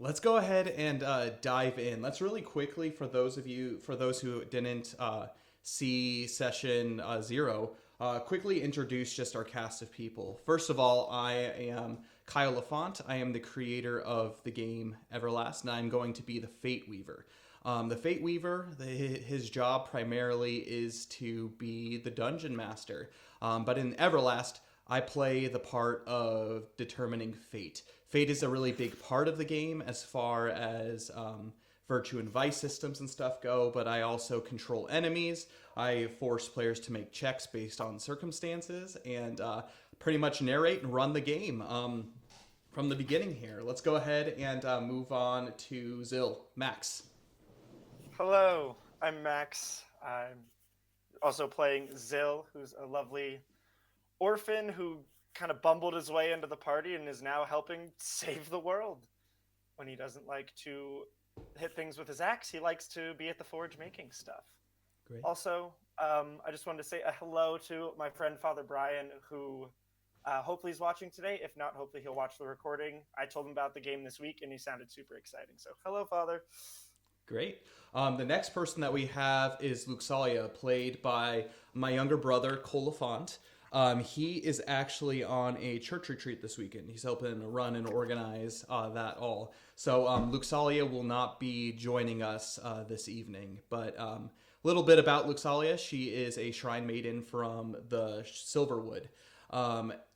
Let's go ahead and dive in. Let's really quickly, for those who didn't see session 0, quickly introduce just our cast of people. First of all, I am Kyle Lafont. I am the creator of the game Everlast, and I'm going to be the Fate Weaver. The Fate Weaver, his job primarily is to be the dungeon master. But in Everlast, I play the part of determining fate. Fate is a really big part of the game as far as virtue and vice systems and stuff go, but I also control enemies. I force players to make checks based on circumstances and pretty much narrate and run the game from the beginning here. Let's go ahead and move on to Zill. Max. Hello, I'm Max. I'm also playing Zill, who's a lovely orphan who kind of bumbled his way into the party and is now helping save the world. When he doesn't like to hit things with his axe, he likes to be at the forge making stuff. Great. Also, I just wanted to say a hello to my friend Father Brian, who hopefully is watching today. If not, hopefully he'll watch the recording. I told him about the game this week, and he sounded super exciting. So, hello, Father. Great. The next person that we have is Luxalia, played by my younger brother, Cole Lafont. He is actually on a church retreat this weekend. He's helping run and organize that all. So Luxalia will not be joining us this evening. But a little bit about Luxalia. She is a shrine maiden from the Silverwood.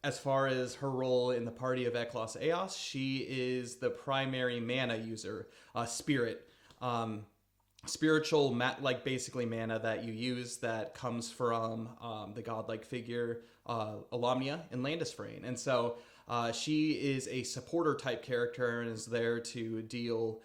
As far as her role in the party of Eclaas Eeas, she is the primary mana user, spirit. Spiritual, basically mana that you use that comes from the godlike figure Alamnia in Landisfrain. And so she is a supporter type character and is there to deal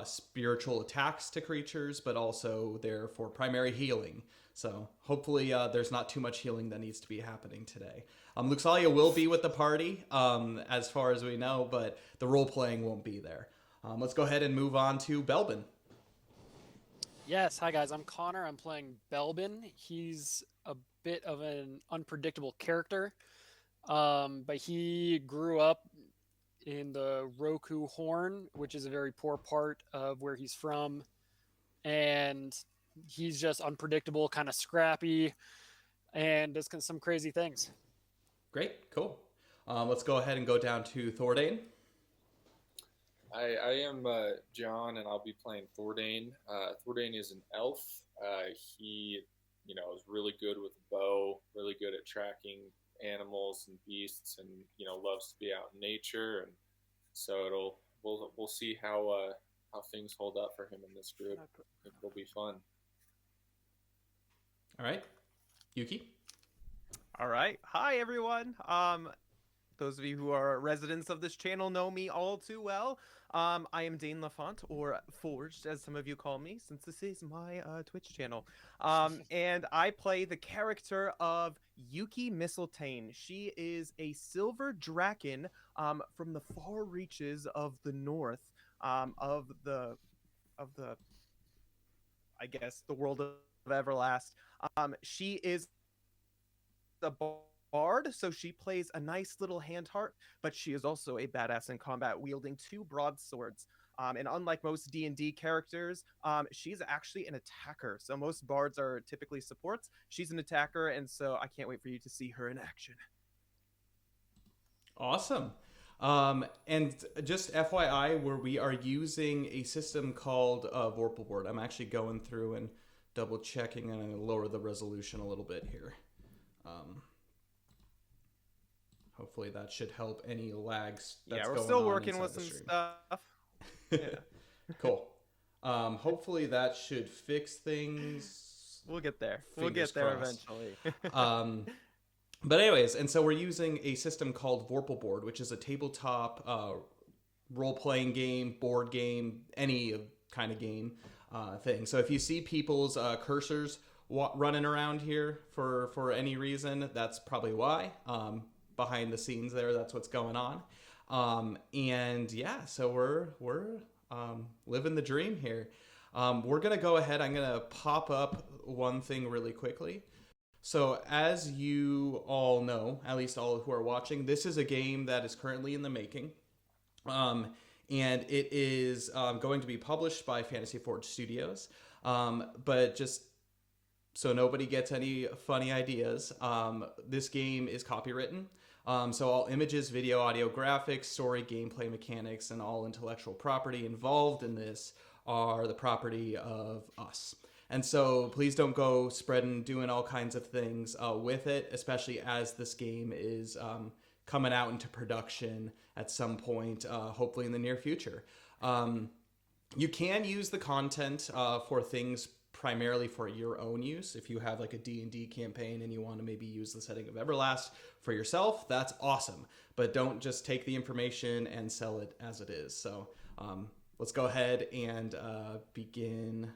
spiritual attacks to creatures, but also there for primary healing. So hopefully there's not too much healing that needs to be happening today. Luxalia will be with the party as far as we know, but the role playing won't be there. Let's go ahead and move on to Belbin. Yes, hi guys, I'm Connor. I'm playing Belbin. He's a bit of an unpredictable character, but he grew up in the Roku Horn, which is a very poor part of where he's from, and he's just unpredictable, kind of scrappy, and does some crazy things. Great, cool. Let's go ahead and go down to Thordane. I am John, and I'll be playing Thordane. Thordane is an elf. He, is really good with a bow, really good at tracking animals and beasts, and loves to be out in nature. And so we'll see how things hold up for him in this group. I think it'll be fun. All right, Yuki. All right, hi everyone. Those of you who are residents of this channel know me all too well. I am Dane Lafont, or Forged, as some of you call me, since this is my Twitch channel. And I play the character of Yuki Mistletoe. She is a silver draken from the far reaches of the north of the I guess the world of Everlast. She is the bard, so she plays a nice little hand harp, but she is also a badass in combat, wielding 2 broadswords. And unlike most D&D characters, she's actually an attacker. So most bards are typically supports. She's an attacker, and so I can't wait for you to see her in action. Awesome. And just FYI, where we are using a system called Vorpal Board. I'm actually going through and double checking, and I'm going to lower the resolution a little bit here. Hopefully that should help any lags. That's We're going still on working with inside some the stream. stuff. Yeah. Cool. Hopefully that should fix things. We'll get there. Fingers We'll get there crossed. eventually. But anyways, and so we're using a system called Vorpal Board, which is a tabletop role-playing game, board game, any kind of game thing. So if you see people's cursors running around here for any reason, that's probably why. Behind the scenes there, that's what's going on. And yeah, so we're living the dream here. We're gonna go ahead. I'm gonna pop up one thing really quickly. So as you all know, at least all who are watching, this is a game that is currently in the making. And it is going to be published by Fantasy Forge Studios. But just so nobody gets any funny ideas, this game is copywritten. So all images, video, audio, graphics, story, gameplay mechanics, and all intellectual property involved in this are the property of us. And so please don't go spreading, doing all kinds of things with it, especially as this game is coming out into production at some point, hopefully in the near future. You can use the content for things primarily for your own use. If you have like a D&D campaign and you want to maybe use the setting of Everlast for yourself, that's awesome. But don't just take the information and sell it as it is. So let's go ahead and begin...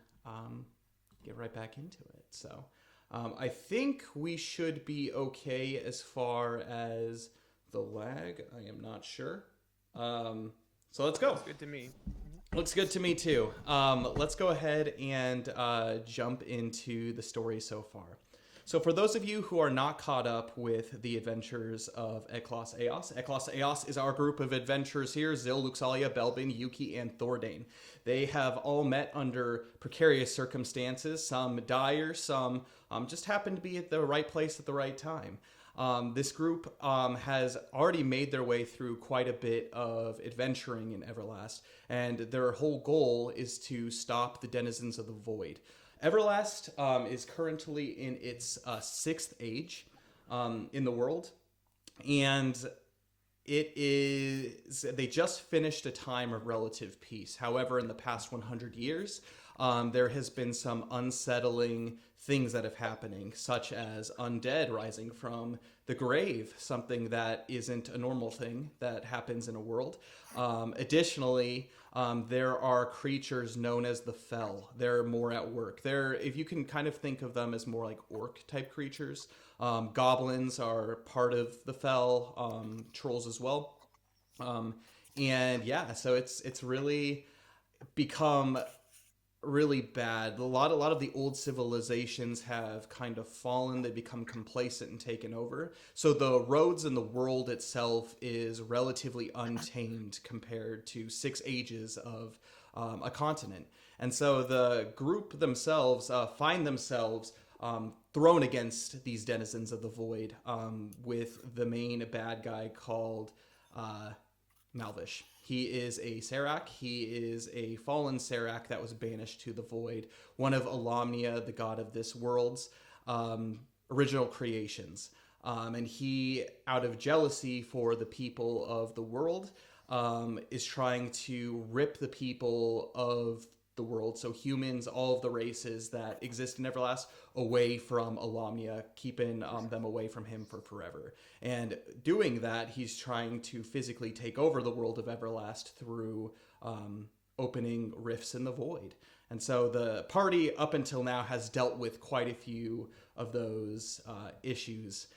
get right back into it. So I think we should be okay as far as the lag. I am not sure. So let's go. Looks good to me. Looks good to me too. Let's go ahead and jump into the story so far. So for those of you who are not caught up with the adventures of Eclaas Eeas, Eclaas Eeas is our group of adventurers here: Zil, Luxalia, Belbin, Yuki, and Thordane. They have all met under precarious circumstances, some dire, some just happened to be at the right place at the right time. This group has already made their way through quite a bit of adventuring in Everlast, and their whole goal is to stop the denizens of the void. Everlast is currently in its 6th age in the world, and they just finished a time of relative peace. However, in the past 100 years, there has been some unsettling things that have happening, such as undead rising from the grave, something that isn't a normal thing that happens in a world. Additionally, there are creatures known as the Fell. They're more at work. If you can kind of think of them as more like orc type creatures. Goblins are part of the Fell, trolls as well. And yeah, so it's really become really bad. A lot of the old civilizations have kind of fallen. They become complacent and taken over. So the roads and the world itself is relatively untamed compared to 6 ages of a continent. And so the group themselves find themselves thrown against these denizens of the void, with the main bad guy called Malvish. He is a Serac. He is a fallen Serac that was banished to the void, one of Alamnia, the god of this world's original creations. And he, out of jealousy for the people of the world, is trying to rip the people of the world, so humans, all of the races that exist in Everlast, away from Alamnia, keeping them away from him for forever. And doing that, he's trying to physically take over the world of Everlast through opening rifts in the void. And so the party up until now has dealt with quite a few of those issues,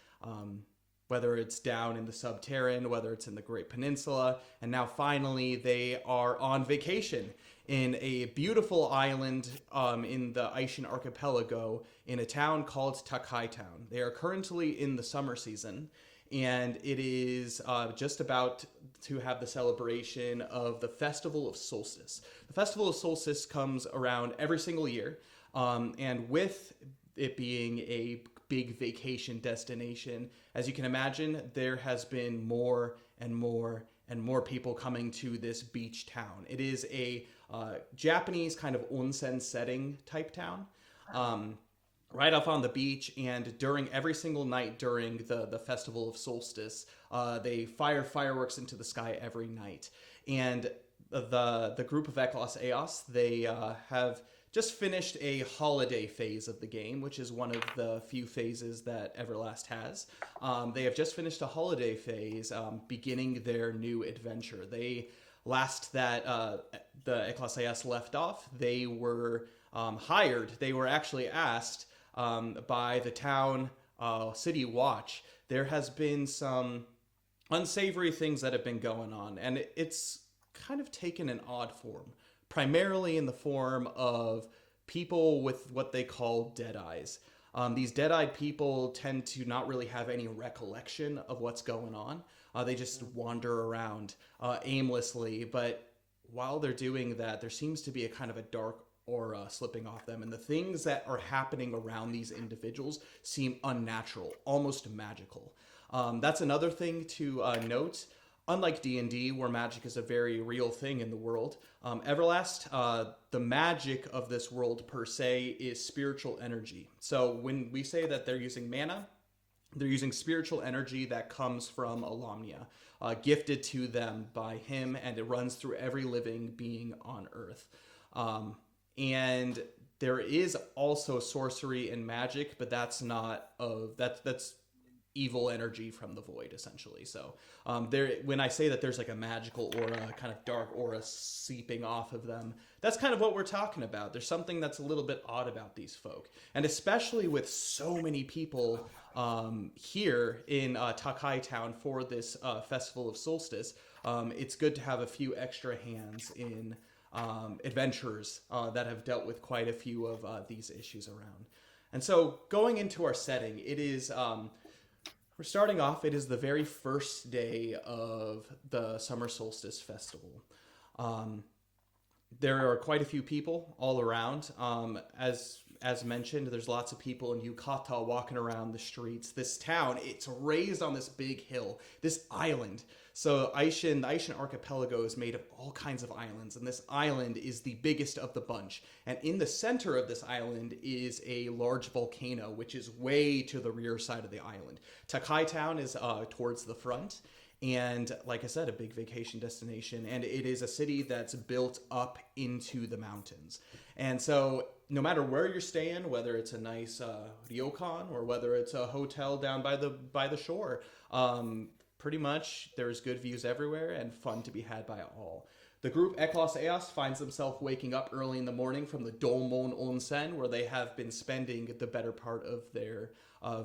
whether it's down in the Subterran, whether it's in the Great Peninsula, and now finally they are on vacation in a beautiful island in the Aishan archipelago in a town called Takai Town. They are currently in the summer season, and it is just about to have the celebration of the Festival of Solstice. The Festival of Solstice comes around every single year, and with it being a big vacation destination. As you can imagine, there has been more and more and more people coming to this beach town. It is a Japanese kind of onsen setting type town. Right up on the beach, and during every single night during the festival of solstice, they fire fireworks into the sky every night. And the group of Eclaas Eeas, they have just finished a holiday phase of the game, which is one of the few phases that Everlast has. They have just finished a holiday phase, beginning their new adventure. They last that the Eclaas Eeas left off, they were hired. They were actually asked by the town city watch. There has been some unsavory things that have been going on, and it's kind of taken an odd form, primarily in the form of people with what they call dead eyes. These dead-eyed people tend to not really have any recollection of what's going on. They just wander around aimlessly, but while they're doing that, there seems to be a kind of a dark aura slipping off them, and the things that are happening around these individuals seem unnatural, almost magical. That's another thing to note. Unlike D&D, where magic is a very real thing in the world, Everlast, the magic of this world per se is spiritual energy. So when we say that they're using mana, they're using spiritual energy that comes from Alamnia, gifted to them by him, and it runs through every living being on Earth. And there is also sorcery and magic, but that's not that's evil energy from the void, essentially. So when I say that there's like a magical aura, kind of dark aura seeping off of them, that's kind of what we're talking about. There's something that's a little bit odd about these folk, and especially with so many people here in Takai Town for this festival of solstice, it's good to have a few extra hands in adventurers that have dealt with quite a few of these issues around. And so going into our setting, it is we're starting off, it is the very first day of the summer solstice festival. There are quite a few people all around. As mentioned, there's lots of people in Yukata walking around the streets. This town, it's raised on this big hill, this island. So the Aishin archipelago is made of all kinds of islands, and this island is the biggest of the bunch. And in the center of this island is a large volcano, which is way to the rear side of the island. Takai Town is towards the front, and like I said, a big vacation destination, and it is a city that's built up into the mountains. And so no matter where you're staying, whether it's a nice ryokan or whether it's a hotel down by the shore, pretty much there's good views everywhere and fun to be had by all. The group Eclaas Eeas finds themselves waking up early in the morning from the Dolmon Onsen, where they have been spending the better part of their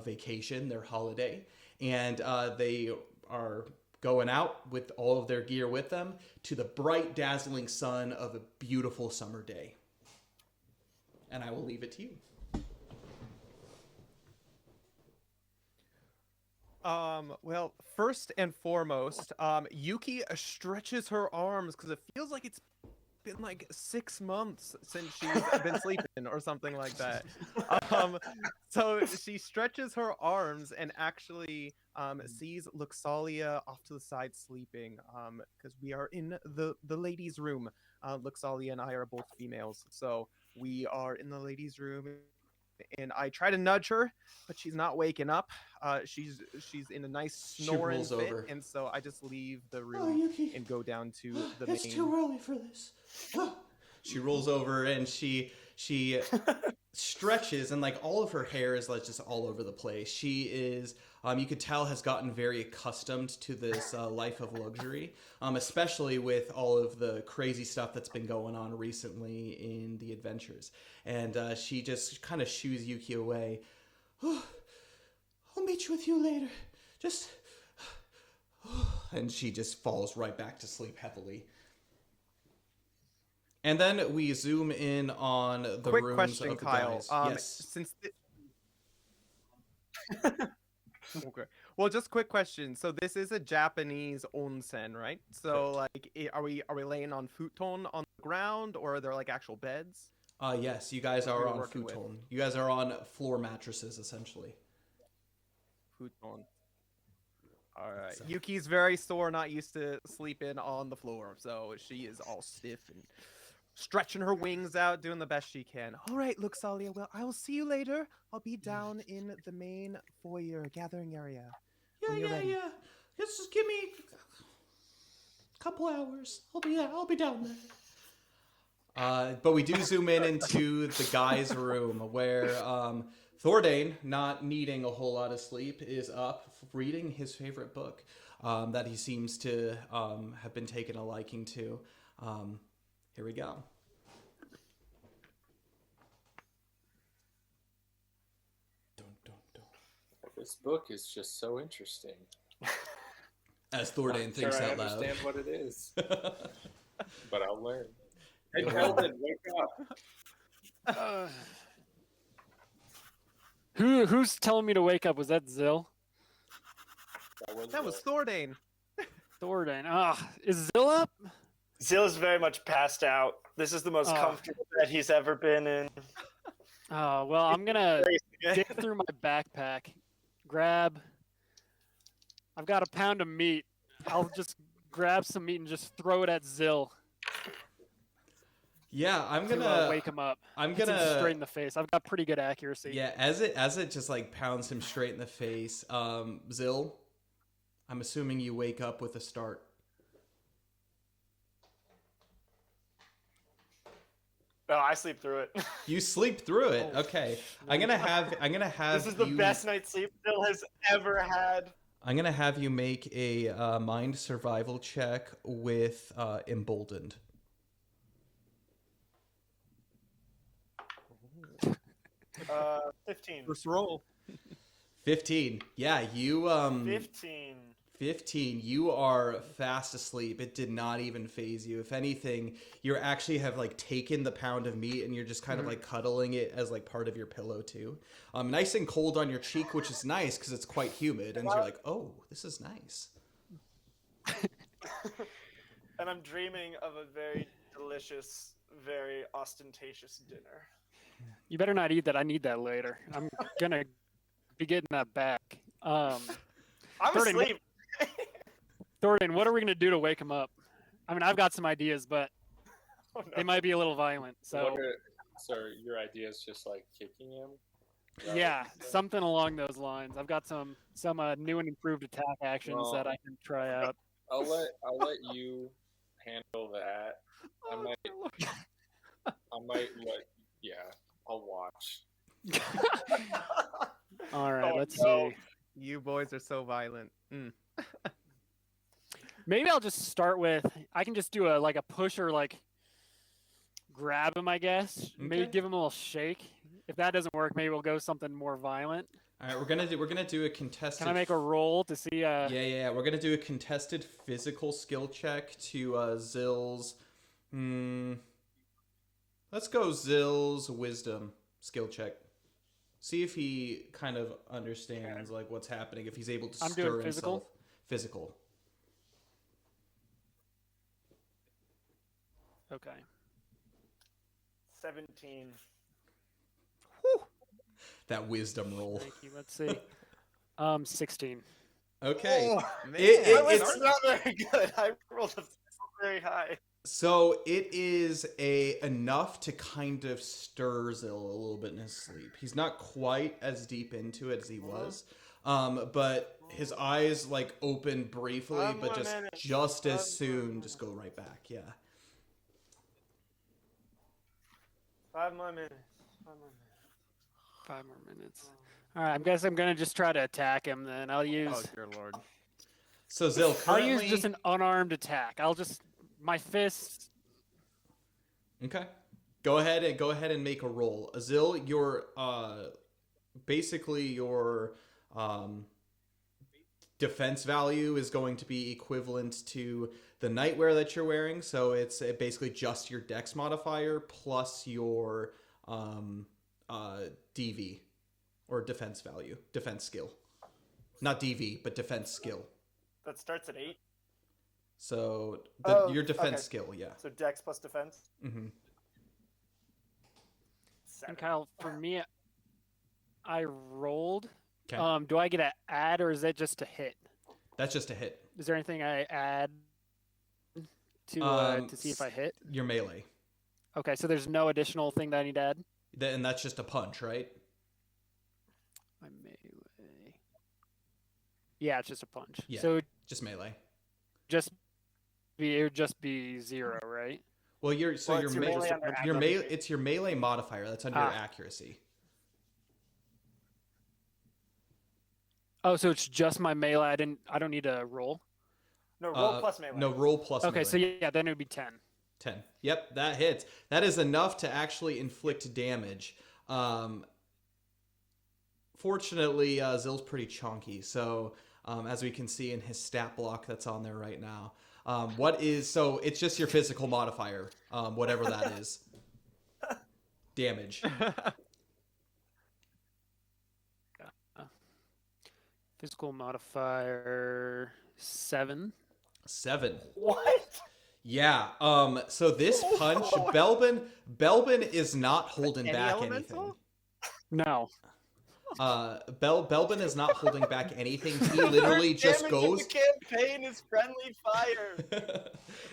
vacation, their holiday, and they are going out with all of their gear with them to the bright, dazzling sun of a beautiful summer day. And I will leave it to you. Well, first and foremost, Yuki stretches her arms because it feels like it's been like 6 months since she's been sleeping or something like that. So she stretches her arms and actually sees Luxalia off to the side sleeping, because we are in the ladies' room. Luxalia and I are both females, so we are in the ladies' room. And I try to nudge her, but she's not waking up. She's in a nice snoring fit, over. And so I just leave the room and go down to the main. It's too early for this. She rolls over and she stretches, and like all of her hair is like just all over the place. She is, you could tell, has gotten very accustomed to this life of luxury, especially with all of the crazy stuff that's been going on recently in the adventures. And she just kind of shoos Yuki away. Oh, I'll meet with you later. Just... And she just falls right back to sleep heavily. And then we zoom in on the quick rooms question, of the Kyle. guys. Yes. Okay. Well, just quick question. So this is a Japanese onsen, right? So like, are we laying on futon on the ground, or are there like actual beds? Yes, you guys are on futon. You guys are on floor mattresses, essentially. futon. All right. So- Yuki's very sore, not used to sleeping on the floor, so she is all stiff and stretching her wings out, doing the best she can. All right, Luxalia. Well, I will see you later. I'll be down in the main foyer gathering area. Yeah, when you're yeah, ready. yeah. Just give me a couple hours. I'll be down there. But we do zoom in into the guy's room where Thordane, not needing a whole lot of sleep, is up reading his favorite book that he seems to have been taking a liking to. Here we go. Dun, dun, dun. This book is just so interesting. As Thordane Not thinks sure I out loud. understand what it is, but I'll learn. Hey, Kelvin, wake up! Who's telling me to wake up? Was that Zill? That was Thordane. Thordan. Is Zill up? Zill is very much passed out. This is the most comfortable bed he's ever been in. Oh, well, I'm gonna dig through my backpack, I've got a pound of meat. I'll just grab some meat and just throw it at Zill Yeah, I'm to gonna wake him up. I'm Hits him gonna straight in the face. I've got pretty good accuracy. Yeah, as it just like pounds him straight in the face. Zill, I'm assuming you wake up with a start. No, I sleep through it. You sleep through it. Oh. Okay. I'm gonna have This is the you, best night's sleep Zill has ever had. I'm gonna have you make a mind survival check with emboldened. 15. First roll. 15. Yeah, you 15. 15. You are fast asleep. It did not even phase you. If anything, you actually have like taken the pound of meat and you're just kind of like cuddling it as like part of your pillow too. Nice and cold on your cheek, which is nice because it's quite humid. And you're like, oh, this is nice. And I'm dreaming of a very delicious, very ostentatious dinner. You better not eat that. I need that later. I'm gonna be getting that back. I'm Thordan, asleep. Thordan, what are we gonna do to wake him up? I mean, I've got some ideas, but Oh, no. they might be a little violent. So So your idea is just like kicking him? yeah, something along those lines. I've got some new and improved attack actions that I can try out. I'll let you handle that. I might let I'll watch. All right, Oh, let's no. see. You boys are so violent. Maybe I'll just start with. I can just do a push or like grab him. I guess. Maybe Okay. give him a little shake. If that doesn't work, maybe we'll go something more violent. All right, we're gonna do a contested. Can I make a roll to see? Yeah. We're gonna do a contested physical skill check to Zill's. Let's go Zill's wisdom skill check. See if he kind of understands like what's happening. If he's able to I'm stir doing physical? himself. Physical. Okay. 17. That wisdom roll. Thank you. Let's see. 16. Okay. Oh, Man, that was it's- not very good. I rolled a very high. So it is enough to kind of stir Zill a little bit in his sleep. He's not quite as deep into it as he was, but his eyes like open briefly, 5 but more just minutes. just 5 as more soon minutes. just go right back. Yeah. 5 more minutes. 5 more minutes. 5 more minutes. All right. I guess I'm gonna just try to attack him. Then I'll use. Oh dear lord. So Zill, I'll currently, use just an unarmed attack. I'll just my fist. okay. Go ahead and make a roll. Zill, your basically your defense value is going to be equivalent to the nightwear that you're wearing. So it's basically just your dex modifier plus your DV or defense value, defense skill. Not DV, but defense skill. That starts at 8. So your defense okay. skill, yeah. So dex plus defense. Mm-hmm. 7. And Kyle, for me, I rolled Okay. Do I get to add, or is that just to hit? That's just a hit. Is there anything I add to see if I hit? Your melee. Okay, so there's no additional thing that I need to add? And that's just a punch, right? My melee. Yeah, it's just a punch. Yeah. So Just melee. it would just be 0, right? Well, your it's your melee under melee it's your melee modifier that's under your Ah. accuracy. Oh, so it's just my melee. I don't need to roll. No, roll plus melee. No, roll plus Okay, melee. so yeah, then it would be 10. 10. Yep, that hits. That is enough to actually inflict damage. Fortunately, Zill's pretty chunky, so as we can see in his stat block that's on there right now. So it's just your physical modifier, whatever that is. Damage. Physical modifier 7. 7. What? Yeah. So this punch, Belbin is not holding Any back elemental? anything. No. Belbin is not holding back anything. He literally just Damage goes of the campaign is friendly fire.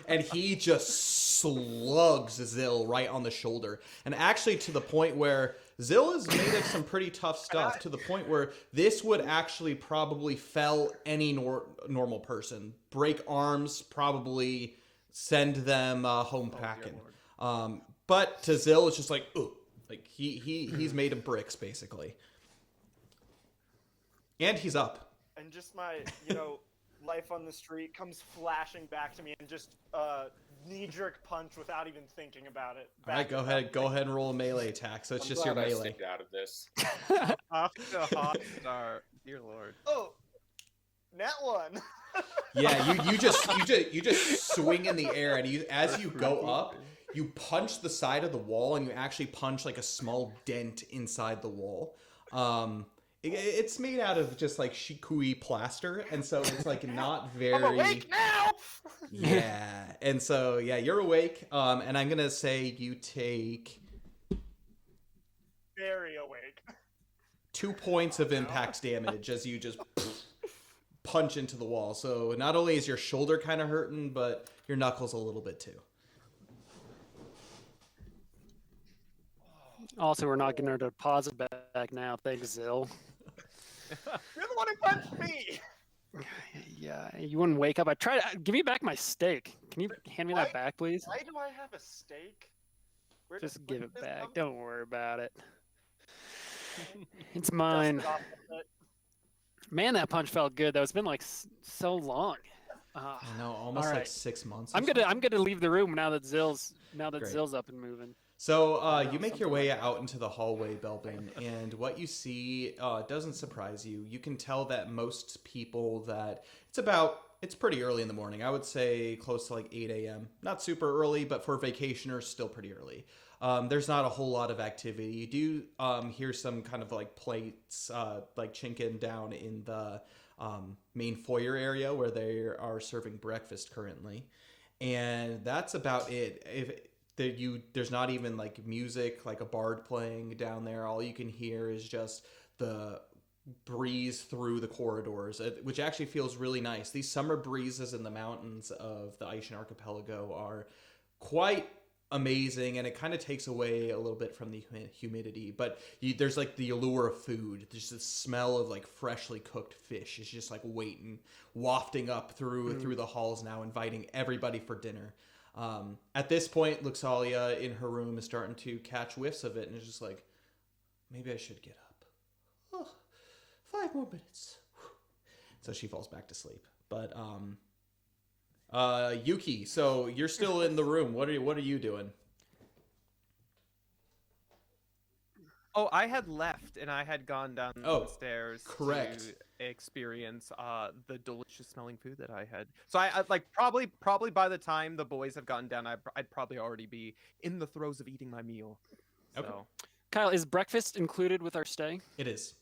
and he just slugs Zill right on the shoulder. And actually to the point where Zill is made of some pretty tough stuff, to the point where this would actually probably fell any normal person. Break arms, probably send them home packing. But to Zill, it's just like, ooh. Like he's made of bricks, basically. And he's up. And just my, life on the street comes flashing back to me, and just knee-jerk punch without even thinking about it. All right, go ahead and roll a melee attack. So it's I'm just your glad I melee. stayed out of this. Off to a hot start. Dear Lord. Oh, nat 1. Yeah, you just swing in the air, and as you go up, you punch the side of the wall, and you actually punch like a small dent inside the wall. It's made out of just like shikui plaster, and so it's like not very. I'm awake now. Yeah, and so yeah, you're awake. And I'm gonna say you take Very awake. 2 points of impact damage as you just punch into the wall. So not only is your shoulder kind of hurting, but your knuckles a little bit too. Also, we're not getting our deposit back now. Thanks, Zill. You're the one who punched me. Yeah, you wouldn't wake up. I tried. Give me back my steak. Can you hand me that back, please? Why do I have a steak? Just give it this back. come Don't worry about it. It's from? mine. Dust it off with it. Man, that punch felt good. Though it's been like so long. I know, almost All like right. 6 months. or I'm something. gonna leave the room now that Zill's Great. up and moving. So you make your something way like that. out into the hallway, Belbin, and what you see doesn't surprise you. You can tell that most people that it's pretty early in the morning. I would say close to like 8 a.m. Not super early, but for vacationers, still pretty early. There's not a whole lot of activity. You do hear some kind of like plates like chinking down in the main foyer area where they are serving breakfast currently, and that's about it. There's not even like music, like a bard playing down there. All you can hear is just the breeze through the corridors, which actually feels really nice. These summer breezes in the mountains of the Aishan Archipelago are quite amazing, and it kind of takes away a little bit from the humidity. But there's like the allure of food. There's the smell of like freshly cooked fish. It's just like wafting up through the halls now, inviting everybody for dinner. At this point, Luxalia in her room is starting to catch whiffs of it, and is just like, maybe I should get up. Oh, 5 more minutes. So she falls back to sleep. But Yuki, so you're still in the room. What are you doing? Oh, I had left and I had gone down the stairs correct. to experience the delicious smelling food that I had. So I like probably by the time the boys have gotten down, I'd probably already be in the throes of eating my meal. Okay. So Kyle, is breakfast included with our stay? It is.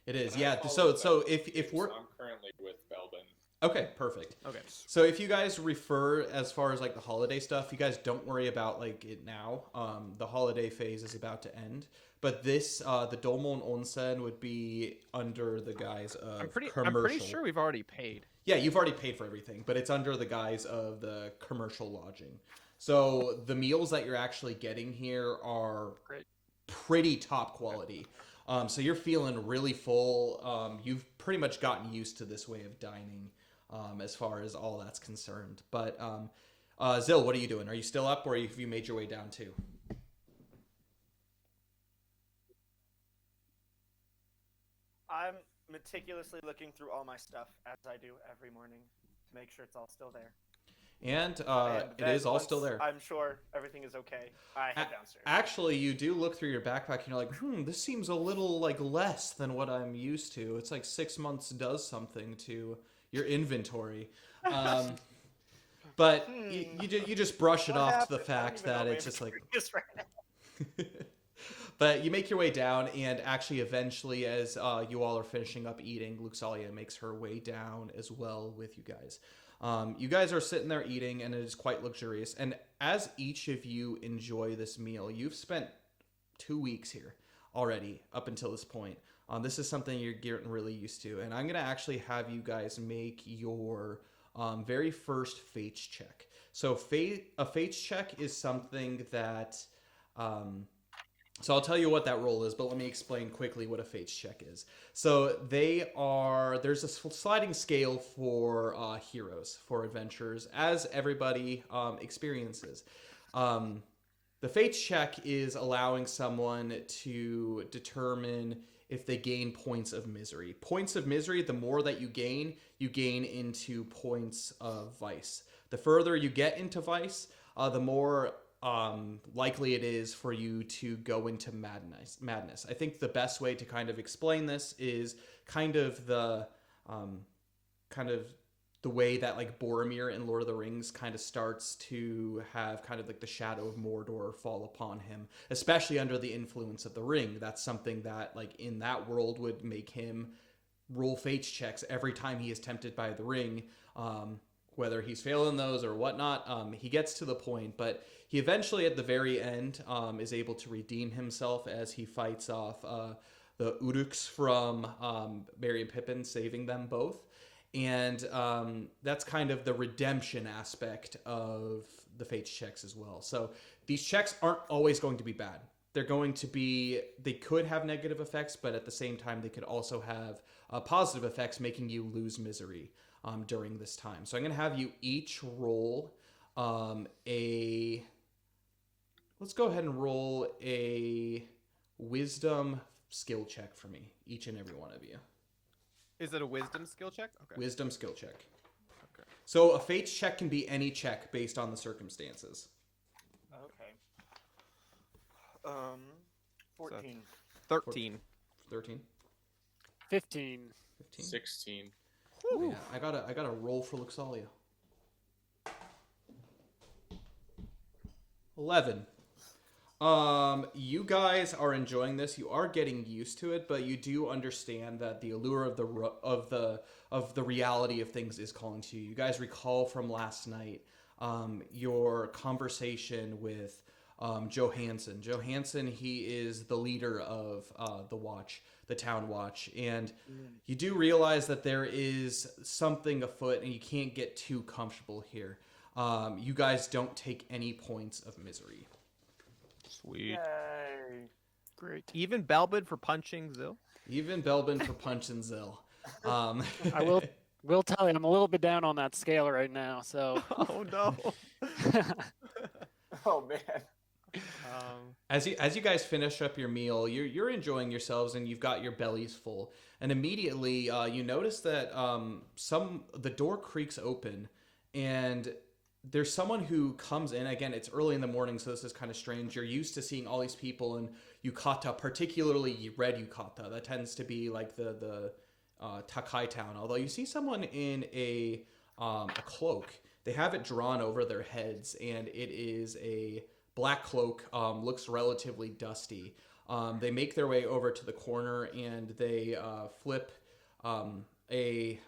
It is. Yeah. So if we're I'm currently with Belbin. Okay, perfect. Okay. So if you guys refer as far as like the holiday stuff, you guys don't worry about like it now. The holiday phase is about to end, but this the Dolmon Onsen would be under the guise of I'm pretty commercial. sure we've already paid. Yeah, you've already paid for everything, but it's under the guise of the commercial lodging. So the meals that you're actually getting here are Great. pretty top quality. So you're feeling really full. You've pretty much gotten used to this way of dining, as far as all that's concerned. But Zill, what are you doing? Are you still up, or have you made your way down too? I'm meticulously looking through all my stuff as I do every morning to make sure it's all still there. And And it then is all still once there. I'm sure everything is okay, I head downstairs. Actually, you do look through your backpack and you're like, this seems a little like less than what I'm used to. It's like 6 months does something to your inventory. But you just brush it What off to the happened? I don't fact even know that what it's just like... inventory is right now. But you make your way down, and actually eventually as you all are finishing up eating, Luxalia makes her way down as well with you guys. You guys are sitting there eating, and it is quite luxurious. And as each of you enjoy this meal, you've spent 2 weeks here already up until this point. This is something you're getting really used to. And I'm going to actually have you guys make your very first fates check. So a fates check is something that... So I'll tell you what that roll is, but let me explain quickly what a fates check is. So there's a sliding scale for heroes, for adventurers, as everybody experiences. The fates check is allowing someone to determine if they gain points of misery. Points of misery, the more that you gain into points of vice. The further you get into vice, the more... likely it is for you to go into madness. I think the best way to kind of explain this is kind of the way that like Boromir in Lord of the Rings kind of starts to have kind of like the shadow of Mordor fall upon him, especially under the influence of the ring. That's something that like in that world would make him roll fates checks every time he is tempted by the ring. Whether he's failing those or whatnot, he gets to the point, but he eventually at the very end is able to redeem himself as he fights off the Uruks from Merry and Pippin, saving them both. And that's kind of the redemption aspect of the fates checks as well. So these checks aren't always going to be bad. They could have negative effects, but at the same time, they could also have positive effects, making you lose misery during this time. So I'm going to have you each roll let's go ahead and roll a wisdom skill check for me, each and every one of you. Is it a wisdom skill check? Okay. Wisdom skill check. Okay. So a fates check can be any check based on the circumstances. Okay. 14. 13. 13? 15. 15? 16. Yeah, I gotta roll for Luxalia. 11. You guys are enjoying this. You are getting used to it, but you do understand that the allure of the reality of things is calling to you. You guys recall from last night your conversation with Johansson. Johansson, he is the leader of the town watch, and you do realize that there is something afoot, and you can't get too comfortable here. You guys don't take any points of misery. Sweet. Yay. Great. Even Belbin for punching Zill? Even Belbin for punching Zill. I will tell you, I'm a little bit down on that scale right now. So. Oh no. Oh man. As you guys finish up your meal, you're enjoying yourselves and you've got your bellies full. And immediately you notice that the door creaks open and there's someone who comes in. Again, it's early in the morning, so this is kind of strange. You're used to seeing all these people in yukata, particularly red yukata. That tends to be like the Takai town. Although you see someone in a cloak. They have it drawn over their heads, and it is a black cloak, looks relatively dusty. They make their way over to the corner, and they flip a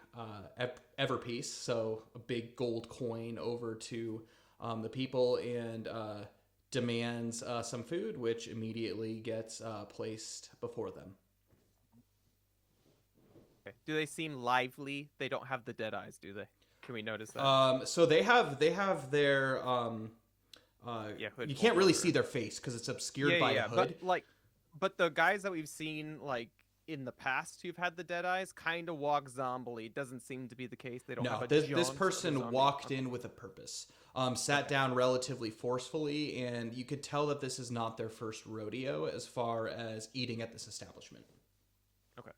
everpiece, so a big gold coin, over to the people and demands some food, which immediately gets placed before them. Okay. Do they seem lively? They don't have the dead eyes, do they? Can we notice that? So they have their hood you can't pulled really over. see their face because it's obscured by a hood. But the guys that we've seen in the past who've had the dead eyes kind of walk zombily. It doesn't seem to be the case. They don't have a This jaunt of a person zombie. walked in with a purpose. Sat down relatively forcefully, and you could tell that this is not their first rodeo as far as eating at this establishment. Okay.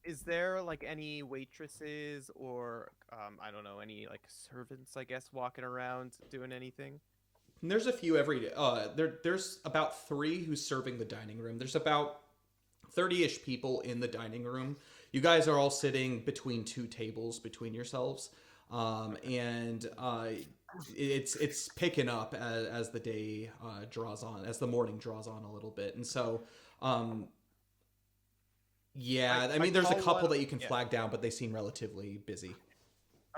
Is there like any waitresses or I don't know, any like servants, I guess, walking around doing anything? And there's a few every day. There's about 3 who's serving the dining room. There's about 30-ish people in the dining room. You guys are all sitting between 2 tables between yourselves, and it's picking up as the day draws on, as the morning draws on a little bit, and so. Yeah, I mean, there's a couple that you can flag down, but they seem relatively busy.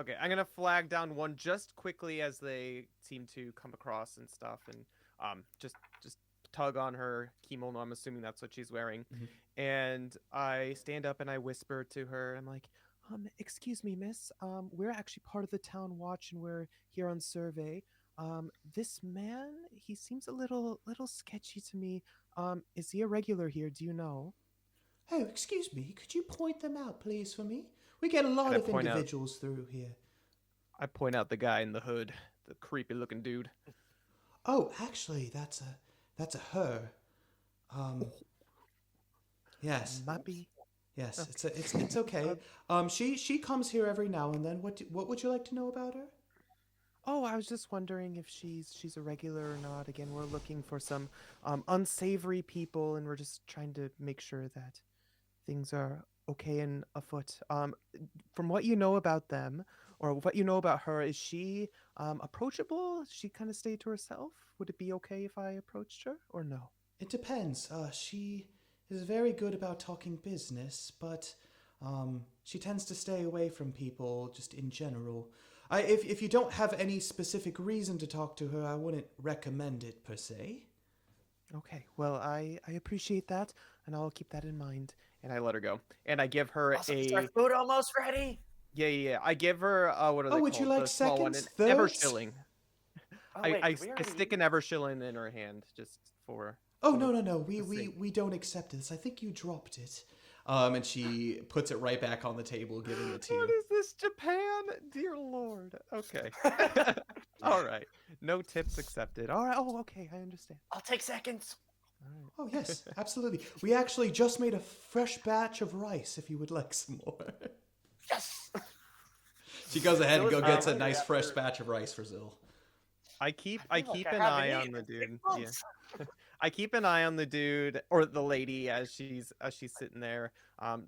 Okay, I'm gonna flag down one just quickly as they seem to come across and stuff, and just tug on her kimono. I'm assuming that's what she's wearing, and I stand up and I whisper to her. I'm like, excuse me, miss. We're actually part of the town watch, and we're here on survey. This man, he seems a little sketchy to me. Is he a regular here? Do you know? Oh, excuse me. Could you point them out, please, for me? We get a lot of individuals through here. I point out the guy in the hood, the creepy-looking dude. Oh, actually, that's a her. Yes. Mappy. Yes, okay. It's okay. She comes here every now and then. What would you like to know about her? Oh, I was just wondering if she's a regular or not. Again, we're looking for some unsavory people, and we're just trying to make sure that things are okay and afoot. From what you know about them, or what you know about her, is she approachable? Does she kind of stay to herself? Would it be okay if I approached her, or no? It depends. She is very good about talking business, but she tends to stay away from people just in general. If you don't have any specific reason to talk to her, I wouldn't recommend it per se. Okay, well, I appreciate that, and I'll keep that in mind. And I let her go, and I give her Is our food almost ready? Yeah. I give her what are they called? Would you like the small one, seconds, an thirds? Evershilling. Oh, I stick an Evershilling in her hand just for. Oh no. We don't accept this. I think you dropped it. And she puts it right back on the table, giving it to you. What is this, Japan? Dear Lord. Okay. All right. No tips accepted. All right. Oh, okay. I understand. I'll take seconds. All right. Oh yes, absolutely. We actually just made a fresh batch of rice. If you would like some more. Yes. She goes ahead and gets a hungry nice after- fresh batch of rice for Zill. I keep like an I haven't eye on eaten the in dude. 6 months. Yeah. I keep an eye on the dude or the lady as she's sitting there,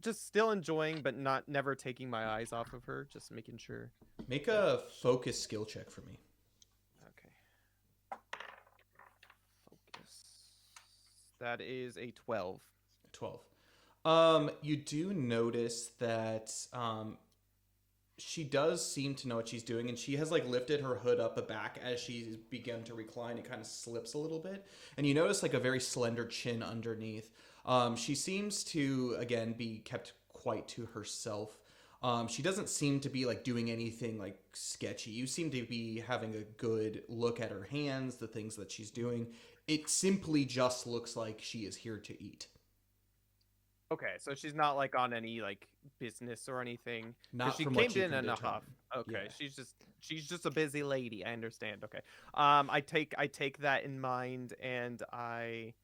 just still enjoying, but never taking my eyes off of her, just making sure. Make a focus skill check for me. Okay. Focus. That is a 12. 12. You do notice that she does seem to know what she's doing, and she has like lifted her hood up the back as she's begun to recline. It kind of slips a little bit, and you notice like a very slender chin underneath. She seems to again be kept quite to herself. She doesn't seem to be like doing anything like sketchy. You seem to be having a good look at her hands, the things that she's doing. It simply just looks like she is here to eat. Okay, so she's not like on any like business or anything. 'Cause Not she from came what you in can and a determine. huff. Okay, Yeah. she's just a busy lady. I understand. Okay. I take that in mind, and I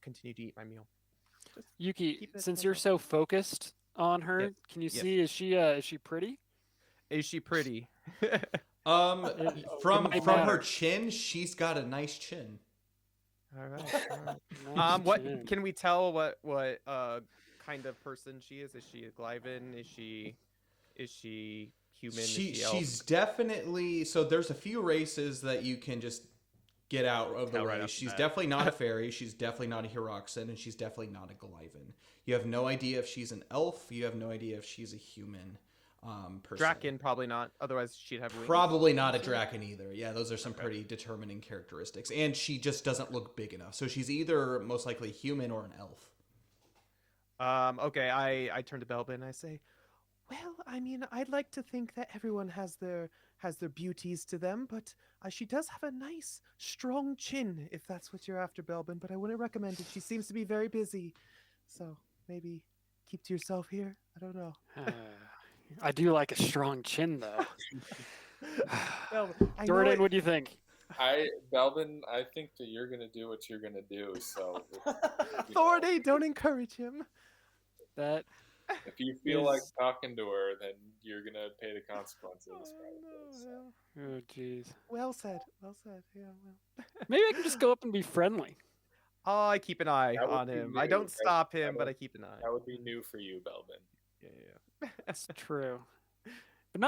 continue to eat my meal. Just Yuki, keep it since simple. you're so focused on her, Yes. can you Yes. see is she pretty? Is she pretty? From might her matter. chin, she's got a nice chin. All right. Nice What chin. can we tell? What kind of person she is? Is she a Glyven? Is she human? Is she elf? She's definitely, so there's a few races that you can just get out of the Tell way. right off the She's bat. definitely not a fairy. She's definitely not a Heroxen, and she's definitely not a Glyven. You have no idea if she's an elf. You have no idea if she's a human. Per se. Draken, probably not. Otherwise, she'd have wings. Probably not a Draken either. Yeah, those are some pretty determining characteristics. And she just doesn't look big enough. So she's either most likely human or an elf. Okay, I turn to Belbin and I say, well, I mean, I'd like to think that everyone has their beauties to them, but she does have a nice, strong chin, if that's what you're after, Belbin. But I wouldn't recommend it. She seems to be very busy. So maybe keep to yourself here. I don't know. I do like a strong chin, though. Belbin, I know Jordan, what do you think? Belvin, I think that you're gonna do what you're gonna do. So, Thorny, don't encourage him. That if you feel like talking to her, then you're gonna pay the consequences. Oh, jeez. Well said. Well said. Yeah. Well. Maybe I can just go up and be friendly. Oh, I keep an eye That would on be him. new. I don't That- stop him, that but would- I keep an eye. That would be new for you, Belvin. Yeah. That's true. But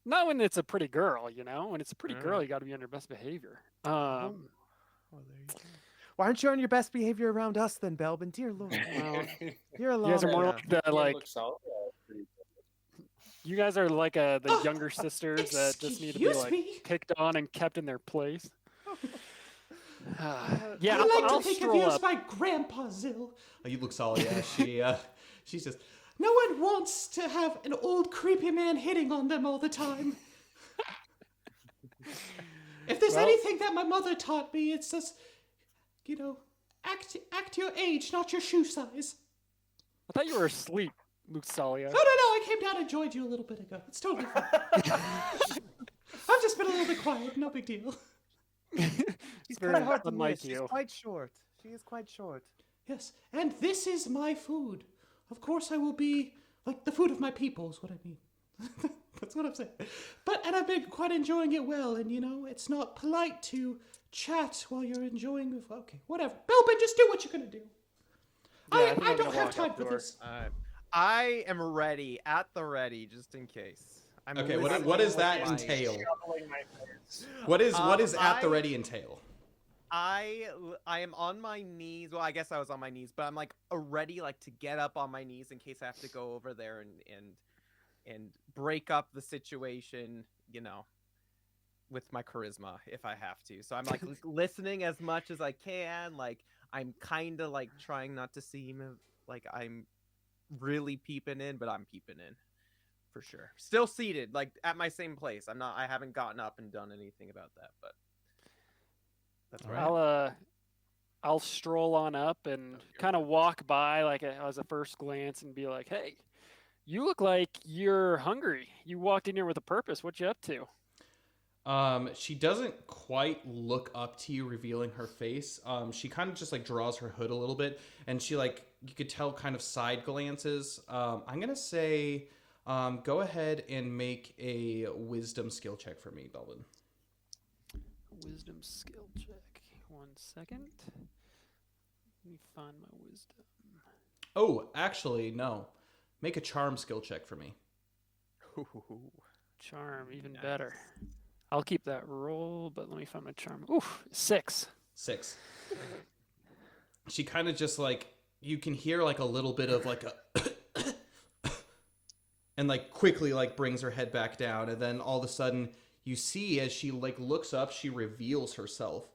not when it's a pretty girl, you know? When it's a pretty girl, you got to be on your best behavior. Oh, there you go. Why aren't you on your best behavior around us then, Belbin? Dear Lord. Well, You're alone. you guys are more Yeah. like the you guys are like the younger sisters that just need to be excuse like me? picked on and kept in their place. I Yeah, like I'll to think of stroll you as up. my Grandpa Zill. Oh, you look solid. Yeah, she says, no one wants to have an old creepy man hitting on them all the time. If there's Well- anything that my mother taught me, it's just, act your age, not your shoe size. I thought you were asleep, Luxalia. No, I came down and joined you a little bit ago. It's totally fine. I've just been a little bit quiet. No big deal. She's very quite hard to unlike miss. She's you. quite short. She is quite short. Yes, and this is my food. Of course, I will be like the food of my people. Is what I mean. That's what I'm saying. And I've been quite enjoying it well. And it's not polite to chat while you're enjoying. Okay, whatever. Belbin, just do what you're gonna do. Yeah, think I I'm don't gonna have walk time out for the this. I am ready, at the ready, just in case. I'm Okay, what listening does with that my- entail? Shoveling my face. What is at the I- ready entail? I am on my knees. Well, I guess I was on my knees, but I'm like ready, like to get up on my knees in case I have to go over there and break up the situation, with my charisma if I have to. So I'm like listening as much as I can. Like I'm kind of like trying not to seem like I'm really peeping in, but I'm peeping in for sure. Still seated, like at my same place. I haven't gotten up and done anything about that, but that's right. I'll stroll on up and kind of walk by like as a first glance and be like, "Hey, you look like you're hungry. You walked in here with a purpose. What you up to?" She doesn't quite look up to you, revealing her face. She kind of just like draws her hood a little bit, and she you could tell kind of side glances. I'm gonna say, go ahead and make a wisdom skill check for me, Belvin. Wisdom skill check. 1 second. Let me find my wisdom. Oh, actually, no. Make a charm skill check for me. Charm, even Nice. better. I'll keep that roll, but let me find my charm. Oof, 6. 6. She kind of just you can hear a little bit of a and quickly brings her head back down, and then all of a sudden you see as she looks up, she reveals herself,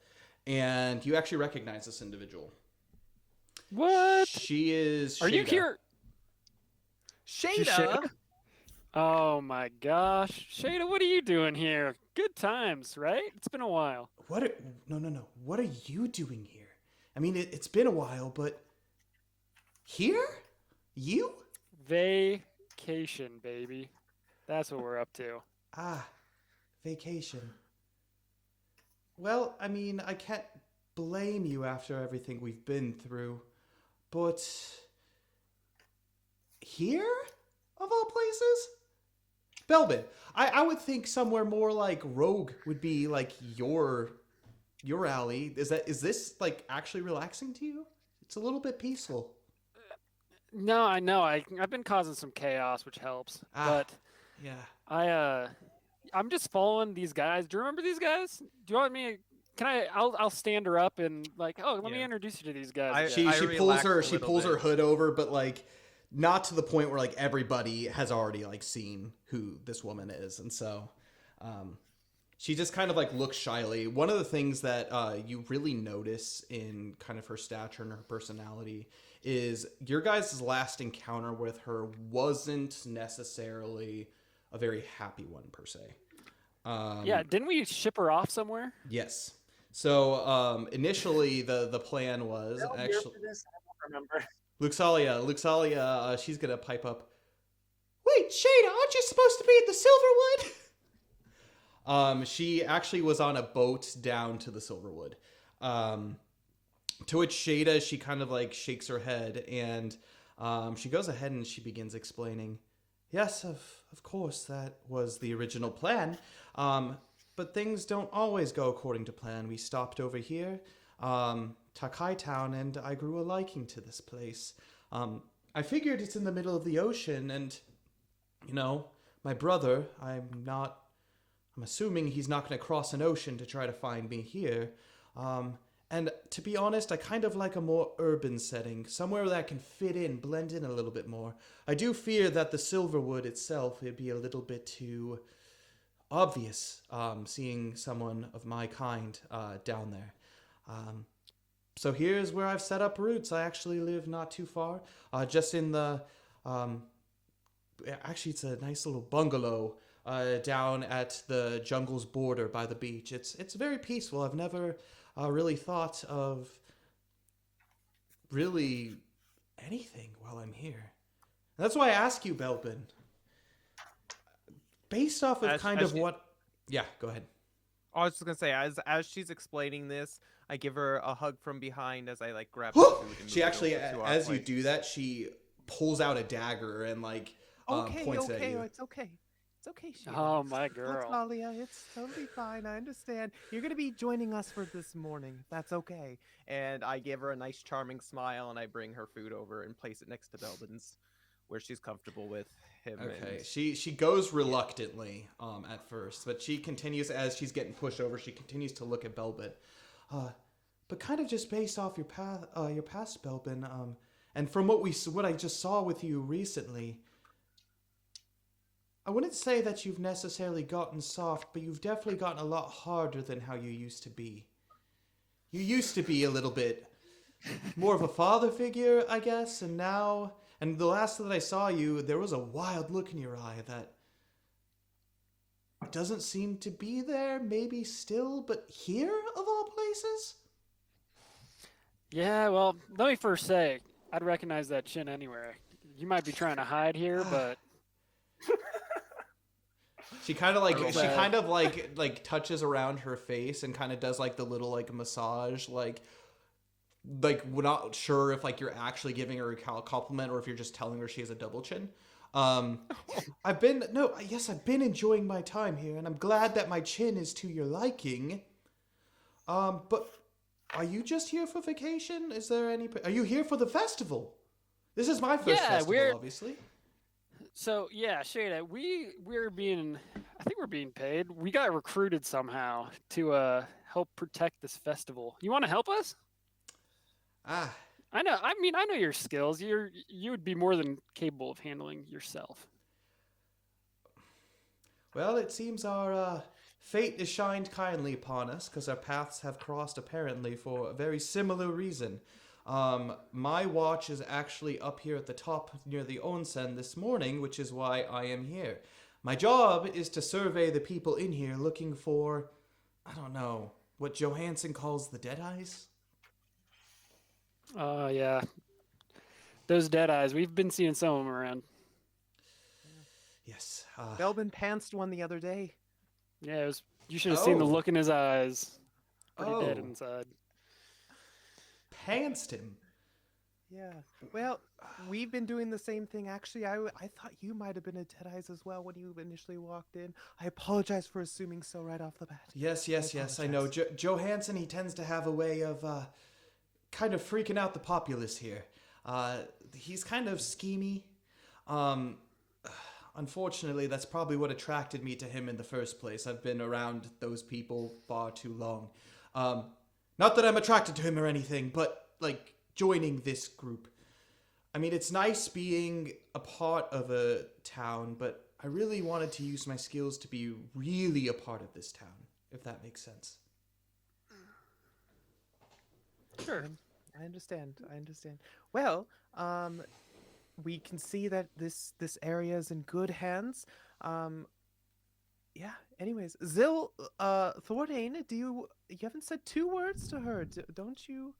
and you actually recognize this individual. What? She is Are you Shada. here? Shada? Oh my gosh. Shada, what are you doing here? Good times, right? It's been a while. No. What are you doing here? I mean, it's been a while, but here? You? Vacation, baby. That's what we're up to. Ah, vacation. Well, I mean, I can't blame you after everything we've been through, but here, of all places? Belbin, I would think somewhere more like Rogue would be your alley. Is this actually relaxing to you? It's a little bit peaceful. No, I know. I've been causing some chaos, which helps. But Yeah. I'm just following these guys. Do you remember these guys? Do you want me to can I? I'll stand her up and like, oh, let me Yeah. introduce you to these guys. I- again." She pulls relaxed her a little pulls her bit. hood over, but like not to the point where like everybody has already like seen who this woman is, and so she just kind of like looks shyly. One of the things that you really notice in kind of her stature and her personality is your guys' last encounter with her wasn't necessarily a very happy one per se. Yeah, didn't we ship her off somewhere? Yes. So initially the plan was Well, actually for this, I don't remember. Luxalia, she's gonna pipe up. Wait, Shada, aren't you supposed to be at the Silverwood? She actually was on a boat down to the Silverwood. To which Shada, she kind of like shakes her head and she goes ahead and she begins explaining. Yes, of course, that was the original plan. But things don't always go according to plan. We stopped over here, Takai Town, and I grew a liking to this place. I figured it's in the middle of the ocean, and, you know, my brother, I'm assuming he's not going to cross an ocean to try to find me here. And to be honest, I kind of like a more urban setting, somewhere that I can fit in, blend in a little bit more. I do fear that the Silverwood itself would be a little bit too obvious, seeing someone of my kind down there. So here's where I've set up roots. I actually live not too far, just in the... actually, it's a nice little bungalow down at the jungle's border by the beach. It's very peaceful. I've never really thought of really anything while I'm here. And that's why I ask you, Belbin. Based off of what... Yeah, go ahead. I was just gonna say, as she's explaining this, I give her a hug from behind as I like grab her food. And She move it actually, over to our as you place. do that, she pulls out a dagger and like points at you. It's okay. It's okay, Sheila. Oh, my girl. Talia, it's totally fine. I understand. You're gonna be joining us for this morning. That's okay. And I give her a nice, charming smile, and I bring her food over and place it next to Belbin's, where she's comfortable with him. Okay, And... she goes reluctantly at first, but she continues as she's getting pushed over. She continues to look at Belbin, but kind of just based off your past, Belbin, and from what I just saw with you recently. I wouldn't say that you've necessarily gotten soft, but you've definitely gotten a lot harder than how you used to be. You used to be a little bit more of a father figure, I guess, and now... And the last that I saw you, there was a wild look in your eye that doesn't seem to be there, maybe still, but here, of all places? Yeah, well, let me first say, I'd recognize that chin anywhere. You might be trying to hide here, but She kind of like touches around her face and kind of does like the little like massage, like we're not sure if like you're actually giving her a compliment or if you're just telling her she has a double chin. I've been enjoying my time here, and I'm glad that my chin is to your liking. But are you just here for vacation? Are you here for the festival? This is my first festival, obviously. So yeah, Shada, we're being, I think we're being paid. We got recruited somehow to help protect this festival. You want to help us? I know. I mean, I know your skills. You would be more than capable of handling yourself. Well, it seems our fate is shined kindly upon us because our paths have crossed apparently for a very similar reason. My watch is actually up here at the top near the onsen this morning, which is why I am here. My job is to survey the people in here looking for, I don't know, what Johansson calls the Deadeyes? Yeah. Those Deadeyes, we've been seeing some of them around. Yes. Belbin pantsed one the other day. Yeah, you should have seen the Oh. look in his eyes. Pretty Oh. dead inside. Pantsed him. Yeah. Well, we've been doing the same thing. Actually, I thought you might have been a Deadeyes as well when you initially walked in. I apologize for assuming so right off the bat. Yes. I know. Johansson, he tends to have a way of kind of freaking out the populace here. He's kind of schemy. Unfortunately, that's probably what attracted me to him in the first place. I've been around those people far too long. Not that I'm attracted to him or anything, but, like, joining this group. I mean, it's nice being a part of a town, but I really wanted to use my skills to be really a part of this town, if that makes sense. Sure. I understand. Well, we can see that this area is in good hands. Yeah. Anyways, Zil, Thordane, you haven't said 2 words to her? Don't you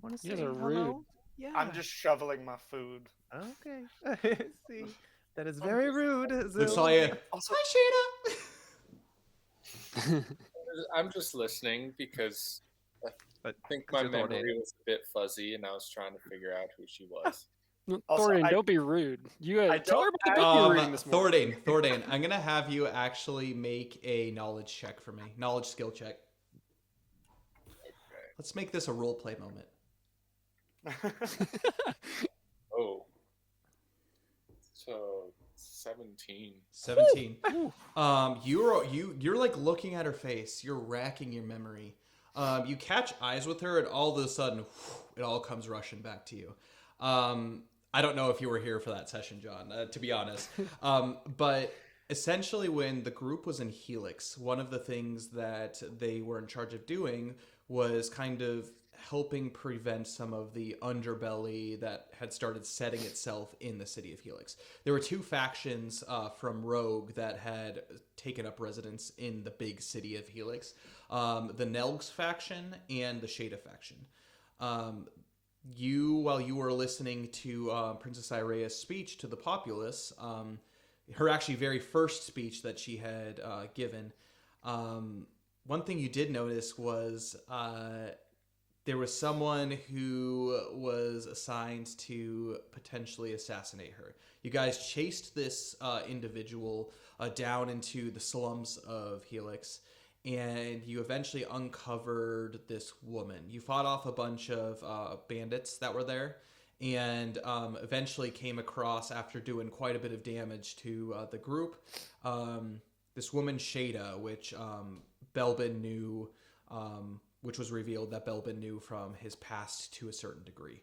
want to You say guys are hello? rude. Yeah. I'm just shoveling my food. Okay. See, that is very rude, Zil. Looks like Also, hi, Sheeta! I'm just listening because I But think 'cause my you're Thordane. memory was a bit fuzzy, and I was trying to figure out who she was. Also, Thornton, I- don't be rude. You I tell her don't about the book you were reading this morning. Thordane, I'm gonna have you actually make a knowledge check for me. Knowledge skill check. Okay. Let's make this a role play moment. Oh. So 17. 17. You're like looking at her face. You're racking your memory. You catch eyes with her, and all of a sudden, it all comes rushing back to you. I don't know if you were here for that session, John, to be honest. But essentially, when the group was in Helix, one of the things that they were in charge of doing was kind of helping prevent some of the underbelly that had started setting itself in the city of Helix. There were 2 factions from Rogue that had taken up residence in the big city of Helix. The Nelgs faction and the Shada faction. While you were listening to Princess Irea's speech to the populace, her actually very first speech that she had given, one thing you did notice was there was someone who was assigned to potentially assassinate her. You guys chased this individual down into the slums of Helix, and you eventually uncovered this woman. You fought off a bunch of bandits that were there, and eventually came across, after doing quite a bit of damage to the group, this woman Shada, which Belbin knew, which was revealed that Belbin knew from his past to a certain degree.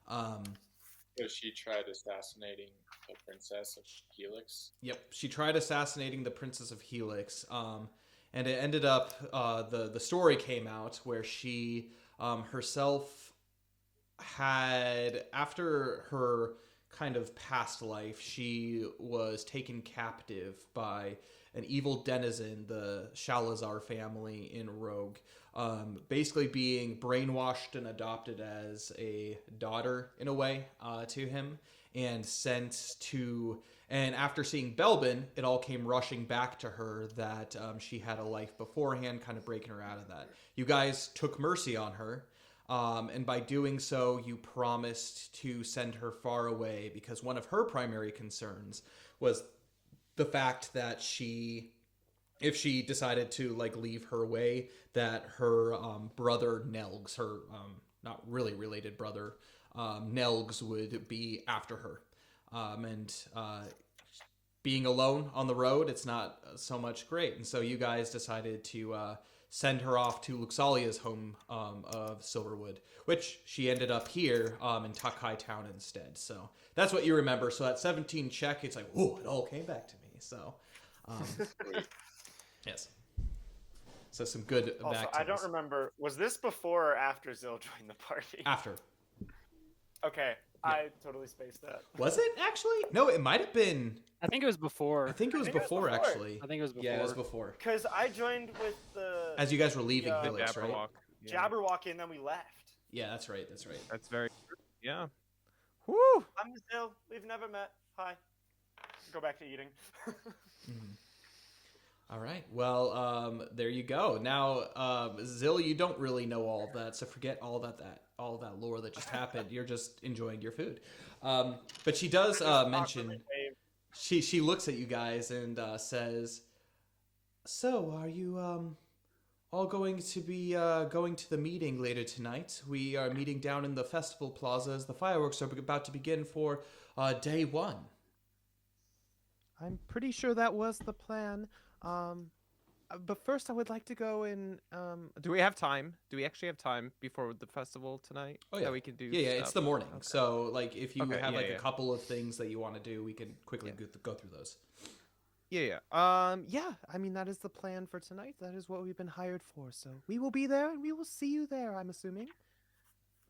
So she tried assassinating the princess of Helix. Yep, she tried assassinating the Princess of Helix, and it ended up, the story came out where she herself had, after her kind of past life, she was taken captive by an evil denizen, the Shalazar family in Rogue, basically being brainwashed and adopted as a daughter in a way to him, and sent to, and after seeing Belbin, it all came rushing back to her that she had a life beforehand, kind of breaking her out of that. You guys took mercy on her, and by doing so, you promised to send her far away, because one of her primary concerns was the fact that if she decided to like leave her way, that her brother Nelgs, her not really related brother Nelgs, would be after her. And being alone on the road, it's not so much great. And so you guys decided to send her off to Luxalia's home of Silverwood, which she ended up here in Takai Town instead. So that's what you remember. So that 17 check, it's like, whoa, it all came back to me. So, yes. So some good also, back I don't remember. Was this before or after Zil joined the party? After. Okay, I totally spaced that. Was it actually? No, it might have been. I think it was before. I think it was before, actually. I think it was before. Yeah, it was before. Because I joined with the As you guys were leaving Yeah. Helix, right? Jabberwock. Yeah. Jabberwocky, and then we left. Yeah, that's right. That's right. That's very yeah. Woo! I'm Zil. We've never met. Hi. Go back to eating. All right. Well, there you go. Now, Zil, you don't really know all of that, so forget all that lore that just happened. You're just enjoying your food. But she does mention. She looks at you guys and says, "So, are you all going to be going to the meeting later tonight? We are meeting down in the festival plaza as the fireworks are about to begin for day 1." I'm pretty sure that was the plan. But first, I would like to go and do we have time? Do we actually have time before the festival tonight? Oh yeah, that we can do. Yeah, it's stuff? the morning. Okay. So like, if you Okay, have yeah, like a yeah. couple of things that you want to do, we can quickly go through those. Yeah. Yeah. I mean, that is the plan for tonight. That is what we've been hired for. So we will be there, and we will see you there. I'm assuming.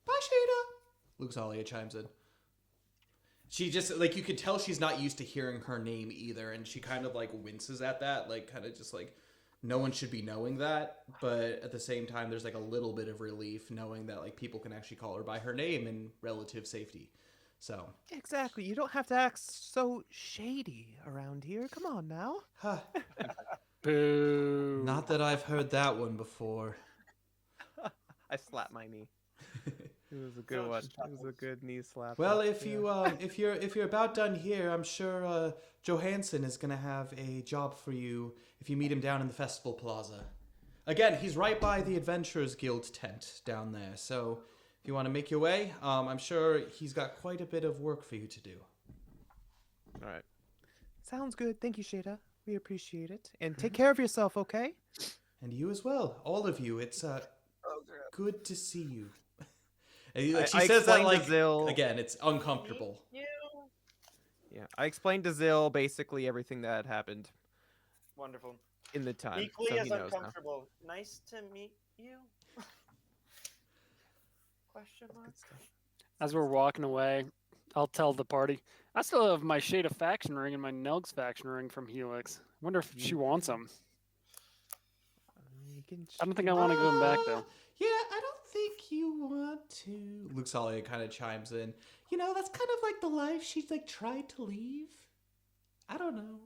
Bye, Shada. Luxalia chimes in. She just like, you could tell she's not used to hearing her name either, and she kind of like winces at that, like kind of just like, no one should be knowing that, but at the same time there's like a little bit of relief knowing that like people can actually call her by her name in relative safety. So Exactly. You don't have to act so shady around here. Come on now. huh. Boo. Not that I've heard that one before. I slapped my knee. It was a So good one. just It was a good knee slap. Well, if you're about done here, I'm sure Johansson is gonna have a job for you if you meet him down in the festival plaza. Again, he's right by the Adventurers Guild tent down there. So if you want to make your way, I'm sure he's got quite a bit of work for you to do. All right. Sounds good. Thank you, Shada. We appreciate it. And take care of yourself, okay? And you as well, all of you. It's good to see you. And I she says that explained to like Zill- again, it's uncomfortable. You. Yeah. I explained to Zill basically everything that had happened Wonderful. in the time. Equally so as he knows now. uncomfortable. Nice to meet you. Question mark. Good stuff. As we're walking away, I'll tell the party, I still have my Shada faction ring and my Nelg's faction ring from Helix. I wonder if she wants them. You can I don't think I want to give them back, though. Yeah, I don't think you want to. Luxalia kind of chimes in. You know, that's kind of like the life she's like tried to leave. I don't know.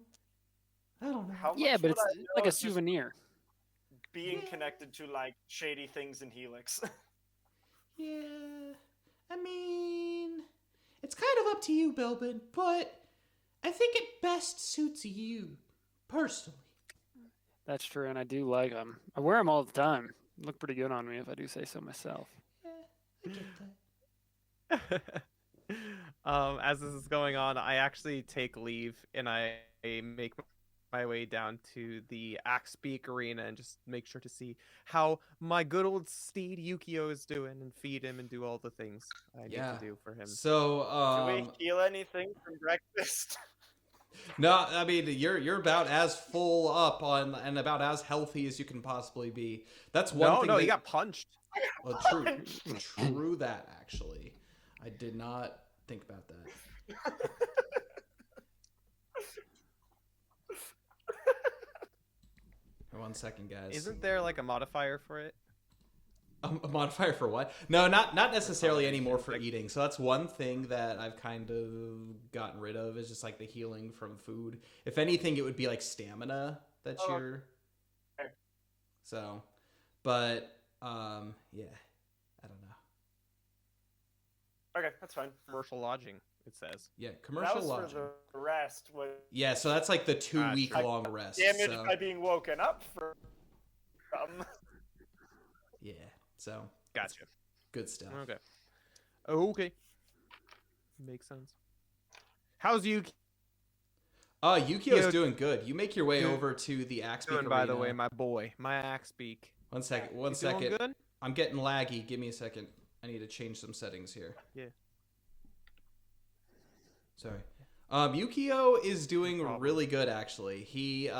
How Yeah, much but would it's I know like a of just souvenir. being Yeah. connected to like shady things in Helix. Yeah, I mean, it's kind of up to you, Belbin, but I think it best suits you, personally. That's true, and I do like them. I wear them all the time. Look pretty good on me, if I do say so myself. Yeah, I get that. As this is going on, I actually take leave and I make my way down to the Axpeak Arena and just make sure to see how my good old steed Yukio is doing and feed him and do all the things I need Yeah. to do for him. So, Do we heal anything from breakfast? no, I mean you're about as full up on and about as healthy as you can possibly be. That's one thing. No, that, he got punched. well, true that actually. I did not think about that. One second, guys. Isn't there like a modifier for it? A modifier for what? No, not necessarily anymore for Like- eating. So that's one thing that I've kind of gotten rid of is just like the healing from food. If anything, it would be like stamina that Oh, you're. okay. So, but yeah, I don't know. Okay, that's fine. Commercial lodging, it says. Yeah, That commercial was lodging. for the rest. Was Yeah, so that's like the 2-week sure. long rest. damaged So, by being woken up from. yeah, so Gotcha. good stuff. Okay. Okay. Makes sense. How's Yuki Yukio's Yo- doing good. You make your way Yo- over to the Axe doing, by the way, my boy, my Axpeak? One second. You doing good? I'm getting laggy. Give me a second. I need to change some settings here. Yeah. Sorry. Yukio is doing No problem. really good, actually. He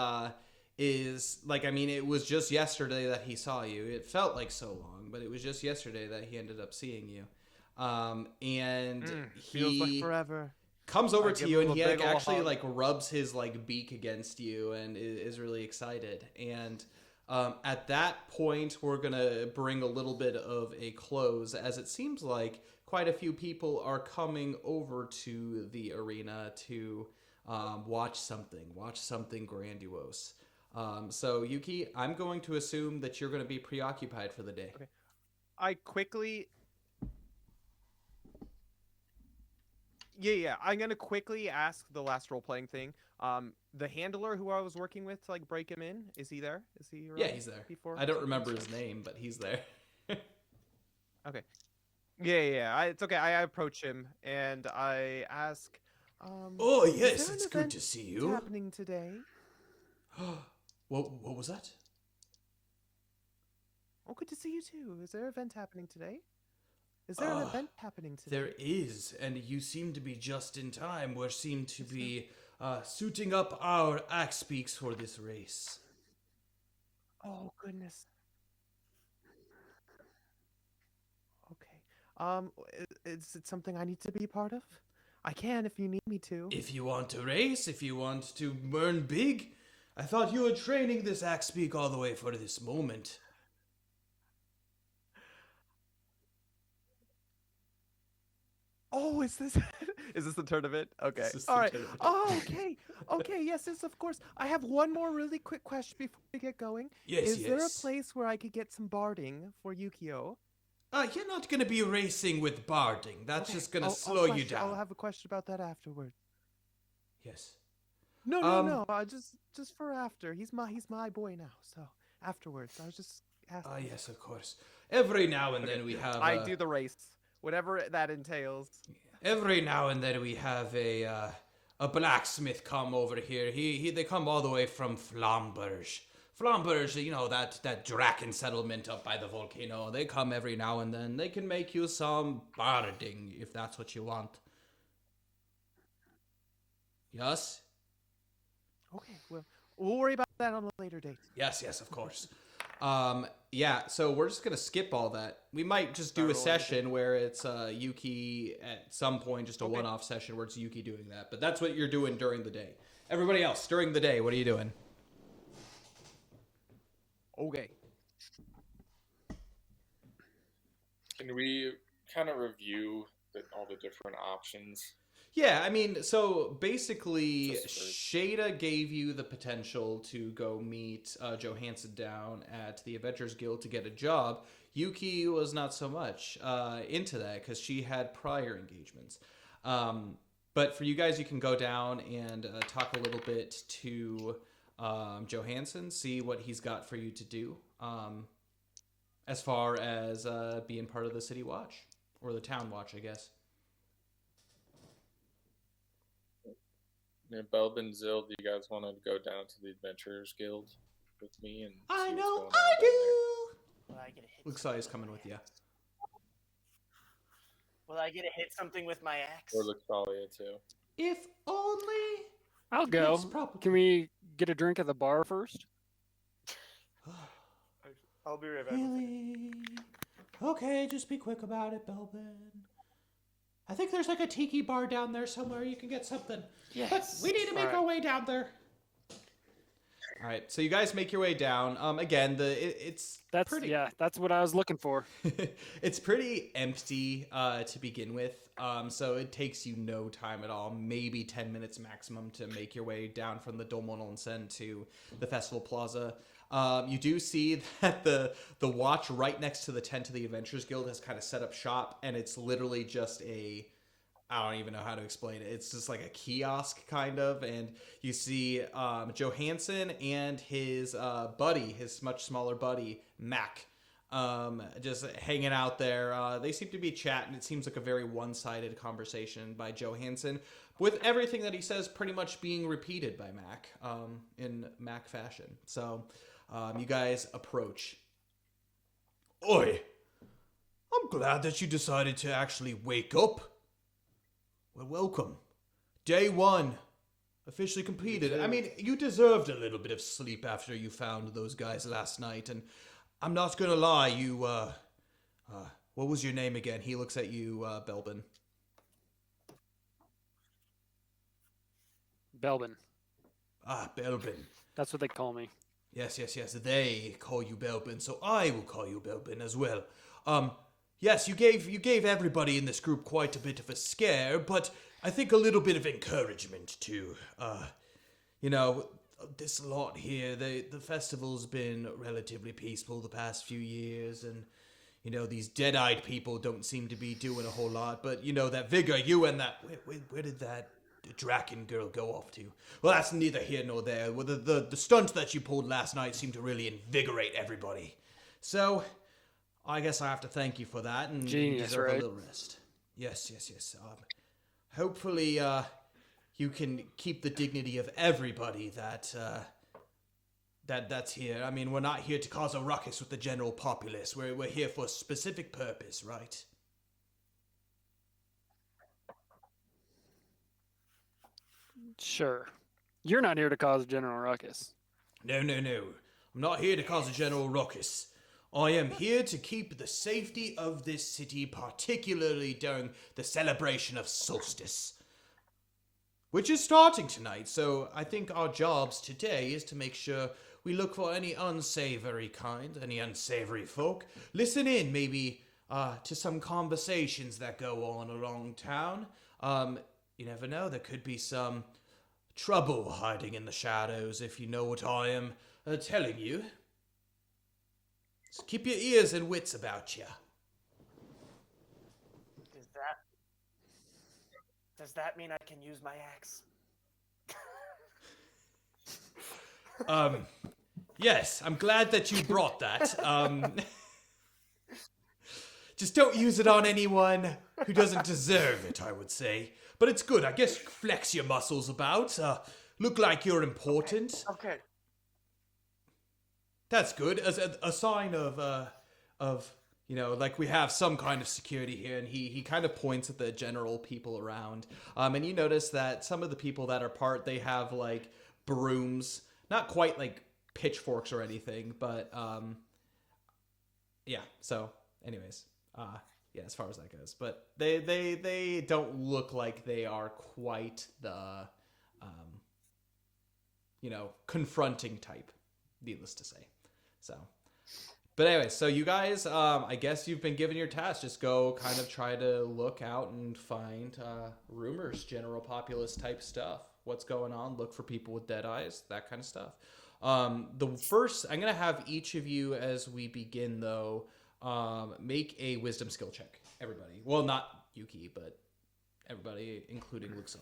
is, like, I mean, it was just yesterday that he saw you. It felt like so long, but it was just yesterday that he ended up seeing you. And Feels like he forever. comes over I to give you him and a he big ol' actually hug. like rubs his like beak against you and is really excited. And at that point, we're gonna bring a little bit of a close, as it seems like quite a few people are coming over to the arena to watch something grandiose. So Yuki, I'm going to assume that you're going to be preoccupied for the day. Okay. I quickly. Yeah. I'm gonna quickly ask the last role playing thing. The handler who I was working with to like break him in, is he there? Is he? Yeah, around he's there. Before I don't remember his name, but he's there. Okay. Yeah. It's okay. I approach him and I ask. Oh is yes, there an it's good event to see you. happening today? What was that? Oh, good to see you too. Is there an event happening today? Is there an event happening today? There is, and you seem to be just in time. We seem to be suiting up our axe beaks for this race. Oh, goodness. Okay. Is it something I need to be part of? I can if you need me to. If you want to race, if you want to earn big, I thought you were training this axe beak all the way for this moment. Oh, is this the tournament? Okay. This is the All right. tournament. Oh, okay. Okay, yes, of course. I have one more really quick question before we get going. Yes, Is there a yes. place where I could get some barding for Yukio? You're not going to be racing with barding. That's Okay, just going to I'll slow you question- down. I'll have a question about that afterward. Yes. No, Um, just for after. He's my boy now. So afterwards, I was just asking. Yes, of course. Every now and then we have... I do the race, whatever that entails. Every now and then we have a blacksmith come over here. They come all the way from Flamberge. Flamberge, you know, that Draken settlement up by the volcano. They come every now and then. They can make you some barding if that's what you want. Yes? Okay, well, we'll worry about that on a later date. Yes, of course. Yeah, so we're just gonna skip all that. We might just do a session where it's Yuki at some point, just a one-off session where it's Yuki doing that. But that's what you're doing during the day. Everybody else, during the day, what are you doing? Okay. Can we kind of review all the different options? Yeah, I mean, so basically, Just for- Shada gave you the potential to go meet Johansson down at the Adventurers Guild to get a job. Yuki was not so much into that because she had prior engagements. But for you guys, you can go down and talk a little bit to Johansson, see what he's got for you to do as far as being part of the City Watch, or the Town Watch, I guess. Yeah, Belbin, Zill, do you guys want to go down to the Adventurers Guild with me? And I see what's know going on I down there? do! Will I get to hit Looks something like he's with coming my with you. axe? Will I get to hit something with my axe? Or Luxalia too. If only. I'll go. It's probably- Can we get a drink at the bar first? I'll be right back. Really? Okay, just be quick about it, Belbin. I think there's like a tiki bar down there somewhere. You can get something. Yes. But we need to make our way down there. All right, so you guys make your way down. Again, it's That's pretty. that's what I was looking for. It's pretty empty to begin with, so it takes you no time at all, maybe 10 minutes maximum to make your way down from the Dolmen Onsen to the Festival Plaza. You do see that the watch right next to the tent of the Adventurers Guild has kind of set up shop, and it's literally just I don't even know how to explain it. It's just like a kiosk kind of, and you see Johansson and his buddy, his much smaller buddy, Mac, just hanging out there. They seem to be chatting. It seems like a very one-sided conversation by Johansson, with everything that he says pretty much being repeated by Mac in Mac fashion. So you guys approach. Oi! I'm glad that you decided to actually wake up. Well, welcome. Day 1. Officially completed. I mean, you deserved a little bit of sleep after you found those guys last night, and I'm not gonna lie, you, what was your name again? He looks at you, Belbin. Belbin. Ah, Belbin. That's what they call me. Yes. They call you Belbin, so I will call you Belbin as well. Yes, you gave everybody in this group quite a bit of a scare, but I think a little bit of encouragement too. This lot here, the festival's been relatively peaceful the past few years, and these dead-eyed people don't seem to be doing a whole lot. But that vigor, you and that where did that Draken girl go off to? Well, that's neither here nor there. Well, the stunt that you pulled last night seemed to really invigorate everybody. So I guess I have to thank you for that, and you Genius, deserve right? a little rest. Yes. Hopefully, you can keep the dignity of everybody that that's here. I mean, we're not here to cause a ruckus with the general populace. We're here for a specific purpose, right? Sure. You're not here to cause a general ruckus. No. I'm not here to cause a general ruckus. I am here to keep the safety of this city, particularly during the celebration of solstice, which is starting tonight. So I think our jobs today is to make sure we look for any unsavory kind, any unsavory folk. Listen in, maybe, to some conversations that go on around town. You never know, there could be some trouble hiding in the shadows, if you know what I am telling you. So keep your ears and wits about you. Does that mean I can use my axe? Yes, I'm glad that you brought that. Just don't use it on anyone who doesn't deserve it, I would say. But it's good, I guess. Flex your muscles about. Look like you're important. Okay. That's good. As a sign of you know, like we have some kind of security here, and he kind of points at the general people around. And you notice that some of the people that are part, they have like brooms, not quite like pitchforks or anything, but yeah. So, anyways, yeah, as far as that goes, but they don't look like they are quite the you know, confronting type, needless to say. So, but anyway, so you guys, I guess you've been given your task. Just go kind of try to look out and find rumors, general populace type stuff. What's going on? Look for people with dead eyes, that kind of stuff. The first, I'm going to have each of you as we begin, though, make a wisdom skill check. Everybody. Well, not Yuki, but everybody, including Luxalia.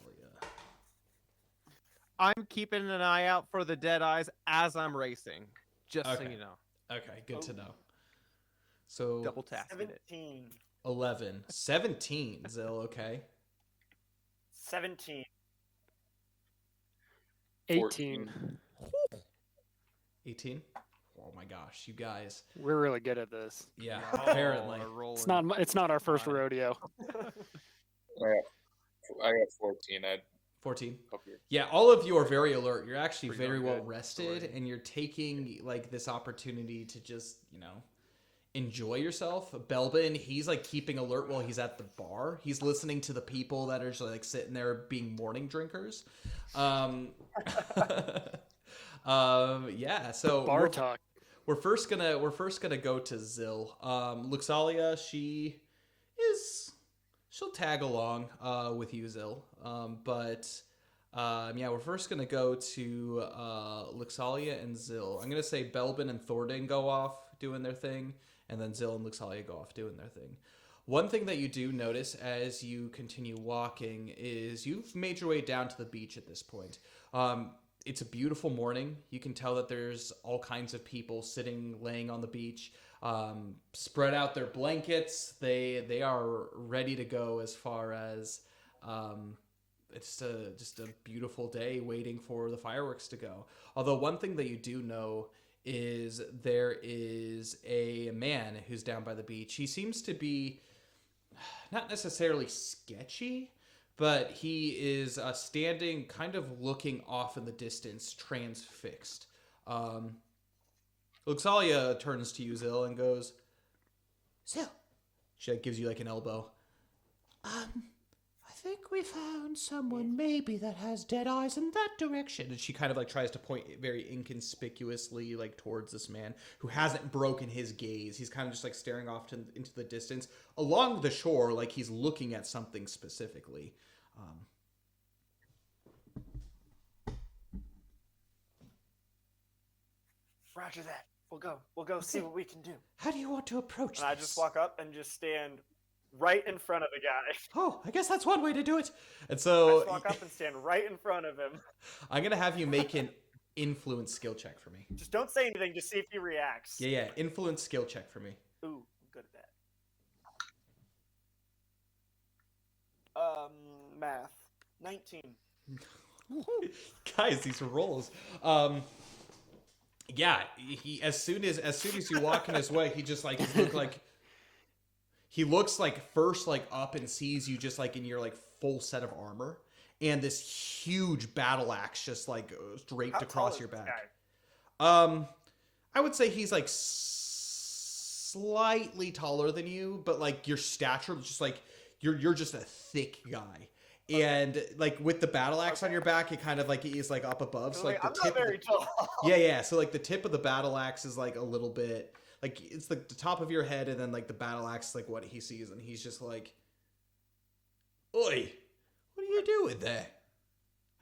I'm keeping an eye out for the dead eyes as I'm racing, just so Okay. you know. Okay, good to know. So Double tasking it. 17. 11. 17, Zill, okay. 17. 18. 18? Oh my gosh, you guys. We're really good at this. Yeah, apparently. It's not our first rodeo. I got 14. 14. Hope you're... Yeah, all of you are very alert. You're actually Pretty very darn well good. rested, Alright. and you're taking like this opportunity to just, you know, enjoy yourself. Belbin, he's like keeping alert while he's at the bar. He's listening to the people that are just like sitting there being morning drinkers. Yeah, so Bar talk. we're first gonna go to Zill. Luxalia, she'll tag along with you, Zill. Yeah, we're first gonna go to Luxalia and Zill. I'm gonna say Belbin and Thordan go off doing their thing, and then Zill and Luxalia go off doing their thing. One thing that you do notice as you continue walking is you've made your way down to the beach at this point. It's a beautiful morning. You can tell that there's all kinds of people laying on the beach, spread out their blankets. They are ready to go as far as it's just a beautiful day waiting for the fireworks to go. Although one thing that you do know is there is a man who's down by the beach. He seems to be not necessarily sketchy, but he is standing kind of looking off in the distance, transfixed. Luxalia turns to you, Zill, and goes, Zill. She gives you like an elbow. I think we found someone maybe that has dead eyes in that direction. And she kind of like tries to point very inconspicuously like towards this man who hasn't broken his gaze. He's kind of just like staring off into the distance along the shore, like he's looking at something specifically. Roger that. We'll go see what we can do. How do you want to approach And I this? just walk up and just stand right in front of the guy. Oh, I guess that's one way to do it. And I so just walk up and stand right in front of him. I'm going to have you make an influence skill check for me. Just don't say anything. Just see if he reacts. Yeah, influence skill check for me. Ooh, I'm good at that. Math. 19. Guys, these rolls. Yeah, he as soon as you walk in his way, he just like he looks like first like up and sees you just like in your like full set of armor, and this huge battle axe just like draped How tall across is your this back. guy? I would say he's like slightly taller than you, but like your stature is just like you're just a thick guy. And like with the battle axe on your back, it kind of like is like up above. So like the I'm tip not very tall. yeah. So like the tip of the battle axe is like a little bit like it's the top of your head, and then like the battle axe is like what he sees, and he's just like, "Oi, what are you doing there?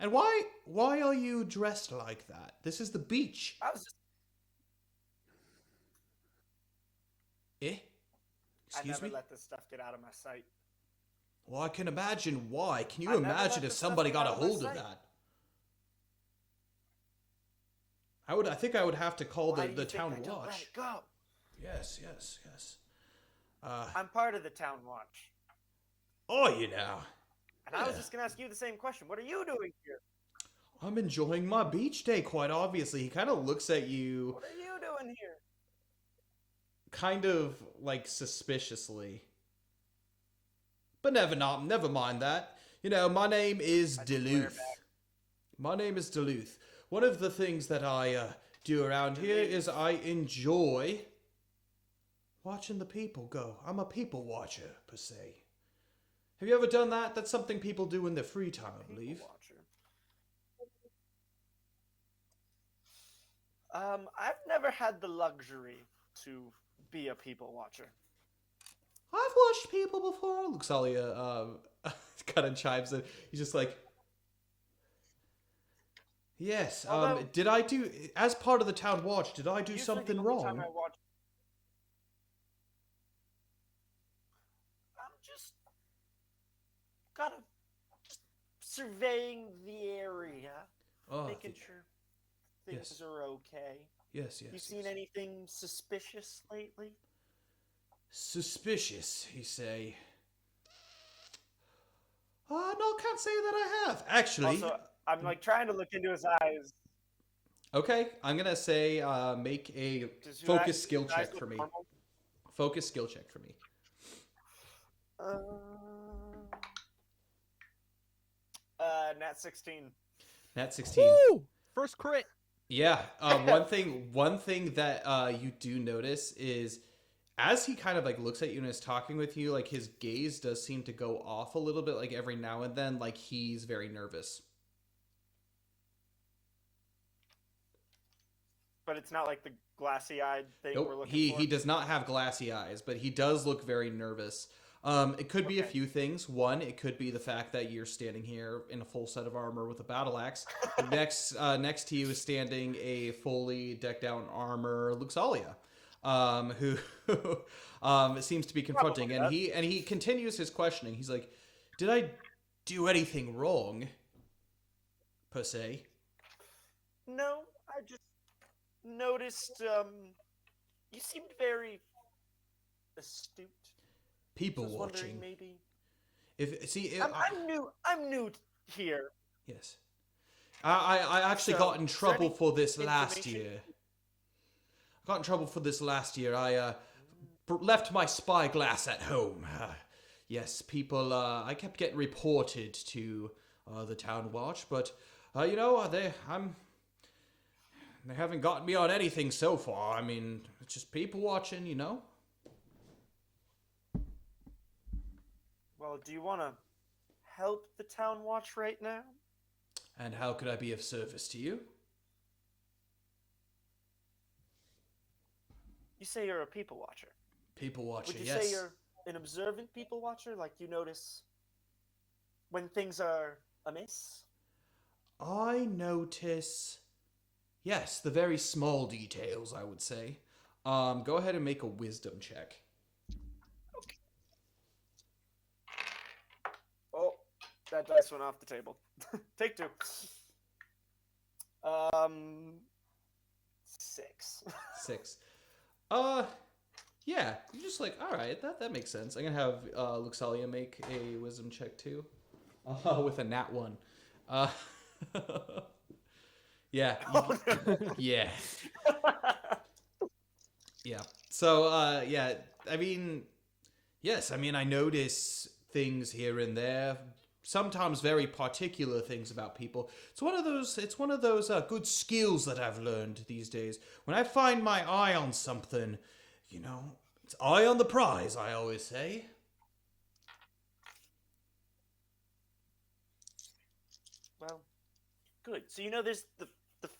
And why are you dressed like that? This is the beach." I was just. Eh? I Excuse never me? let this stuff get out of my sight. Well, I can imagine why. Can you I never imagine let if this stuff somebody get got a out of my hold of sight. that? I think I would have to call Why the do you think town I don't let watch. it go? Yes. I'm part of the town watch. Oh, you know. And I was Yeah. just going to ask you the same question. What are you doing here? I'm enjoying my beach day, quite obviously. He kind of looks at you What are you doing here? kind of like suspiciously. But never mind that. You know, my name is I just glare Duluth. back. My name is Duluth. One of the things that I do around here is I enjoy watching the people go. I'm a people watcher, per se. Have you ever done that? That's something people do in their free time, I believe. People watcher. I've never had the luxury to be a people watcher. I've watched people before. Luxalia kind of chimes in. He's just like, yes. Although- Did I do as part of the town watch? Did I do Usually something the only time wrong? I watch... I'm just kind of just surveying the area, Oh, making sure things yes. are okay. yes. You seen anything suspicious lately? Suspicious, you say? No, can't say that I have. Actually, Also, I'm like trying to look into his eyes. okay, I'm gonna say make a Does your focus eyes- skill his eyes check look for me. normal? Focus skill check for me. Nat 16. Nat 16. Woo! First crit. Yeah. One thing that you do notice is as he kind of like looks at you and is talking with you, like his gaze does seem to go off a little bit, like every now and then, like he's very nervous. But it's not like the glassy-eyed thing we're Nope. looking for. He does not have glassy eyes, but he does look very nervous. It could be a Okay. few things. One, it could be the fact that you're standing here in a full set of armor with a battle axe. Next to you is standing a fully decked out in armor Luxalia, who seems to be confronting, and he continues his questioning. He's like, "Did I do anything wrong, per se?" No, I just noticed you seemed very astute. People I was wondering watching. maybe. I'm new here. Yes. I actually So, got in is there trouble any for this last information? year. I got in trouble for this last year. I left my spyglass at home. Yes, people. I kept getting reported to the town watch, but you know, they haven't gotten me on anything so far. I mean, it's just people watching, you know. Well, do you want to help the town watch right now? And how could I be of service to you? You say you're a people watcher. People watcher, Would you yes. say you're an observant people watcher? Like you notice when things are amiss? I notice, yes, the very small details, I would say. Go ahead and make a wisdom check. Oh, that dice went off the table. Take 2. 6. 6. Yeah, you're just like, all right, that makes sense. I'm gonna have Luxalia make a wisdom check too, with a nat 1. Yeah. Oh, no. Yeah. Yeah. So, yeah, I mean, yes, I mean, I notice things here and there, sometimes very particular things about people. It's one of those good skills that I've learned these days. When I find my eye on something, you know, it's eye on the prize, I always say. Well, good. So you know there's the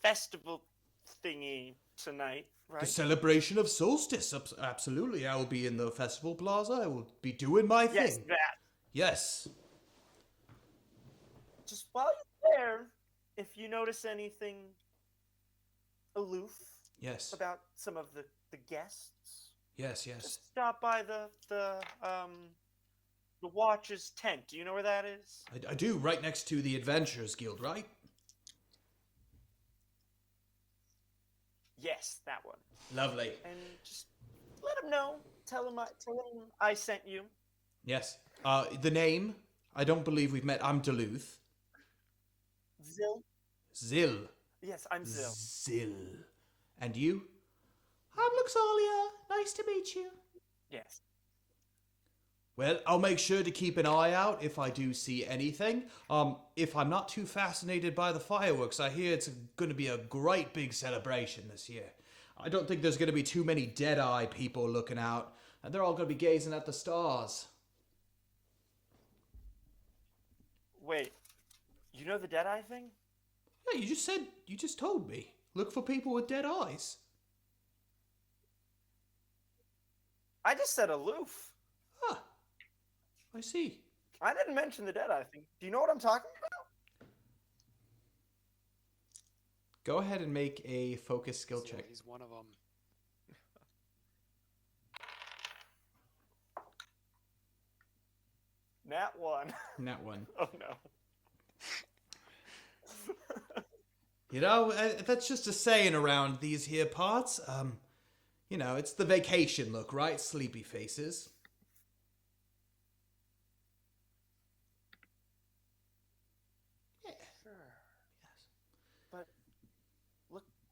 festival thingy tonight, The right? celebration of solstice, absolutely. I will be in the festival plaza. I will be doing my Yes, thing. that. Yes. Just while you're there, if you notice anything aloof Yes. about some of the guests, Yes. just stop by the Watch's tent. Do you know where that is? I do, right next to the Adventurers Guild, right? Yes, that one. Lovely. And just let him know. Tell him I sent you. Yes. The name, I don't believe we've met. I'm Duluth. Zil. Zil. Yes, I'm Zil. Zil. And you? I'm Luxalia. Nice to meet you. Yes. Well, I'll make sure to keep an eye out if I do see anything. If I'm not too fascinated by the fireworks, I hear it's going to be a great big celebration this year. I don't think there's going to be too many dead-eye people looking out, and they're all going to be gazing at the stars. Wait, you know the Deadeye thing? Yeah, you just told me. Look for people with dead eyes. I just said aloof. Ah, I see. I didn't mention the Deadeye thing. Do you know what I'm talking about? Go ahead and make a focus skill So check. he's one of them. Nat 1. Not one. Oh no. You know, that's just a saying around these here parts. You know, it's the vacation look, right? Sleepy faces. Sure. Yes. But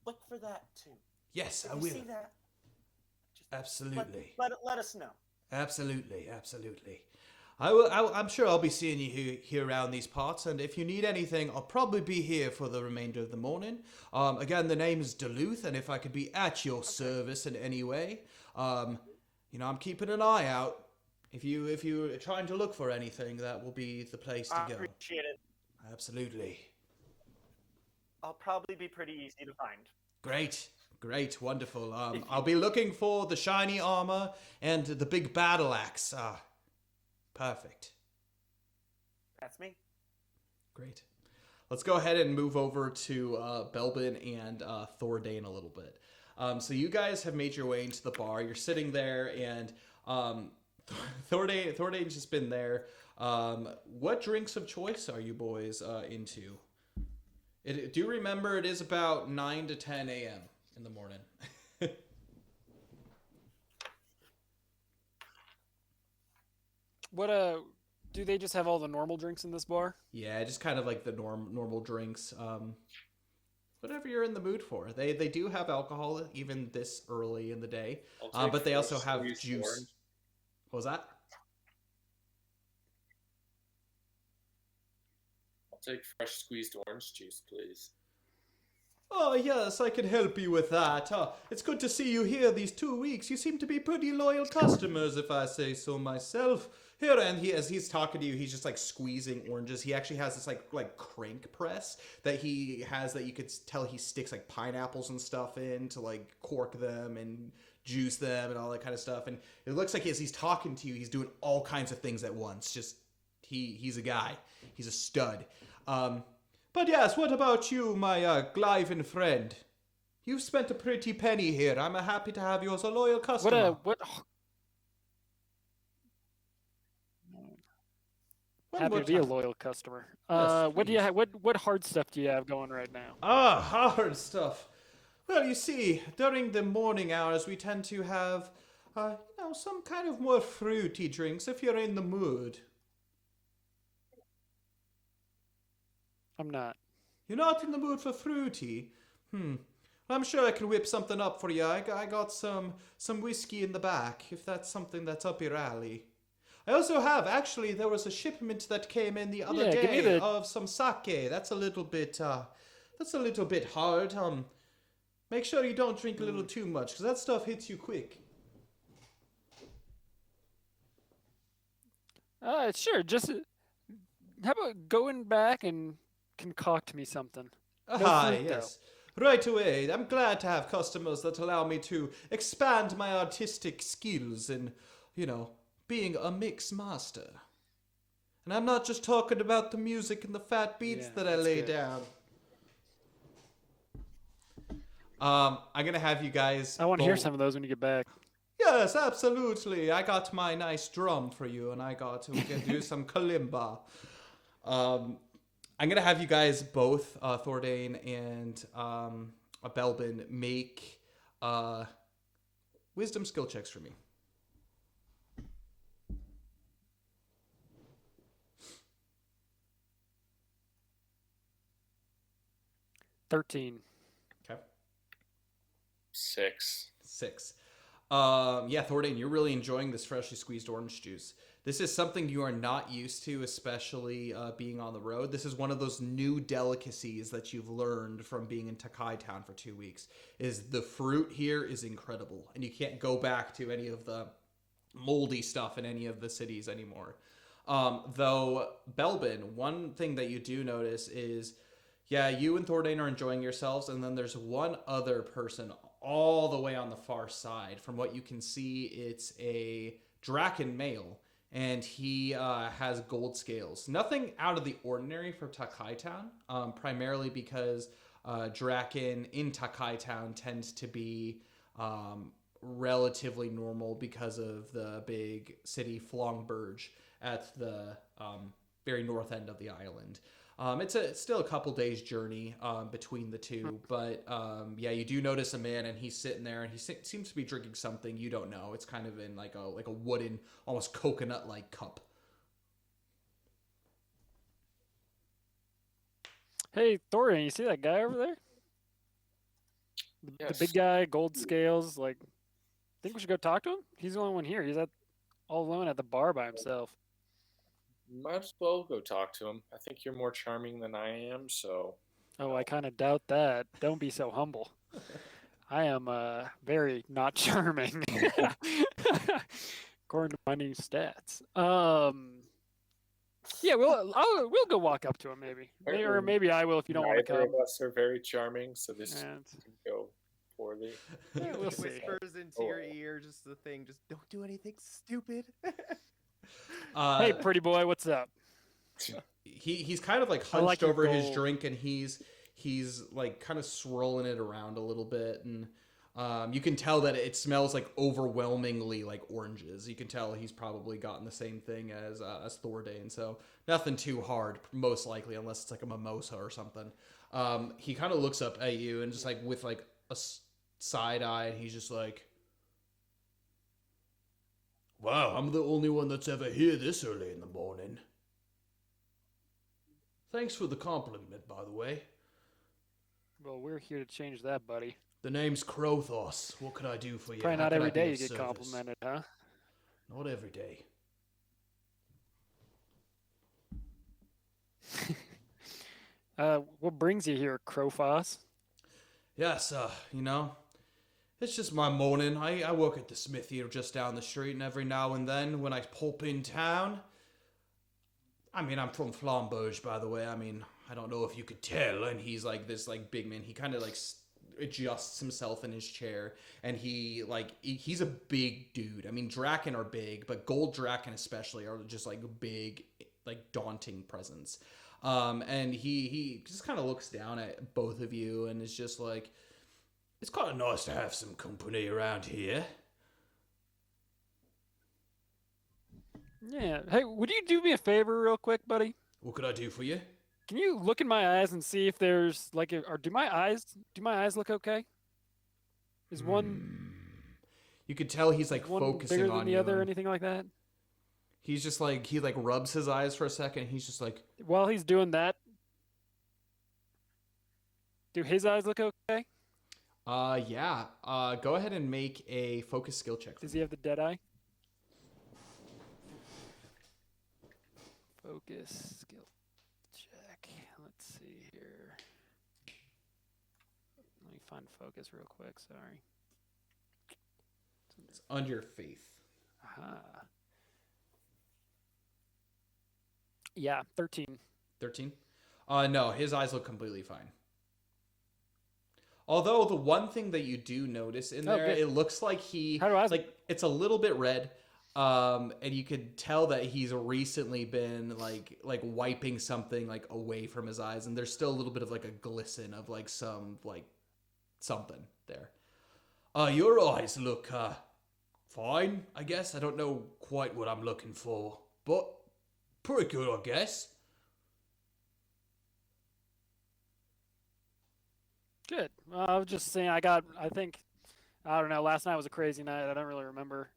look for that too. Yes, If I you will. see that, just Absolutely. let us know. Absolutely. I will. I'm sure I'll be seeing you here around these parts, and if you need anything, I'll probably be here for the remainder of the morning. Again, the name is Duluth, and if I could be at your service in any way, you know, I'm keeping an eye out. If you're trying to look for anything, that will be the place to I go. appreciate it. Absolutely. I'll probably be pretty easy to find. Great, wonderful. I'll be looking for the shiny armor and the big battle axe. Perfect. That's me. Great. Let's go ahead and move over to Belbin and Thordane a little bit. So you guys have made your way into the bar. You're sitting there, and Thordane's just been there. What drinks of choice are you boys into? Do remember it is about 9 to 10 a.m. in the morning. What do they just have all the normal drinks in this bar? Yeah, just kind of like the normal drinks. Whatever you're in the mood for. They do have alcohol even this early in the day, I'll but take they also fresh have squeezed juice. orange. What was that? I'll take fresh squeezed orange juice, please. Oh, yes, I can help you with that. It's good to see you here these 2 weeks. You seem to be pretty loyal customers, if I say so myself. Here, and as he's talking to you, he's just like squeezing oranges. He actually has this like crank press that he has that you could tell he sticks like pineapples and stuff in to like cork them and juice them and all that kind of stuff. And it looks like as he's talking to you, he's doing all kinds of things at once. Just he's a guy. He's a stud. But yes, what about you, my Glyven friend? You've spent a pretty penny here. I'm happy to have you as a loyal customer. What One happy more to be a time. loyal customer. Yes, What do you please. have? What hard stuff do you have going right now? Hard stuff. Well, you see, during the morning hours, we tend to have, some kind of more fruity drinks if you're in the mood. I'm not. You're not in the mood for fruity? I'm sure I can whip something up for you. I got some whiskey in the back, if that's something that's up your alley. I also have, actually, there was a shipment that came in the other Yeah, give me day the- of some sake. That's a little bit hard. Make sure you don't drink a little too much, because that stuff hits you quick. Sure. Just how about going back and concoct me something? fruit, though. Yes. Right away. I'm glad to have customers that allow me to expand my artistic skills in, being a mix master. And I'm not just talking about the music and the fat beats Yeah, that I that's lay good. down. I'm gonna have you guys. I want to hear both- some of those when you get back. Yes, absolutely. I got my nice drum for you, and we can do some kalimba. I'm gonna have you guys both, Thordane and Belbin, make wisdom skill checks for me. $13. Okay. 6. 6. Thordane, you're really enjoying this freshly squeezed orange juice. This is something you are not used to, especially being on the road. This is one of those new delicacies that you've learned from being in Takai Town for 2 weeks. Is the fruit here is incredible, and you can't go back to any of the moldy stuff in any of the cities anymore. Though, Belbin, one thing that you do notice is, you and Thordane are enjoying yourselves, and then there's one other person all the way on the far side. From what you can see, it's a Draken male, and he has gold scales. Nothing out of the ordinary for Takai Town, primarily because Draken in Takai Town tends to be relatively normal because of the big city Flongburge at the very north end of the island. It's still a couple days journey between the two, but you do notice a man, and he's sitting there, and he seems to be drinking something you don't know. It's kind of in like a wooden, almost coconut-like cup. Hey, Thorian, you see that guy over there? The Yes. big guy, gold scales. Think we should go talk to him? He's the only one here. He's all alone at the bar by himself. Might as well go talk to him. I think you're more charming than I am, so. Oh, I kind of doubt that. Don't be so humble. I am very not charming, according to my new stats. We'll go walk up to him or maybe I will if you don't want to Neither come. of us are very charming, so this And- can go poorly. Yeah, we'll see. Whispers into your ear, just the thing. Just don't do anything stupid. Hey, pretty boy, what's up? He's kind of like I like hunched your over his gold. drink, and he's like kind of swirling it around a little bit, and you can tell that it smells like overwhelmingly like oranges. You can tell he's probably gotten the same thing as Thordane, so nothing too hard, most likely, unless it's like a mimosa or something. He kind of looks up at you and just like with like a side eye, and he's just like, "Wow, I'm the only one that's ever here this early in the morning. Thanks for the compliment, by the way. Well, we're here to change that, buddy. The name's Krothos. What can I do for you? Probably How not can every I be day of you get service?" complimented, huh? Not every day. What brings you here, Crowfoss? Yes, it's just my morning. I work at the smithy just down the street, and every now and then when I pop in town, I'm from Flambouge, by the way. I don't know if you could tell, and he's like this like big man. He kind of like adjusts himself in his chair, and he's a big dude. Draken are big, but gold Draken especially are just like big, like daunting presence. And he just kind of looks down at both of you and is just like, "It's kind of nice to have some company around here." Yeah. Hey, would you do me a favor real quick, buddy? What could I do for you? Can you look in my eyes and see if there's or do my eyes look okay? Is one You could tell he's like one focusing bigger on than the you. other or and anything like that? He's just like, he like rubs his eyes for a second. And he's just like, While he's doing that, Do his eyes look okay? Yeah. Go ahead and make a focus skill check. Does he have the dead eye? Focus skill check. Let's see here. Let me find focus real quick. Sorry. It's under faith. Aha. Yeah, 13. 13? No, his eyes look completely fine. Although the one thing that you do notice in there, good. it looks like he How do I like it's a little bit red. And you could tell that he's recently been like wiping something like away from his eyes, and there's still a little bit of like a glisten of like some like something there. Your eyes look fine, I guess. I don't know quite what I'm looking for, but pretty good, I guess. Good. I was just saying, I think, I don't know, last night was a crazy night. I don't really remember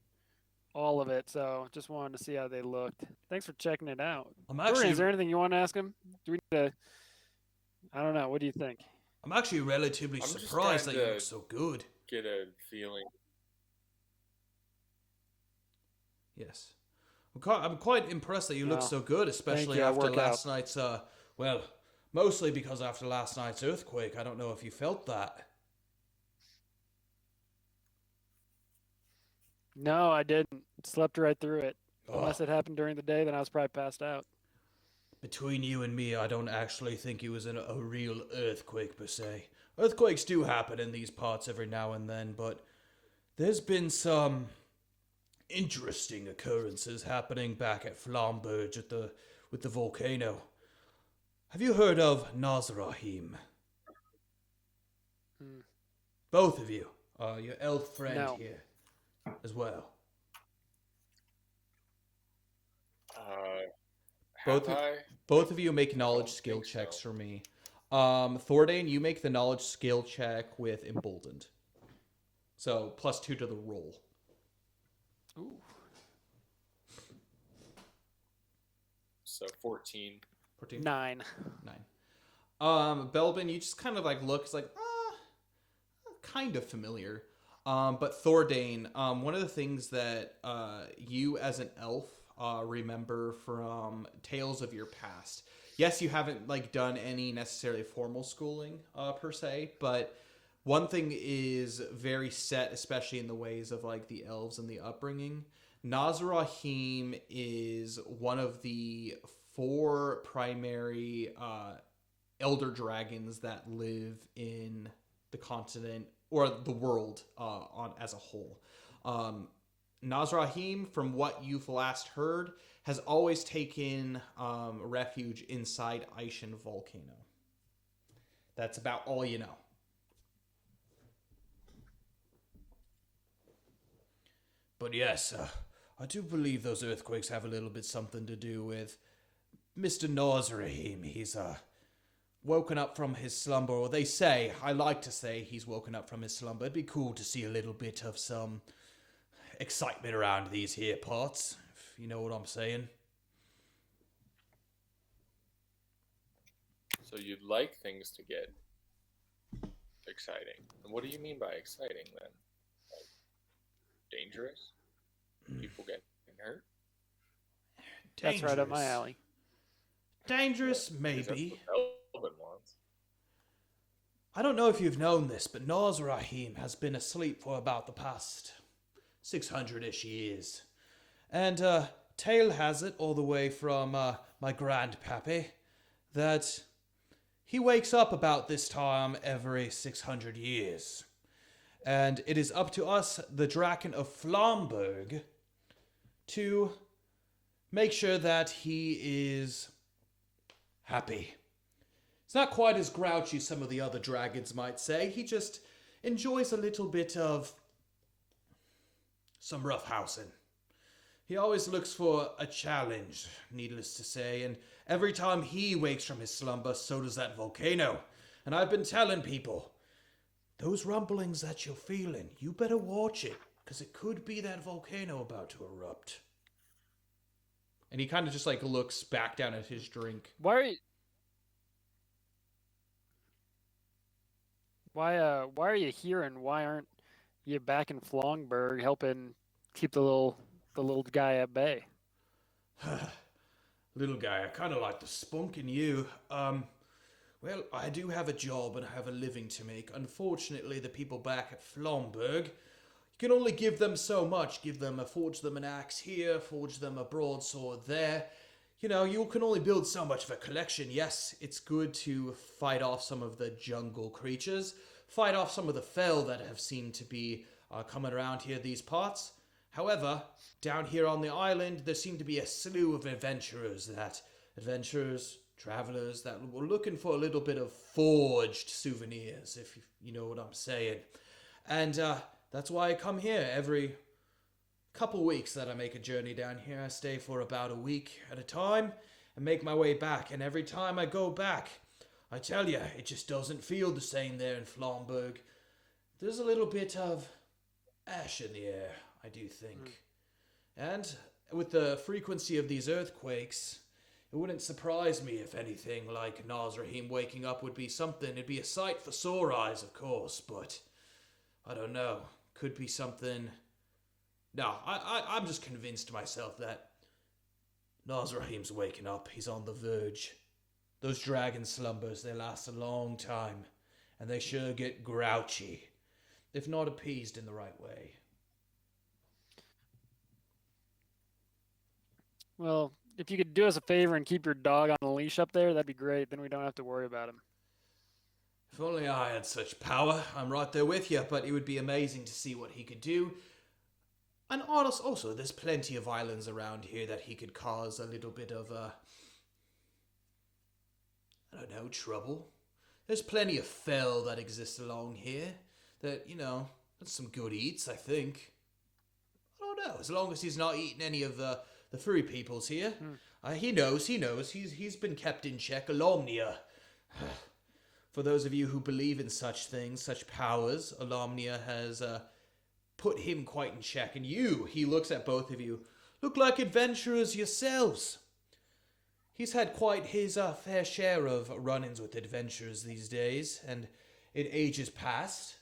all of it, so just wanted to see how they looked. Thanks for checking it out. I'm Dorian, actually is there anything you want to ask him? Do we need to, I don't know, what do you think? I'm actually relatively I'm just surprised that you trying look to so good. Get a feeling. Yes. I'm quite impressed that you look Wow. so good, especially you, I after work last night's, well, mostly because after last night's earthquake. I don't know if you felt that. No, I didn't. Slept right through it. Oh. Unless it happened during the day, then I was probably passed out. Between you and me, I don't actually think it was a real earthquake per se. Earthquakes do happen in these parts every now and then, but there's been some interesting occurrences happening back at Flamberge with the volcano. Have you heard of Nazrahim? Hmm. Both of you. Your elf friend No. here as well. Have I? Both of you make knowledge don't skill think so. checks for me. Thordane, you make the knowledge skill check with Emboldened. So +2 to the roll. Ooh. So 14. 14? 9. 9. Belbin, you just kind of like look, it's like, kind of familiar. But Thordane, one of the things that you as an elf remember from tales of your past. Yes, you haven't like done any necessarily formal schooling per se, but one thing is very set, especially in the ways of like the elves and the upbringing. Nazrahim is one of the 4 primary elder dragons that live in the continent or the world on as a whole. Nazrahim, from what you've last heard, has always taken refuge inside Aishin Volcano. That's about all you know. But yes, I do believe those earthquakes have a little bit something to do with Mr. Nazrahim. He's woken up from his slumber, or they say, I like to say he's woken up from his slumber. It'd be cool to see a little bit of some excitement around these here parts, if you know what I'm saying. So you'd like things to get exciting. And what do you mean by exciting then? Like, dangerous? People getting hurt? That's right up my alley. Dangerous, Because maybe. that's what Elvin wants. I don't know if you've known this, but Nazrahim has been asleep for about the past 600-ish years. And tale has it, all the way from my grandpappy, that he wakes up about this time every 600 years. And it is up to us, the Draken of Flamberg, to make sure that he is happy. It's not quite as grouchy some of the other dragons might say. He just enjoys a little bit of some roughhousing. He always looks for a challenge, needless to say, and every time he wakes from his slumber, so does that volcano. And I've been telling people, those rumblings that you're feeling, you better watch it, because it could be that volcano about to erupt. And he kind of just like looks back down at his drink. Why are you... why are you here, and why aren't you back in Flongburg helping keep the little guy at bay? Little guy, I kind of like the spunk in you. Well, I do have a job and I have a living to make. Unfortunately, the people back at Flomberg, you can only give them so much. Forge them an axe here, forge them a broadsword there. You know, you can only build so much of a collection. Yes, it's good to fight off some of the jungle creatures, fight off some of the fell that have seemed to be coming around here these parts. However, down here on the island, there seem to be a slew of travelers that were looking for a little bit of forged souvenirs, if you know what I'm saying. And that's why I come here every couple weeks that I make a journey down here. I stay for about a week at a time and make my way back. And every time I go back, I tell you, it just doesn't feel the same there in Flomberg. There's a little bit of ash in the air, I do think. And with the frequency of these earthquakes, it wouldn't surprise me if anything like Nazrahim waking up would be something. It'd be a sight for sore eyes, of course, but I don't know. Could be something. No, I'm just convinced myself that Nazrahim's waking up. He's on the verge. Those dragon slumbers, they last a long time, and they sure get grouchy, if not appeased in the right way. Well, if you could do us a favor and keep your dog on a leash up there, that'd be great. Then we don't have to worry about him. If only I had such power. I'm right there with you, but it would be amazing to see what he could do. And also, there's plenty of islands around here that he could cause a little bit of, I don't know, trouble. There's plenty of fell that exists along here that, that's some good eats, I think. I don't know, as long as he's not eating any of the furry peoples here. He knows. He's been kept in check. Alomnia. For those of you who believe in such things, such powers, Alomnia has put him quite in check. And he looks at both of you, look like adventurers yourselves. He's had quite his fair share of run-ins with adventurers these days, and in ages past,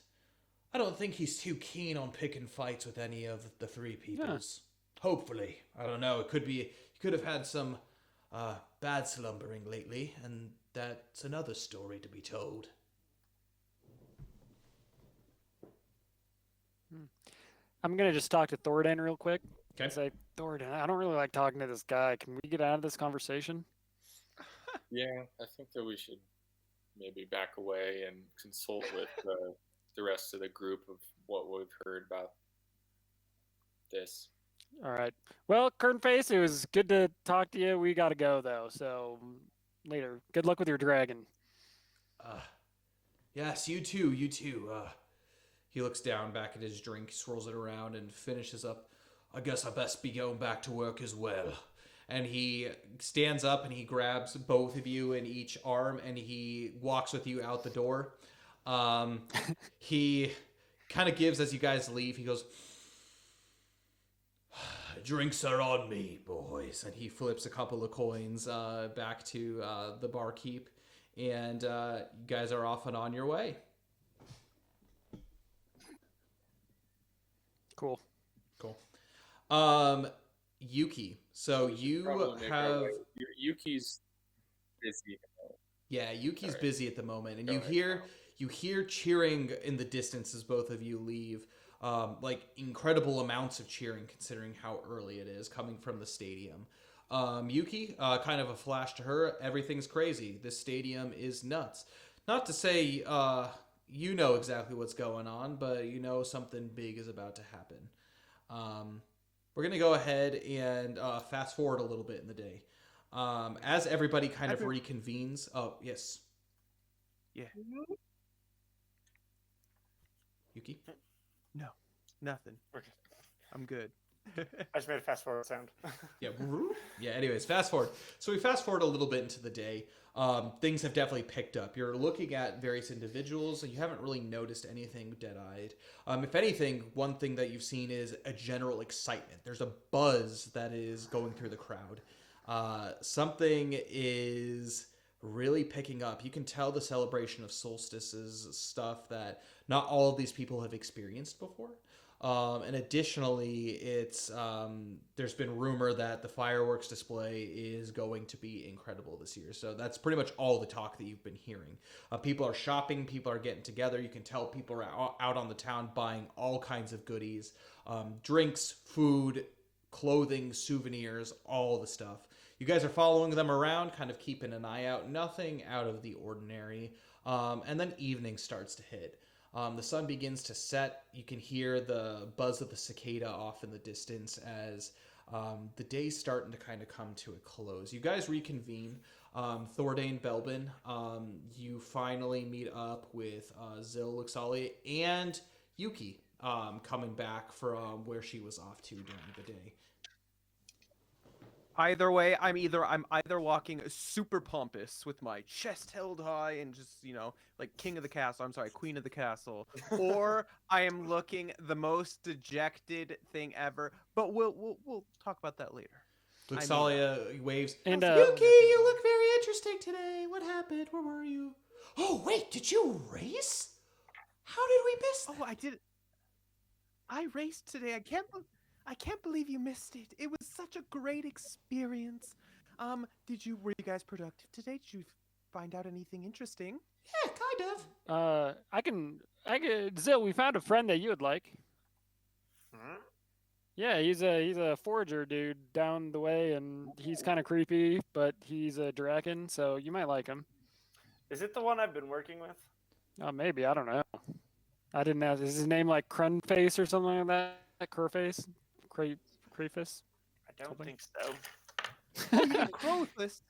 I don't think he's too keen on picking fights with any of the three peoples. Yeah. Hopefully. I don't know. It could be, he could have had some bad slumbering lately, and that's another story to be told. I'm going to just talk to Thordan real quick. Okay. Say, Thordan, I don't really like talking to this guy. Can we get out of this conversation? Yeah, I think that we should maybe back away and consult with the rest of the group of what we've heard about this. All right. Well, Kernface, it was good to talk to you. We got to go, though. So, later. Good luck with your dragon. Yes, you too. He looks down back at his drink, swirls it around, and finishes up. I guess I best be going back to work as well. And he stands up and he grabs both of you in each arm and he walks with you out the door. He kind of gives, as you guys leave, he goes, drinks are on me, boys. And he flips a couple of coins back to the barkeep. And you guys are off and on your way. Cool. Yuki. So you have Yuki's busy. Yeah, Yuki's right. Busy at the moment, and Go you hear cheering in the distance as both of you leave. Like incredible amounts of cheering considering how early it is coming from the stadium. Yuki, kind of a flash to her. Everything's crazy. This stadium is nuts. Not to say you know exactly what's going on, but you know something big is about to happen. We're going to go ahead and fast forward a little bit in the day. As everybody kind of reconvenes. Oh, yes. Yeah. Yuki? No, nothing. Okay. I'm good. I just made a fast forward sound. Yeah. Yeah, anyways, fast forward. So we fast forward a little bit into the day. Things have definitely picked up. You're looking at various individuals, and you haven't really noticed anything dead-eyed. If anything, one thing that you've seen is a general excitement. There's a buzz that is going through the crowd. Something is really picking up. You can tell the celebration of solstices stuff that not all of these people have experienced before. And additionally, it's there's been rumor that the fireworks display is going to be incredible this year. So that's pretty much all the talk that you've been hearing. People are shopping, people are getting together. You can tell people are out on the town buying all kinds of goodies, drinks, food, clothing, souvenirs, all the stuff. You guys are following them around, kind of keeping an eye out. Nothing out of the ordinary. And then evening starts to hit. The sun begins to set. You can hear the buzz of the cicada off in the distance as the day's starting to kind of come to a close. You guys reconvene. Thordane, Belbin, you finally meet up with Zil, Eclaas Eeas, and Yuki coming back from where she was off to during the day. Either way, I'm either walking super pompous with my chest held high and just, like king of the castle, queen of the castle, or I am looking the most dejected thing ever. But we'll talk about that later. Luxalia waves. And Yuki, you look very interesting today. What happened? Where were you? Oh, wait, did you race? How did we miss that? Oh, I did. I raced today. I can't believe you missed it. It was such a great experience. Were you guys productive today? Did you find out anything interesting? Yeah, kind of. I can, Zil, we found a friend that you would like. Hmm? Yeah, he's a forager dude down the way, and he's kind of creepy, but he's a dragon, so you might like him. Is it the one I've been working with? Maybe, I don't know. I didn't ask. Is his name like Crunface or something like that? Crowface? Crayfus? I don't think so.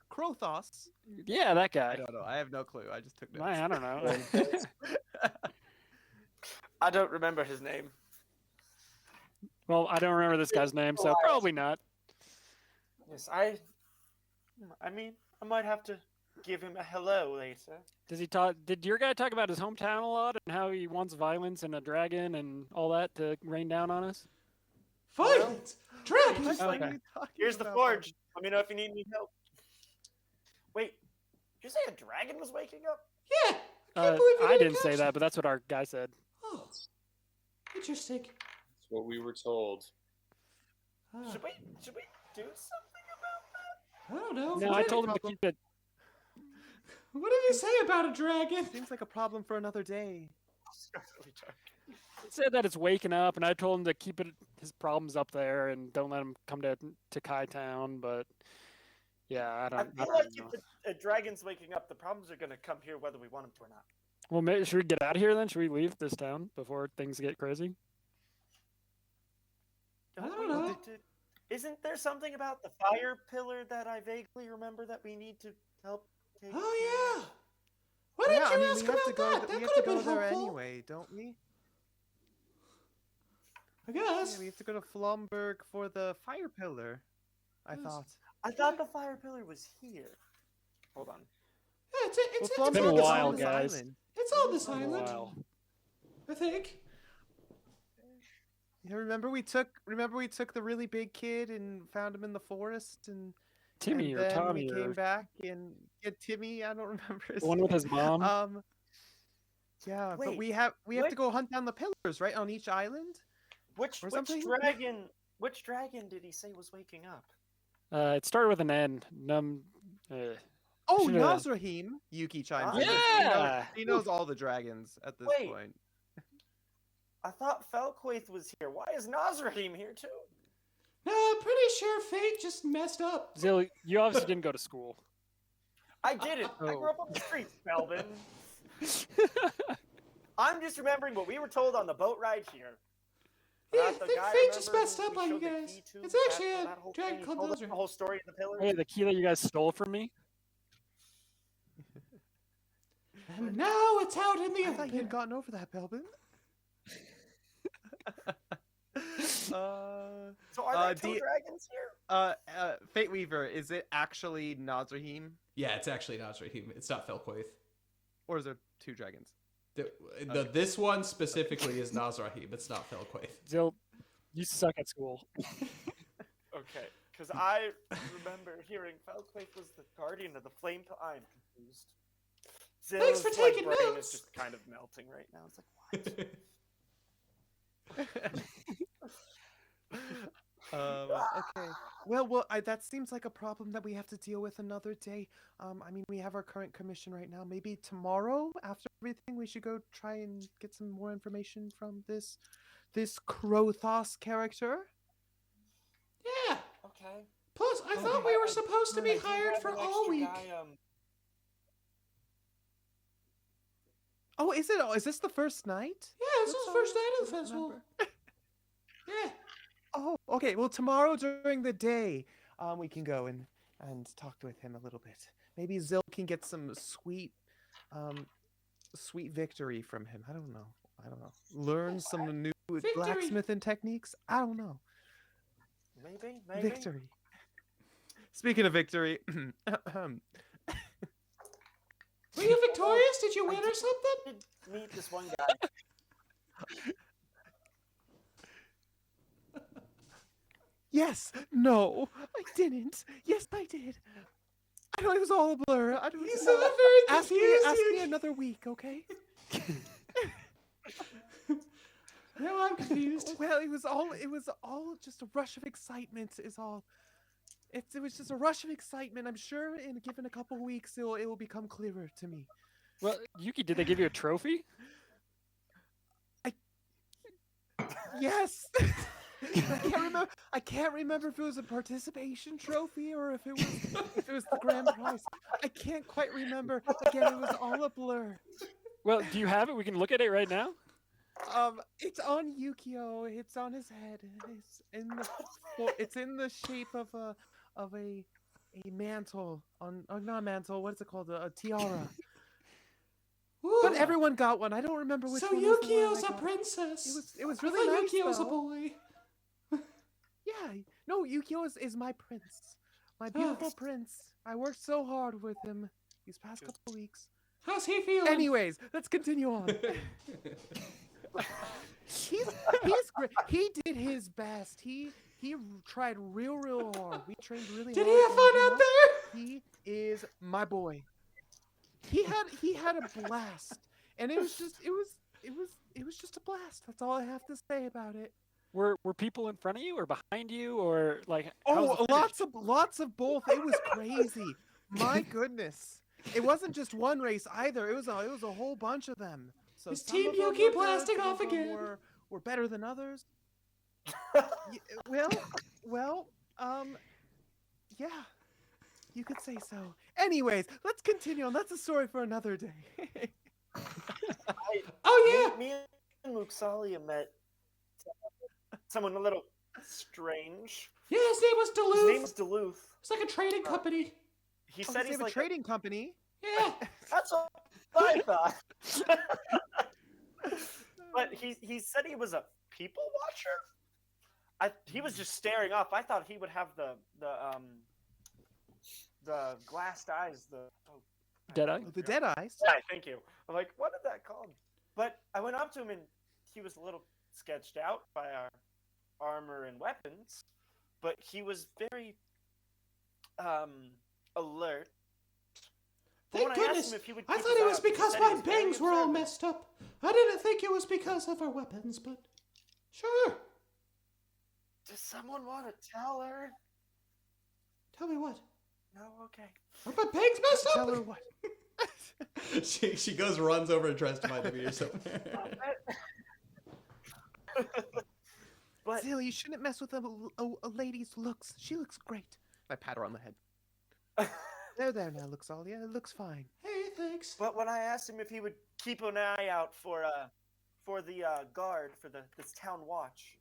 Crothos. Yeah, that guy. I don't know. I have no clue. I just took notes. I don't know. I don't remember his name. Well, I don't remember this guy's name, so probably not. Yes, I mean, I might have to give him a hello later. Does he talk? Did your guy talk about his hometown a lot and how he wants violence and a dragon and all that to rain down on us? Violence! Dragons! Okay. Here's the forge. Let me know if you need any help. Wait, did you say a dragon was waking up? Yeah! Can't believe you I didn't say catch that, but that's what our guy said. Oh, interesting. That's what we were told. Ah, Should we do something about that? I don't know. No, I told him to keep it. What did you say about a dragon? Seems like a problem for another day. He said that it's waking up, and I told him to keep his problems up there and don't let him come to Kai Town. But yeah, I I don't feel know. like if a dragon's waking up, the problems are going to come here whether we want them to or not. Well, maybe, should we get out of here then? Should we leave this town before things get crazy? I don't know. Isn't there something about the fire pillar that I vaguely remember that we need to help take care of? Oh, yeah. Why didn't you ask we have to about go. that? That We could have to have go been there helpful. anyway, don't we? I guess. Yeah, we have to go to Flomberg for the fire pillar. I Yes. thought. I thought the fire pillar was here. Hold on. Yeah, it's Well, on been a this while, island. guys. It's on this Been a island, while. I think. Yeah, remember we took the really big kid and found him in the forest and Timmy and or then Tommy we or came back and Timmy, I don't remember his the one with name. his mom. Yeah, but Wait, we have what? to go hunt down the pillars, right, on each island? Which Or something? Which dragon did he say was waking up? It started with an N. Oh, Should've- Nazrahim! Yuki chimes in. Yeah! He knows all the dragons at this Wait. point. I thought Felquaith was here. Why is Nazrahim here too? No, I'm pretty sure fate just messed up. Zil, you obviously didn't go to school. I didn't. I Oh. grew up on the streets, Melvin. I'm just remembering what we were told on the boat ride here. Yeah, I About the think guy, fate just remember, messed who up we on you showed the guys. key to, It's that- actually a that whole dragon thing? He called told us Nazar. the whole story of the pillars. Hey, the key that you guys stole from me? And now it's out in the I thought you had open. gotten over that, Belbin. So are there two dragons here? Fate Weaver, is it actually Nazrahim, Yeah, it's actually Nazrahim. It's not Felquaith. or is there two dragons? This one specifically is Nazrahim. It's not Felquaith. Zil, you suck at school. Okay, because I remember hearing Felquaith was the guardian of the flame pile. I'm confused. Thanks for Zill's, taking brain notes. is just kind of melting right now. It's like, what? Okay. That seems like a problem that we have to deal with another day. I mean, we have our current commission right now. Maybe tomorrow, after everything, we should go try and get some more information from this Krothos character. Yeah. Okay. Plus, I Okay. thought we were supposed to be I do hired have for an all extra week. guy, Oh, is it? Is this the first night? Yeah, this is That's the first all night of I the festival. remember. Yeah. Oh, okay. Well, tomorrow during the day, we can go and talk with him a little bit. Maybe Zill can get some sweet victory from him. I don't know. Learn some new blacksmithing techniques. I don't know. Maybe. Victory. Speaking of victory, Were you victorious? Did you win or something? I did meet this one guy. yes, no, I didn't. Yes, I did. I know it was all a blur. I don't You know. sound very Ask me confused. another week, okay? No, I'm confused. Well, it was all just a rush of excitement. Is all. It was just a rush of excitement. I'm sure given a couple weeks, it will become clearer to me. Well, Yuki, did they give you a trophy? Yes. I can't remember if it was a participation trophy or if it was the grand prize. I can't quite remember. Again, it was all a blur. Well, do you have it? We can look at it right now. It's on Yukio. It's on his head. It's in the shape of a mantle not a mantle. What is it called? A tiara. Ooh. But everyone got one. I don't remember which So one. Was the one Yukio's I a got. princess. It was I really thought nice. Yukio's a though. boy. Yeah, no, Yukio is my prince. My beautiful prince. I worked so hard with him these past couple weeks. How's he feeling? Anyways, let's continue on. He's great. He did his best. He tried real hard. We trained really hard. Did he have fun out there? He is my boy. He had a blast. And it was just a blast. That's all I have to say about it. Were people in front of you or behind you or like? how's Oh, the finish? lots of both. It was crazy. My goodness. It wasn't just one race either. It was a whole bunch of them. So Is some Team of them Yuki were good, blasting some off of them again? Were better than others. Well, yeah. You could say so. Anyways, let's continue on. That's a story for another day. Oh yeah. Me and Luxalia met someone a little strange. Yeah, his name was Duluth. His name is Duluth. It's like a trading company. He Oh, said they he's have a like trading company. Yeah. That's what I thought. But he said he was a people watcher. He was just staring off. I thought he would have the glassed eyes. Deadeye? The dead eyes. Yeah, thank you. I'm like, what is that called? But I went up to him and he was a little sketched out by our armor and weapons, but he was very alert. But Thank when I asked goodness. him if he would I keep thought his it eye was out, he because said he my was very bangs were all observant. messed up. I didn't think it was because of our weapons, but sure. Does someone want to tell her? Tell me what. No, okay. Are my bangs messed Tell up? her what? she goes, runs over and tries to find the beer somewhere. But Zill, you shouldn't mess with a lady's looks. She looks great. I pat her on the head. There now, Luxalia. It looks fine. Hey, thanks. But when I asked him if he would keep an eye out for the guard for this town watch,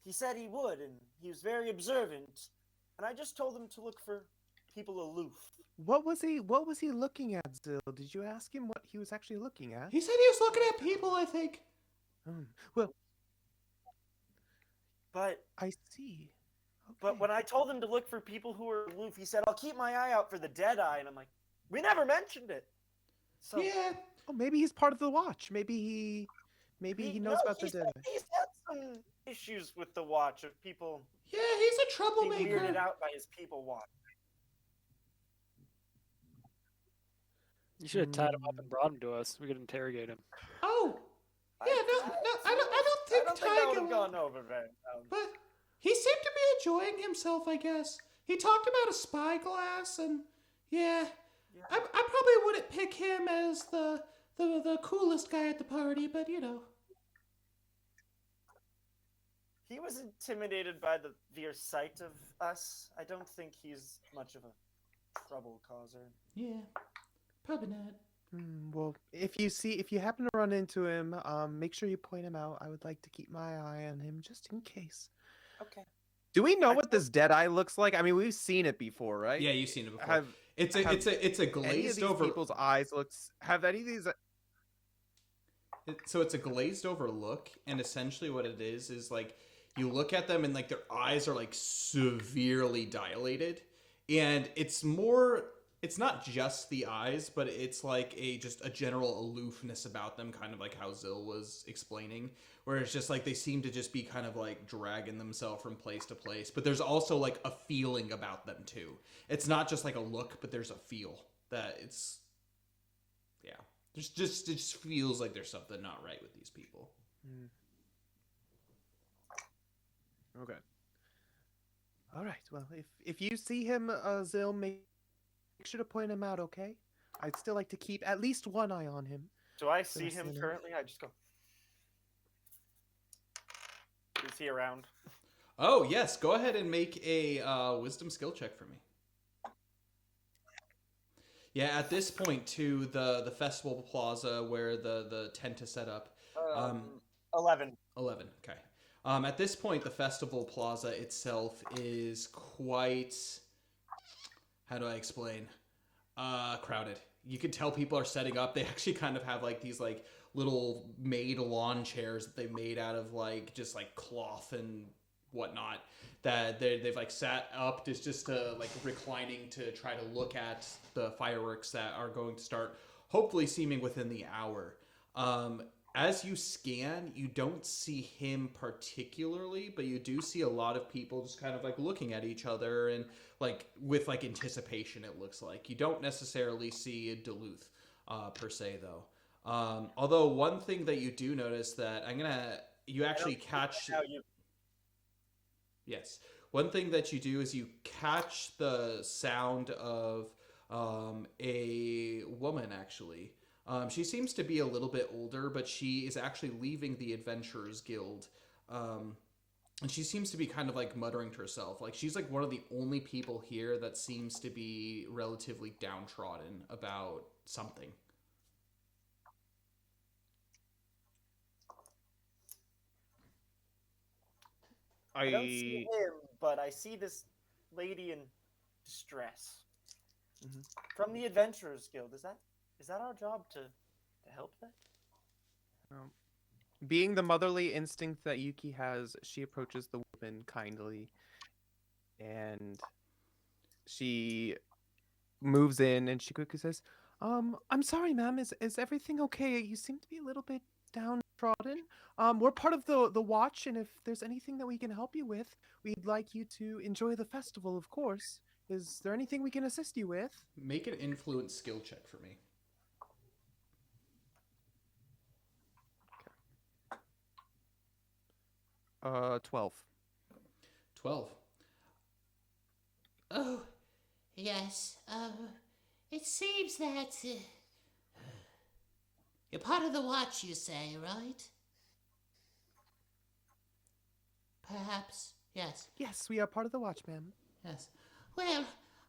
he said he would, and he was very observant. And I just told him to look for people aloof. What was he looking at, Zill? Did you ask him what he was actually looking at? He said he was looking at people, I think. Well, But I see. Okay. but when I told him to look for people who were aloof, he said, "I'll keep my eye out for the dead eye." And I'm like, we never mentioned it. So Yeah. Oh, maybe he's part of the watch. Maybe he knows about the he's dead. He's had some issues with the watch of people Yeah, he's a being weirded troublemaker. out by his people watch. You should have tied him up and brought him to us. We could interrogate him. Oh, yeah, I don't think that tying would him have gone over very well. but he seemed to be enjoying himself, I guess. He talked about a spyglass, and yeah, I probably wouldn't pick him as the coolest guy at the party, but you know. He was intimidated by the mere sight of us. I don't think he's much of a trouble causer. Yeah, probably not. Well, if you happen to run into him, make sure you point him out. I would like to keep my eye on him just in case. Okay. Do we know what this dead eye looks like? I mean, we've seen it before, right? Yeah, you've seen it before. It's a glazed over. People's eyes looks. Have any of these? So it's a glazed over look, and essentially what it is like you look at them and like their eyes are like severely dilated, and it's not just the eyes, but it's like just a general aloofness about them, kind of like how Zill was explaining, where it's just like they seem to just be kind of like dragging themselves from place to place, but there's also like a feeling about them too. It's not just like a look, but there's a feel that it's it just feels like there's something not right with these people. Okay. All right. Well, if you see him, Zill, make sure to point him out, okay? I'd still like to keep at least one eye on him. Do I see him currently? I just go. Is he around? Oh, yes. Go ahead and make a wisdom skill check for me. Yeah, at this point, to the festival plaza where the tent is set up. 11. 11, okay. At this point, the festival plaza itself is quite... How do I explain? Crowded. You can tell people are setting up. They actually kind of have like these like little made lawn chairs that they made out of like just like cloth and whatnot that they've like sat up just to like reclining to try to look at the fireworks that are going to start hopefully seeming within the hour. As you scan, you don't see him particularly, but you do see a lot of people just kind of like looking at each other and like with like anticipation, it looks like. You don't necessarily see Duluth per se though. Although one thing that you do notice that you actually catch... Yes. One thing that you do is you catch the sound of a woman, actually. She seems to be a little bit older, but she is actually leaving the Adventurers Guild. And she seems to be kind of like muttering to herself. Like she's like one of the only people here that seems to be relatively downtrodden about something. I don't see him, but I see this lady in distress. Mm-hmm. From the Adventurers Guild. Is that our job to help them? Being the motherly instinct that Yuki has, she approaches the woman kindly, and she moves in, and she quickly says, I'm sorry, ma'am, is everything okay? You seem to be a little bit downtrodden. We're part of the watch, and if there's anything that we can help you with, we'd like you to enjoy the festival, of course. Is there anything we can assist you with? Make an influence skill check for me. Okay. 12. 12. Oh, yes. It seems that you're part of the watch, you say, right? Perhaps, yes. Yes, we are part of the watch, ma'am. Yes. Well,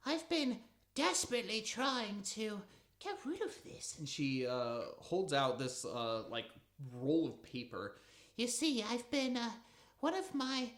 I've been desperately trying to get rid of this. And she holds out this like roll of paper. You see, I've been one of my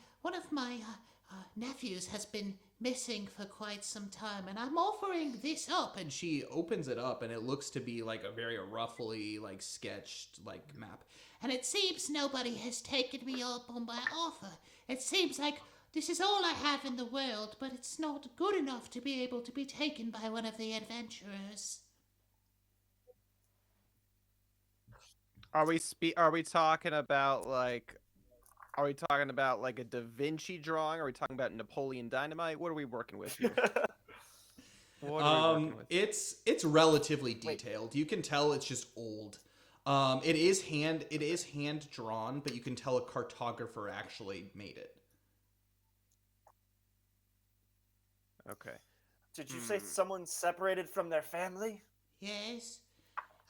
nephews has been missing for quite some time, and I'm offering this up. And she opens it up, and it looks to be like a very roughly like sketched like map. And it seems nobody has taken me up on my offer. It seems like this is all I have in the world, but it's not good enough to be able to be taken by one of the adventurers. Are we talking about like a Da Vinci drawing? Are we talking about Napoleon Dynamite? What are we working with here? What are we working with? It's relatively detailed. You can tell it's just old. It is hand drawn, but you can tell a cartographer actually made it. Okay. Did you say someone separated from their family? Yes.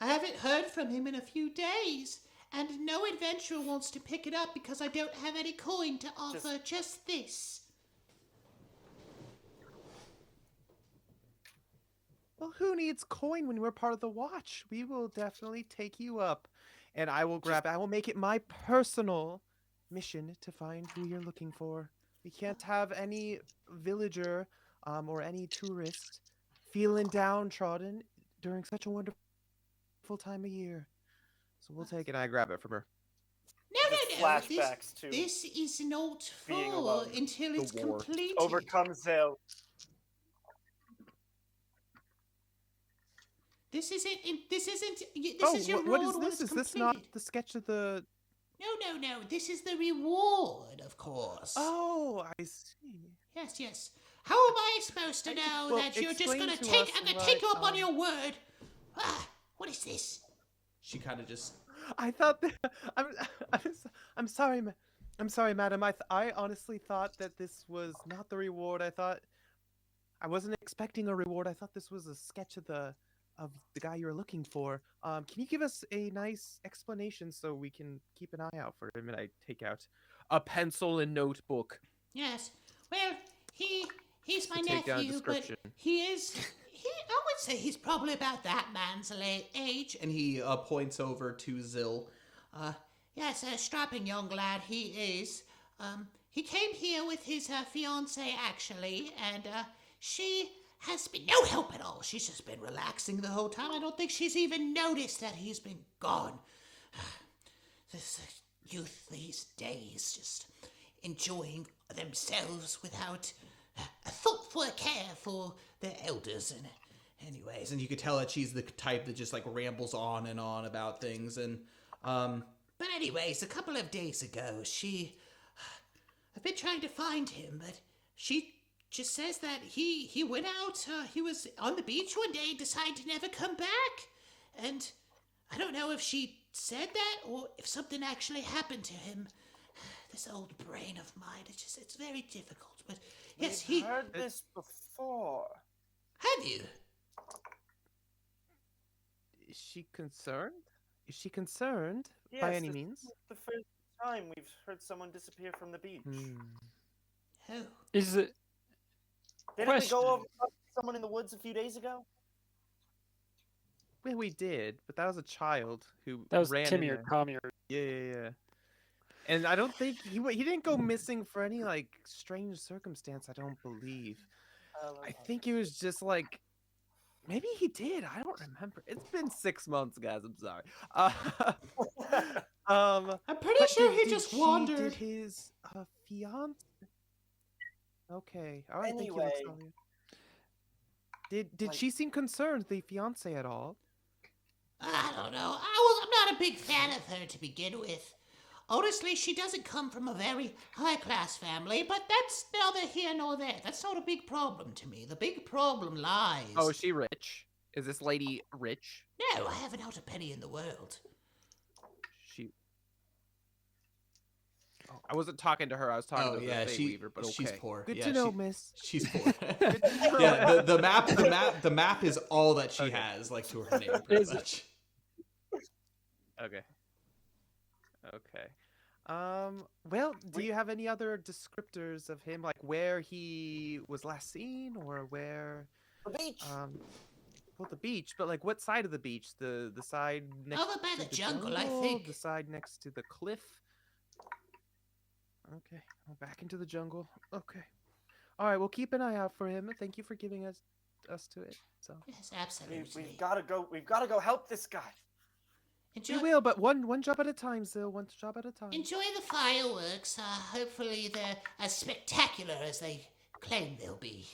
I haven't heard from him in a few days, and no adventurer wants to pick it up because I don't have any coin to offer, just this. Well, who needs coin when we're part of the watch? We will definitely take you up. And I will make it my personal mission to find who you're looking for. We can't have any villager or any tourist feeling downtrodden during such a wonderful time of year. So we'll take it. I grab it from her. No. Flashbacks to This is not being full alone. until it's war. completed. Overcome Zil. This isn't. This Oh, is your what reward is when this? it's Is this completed. not the sketch of the... No. This is the reward, of course. Oh, I see. Yes. How am I supposed to know Well, that you're just explain gonna to take? us I'm gonna what, take you up on your word. What is this? She kind of just I thought that... I'm sorry, I'm sorry, madam. I honestly thought that this was not the reward. I wasn't expecting a reward. I thought this was a sketch of the guy you were looking for. Can you give us a nice explanation so we can keep an eye out for him? And I take out a pencil and notebook. Yes. Well, he's my To take down a nephew, but description. I would say he's probably about that man's age. and he points over to Zil. Yes, a strapping young lad he is. He came here with his fiancée, actually, and she has been no help at all. She's just been relaxing the whole time. I don't think she's even noticed that he's been gone. This youth these days just enjoying themselves without a thought for a care for their elders. And anyways, And you could tell that she's the type that just like rambles on and on about things. And but anyways, a couple of days ago, I've been trying to find him, but she just says that he went out, he was on the beach one day, decided to never come back. And I don't know if she said that or if something actually happened to him. This old brain of mine, it's very difficult. But yes, We've heard this before. Have you? Is she concerned? Is she concerned by Yes, any this means? is the first time we've heard someone disappear from the beach. Oh. Is it? Didn't we Question. go over someone in the woods a few days ago? Well, we did, but that was a child who That was ran Timmy in or there. Tommy or Yeah. And I don't think he didn't go missing for any like strange circumstance. I don't believe. I think it was just like maybe he did. I don't remember. It's been 6 months, guys. I'm sorry. I'm pretty But sure he did just she- wandered. Did his fiance? Okay. All right. Anyway. Thank you, Natalia. Did she seem concerned, the fiance, at all? I don't know. I'm not a big fan of her to begin with. Honestly, she doesn't come from a very high-class family, but that's neither here nor there. That's not a big problem to me. The big problem lies... Oh, is she rich? Is this lady rich? No, I haven't out a penny in the world. She. Oh, I wasn't talking to her. I was talking oh to yeah, the Fey Weaver, but okay. she's poor. Good Yeah, to know, miss. She's poor. Yeah, the map is all that she Okay. has, like to her name, pretty Is it? much. Okay. Well, do you have any other descriptors of him, like where he was last seen, or where? The beach. Well, the beach, but like what side of the beach? The side next Over by to the jungle, I think. The side next to the cliff. Okay, well, back into the jungle. Okay. All right, we'll keep an eye out for him. Thank you for giving us to it. So Yes, absolutely. We've got to go. We've got to go help this guy. Enjoy, we will, but one job at a time, Zil. One job at a time. enjoy the fireworks. Hopefully they're as spectacular as they claim they'll be.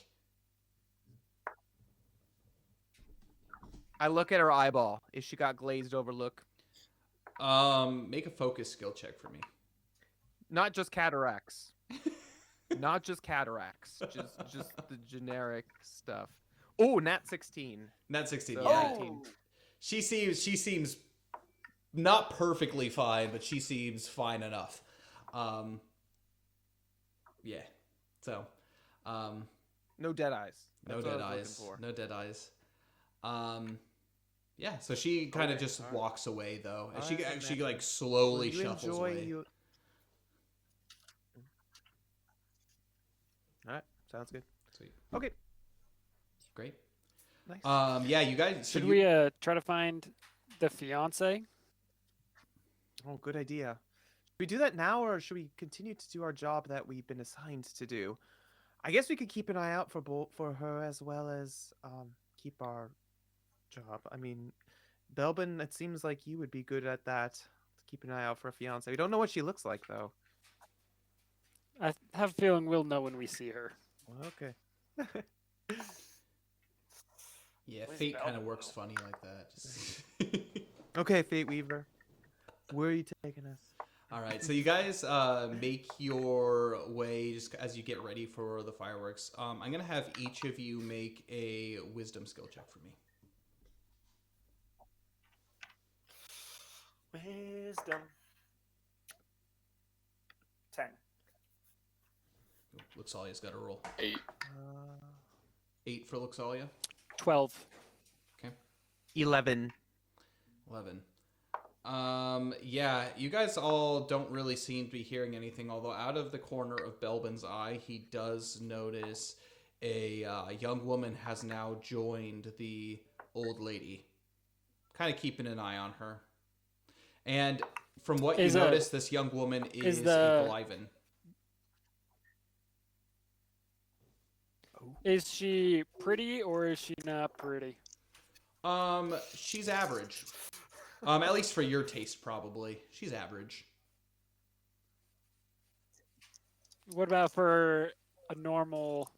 I look at her eyeball. Is she got glazed over look? Make a focus skill check for me. Not just cataracts. Not just cataracts. Just the generic stuff. Oh, nat 16. Nat 16. So Yeah. 19. She seems not perfectly fine, but she seems fine enough. Yeah. So, No dead eyes. no That's what dead I was eyes. looking for. No dead eyes. Yeah. So she kind of Okay, just alright. walks away though, and Alright, she then. like slowly Will you shuffles enjoy away. you? All right, sounds good. Sweet. Okay, Great. nice. Yeah. You guys. Should so we try to find the fiance? Oh, good idea. Should we do that now, or should we continue to do our job that we've been assigned to do? I guess we could keep an eye out for her as well as keep our job. I mean, Belbin, it seems like you would be good at that. Keep an eye out for a fiance. We don't know what she looks like though. I have a feeling we'll know when we see her. Okay. Yeah. Where's Fate kind Belle? of works funny like that. Just... Okay, Fate Weaver. Where are you taking us? All right, so you guys make your way just as you get ready for the fireworks. I'm gonna have each of you make a wisdom skill check for me. Wisdom. 10. Luxalia's got a roll. 8. 8 for Luxalia. 12. 11. 11. Yeah, you guys all don't really seem to be hearing anything, although out of the corner of Belbin's eye, he does notice a young woman has now joined the old lady, kind of keeping an eye on her. And from what you notice, this young woman is a Glyven. Is she pretty or is she not pretty? She's average. At least for your taste, probably. She's average. What about for a normal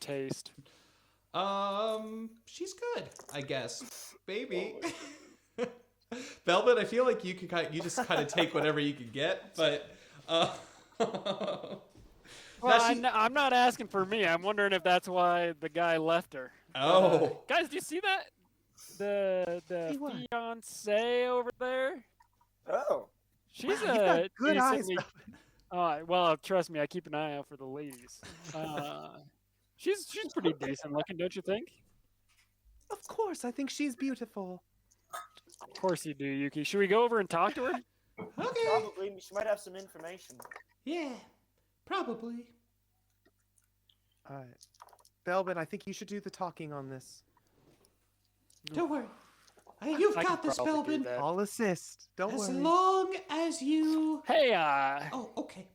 taste? She's good, I guess. Maybe. Velvet, I feel like you just kind of take whatever you can get, but Well, I'm not asking for me. I'm wondering if that's why the guy left her. Oh. Guys, do you see that? The what? fiance over there? Oh. She's Wow, you've got good eyes, decently... well, trust me, I keep an eye out for the ladies. She's pretty decent looking, don't you think? Of course, I think she's beautiful. Of course you do, Yuki. Should we go over and talk to her? Okay. Probably. She might have some information. Yeah, probably. All right. Belbin, I think you should do the talking on this. Don't worry. You've I got could this, probably do Belbin. that. I'll assist. Don't As worry. long as you... Hey, Oh, okay.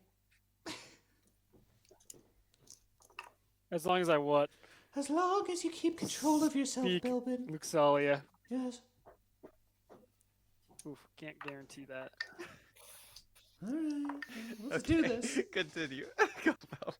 as long as I what? As long as you keep control of yourself, Speak. Belbin. Luxalia. Yes. Oof, can't guarantee that. All right. Let's do this. Continue. Go, Belbin.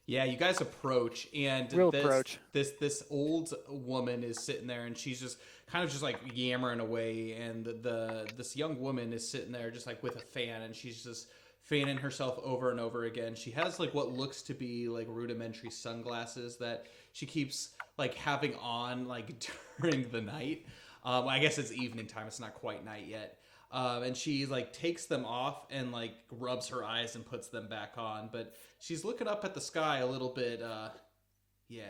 Yeah, you guys approach, and We'll approach. This old woman is sitting there, and she's just kind of just like yammering away, and this young woman is sitting there just like with a fan, and she's just fanning herself over and over again. She has like what looks to be like rudimentary sunglasses that she keeps like having on like during the night. I guess it's evening time; it's not quite night yet. And she like takes them off and like rubs her eyes and puts them back on, but she's looking up at the sky a little bit. Yeah.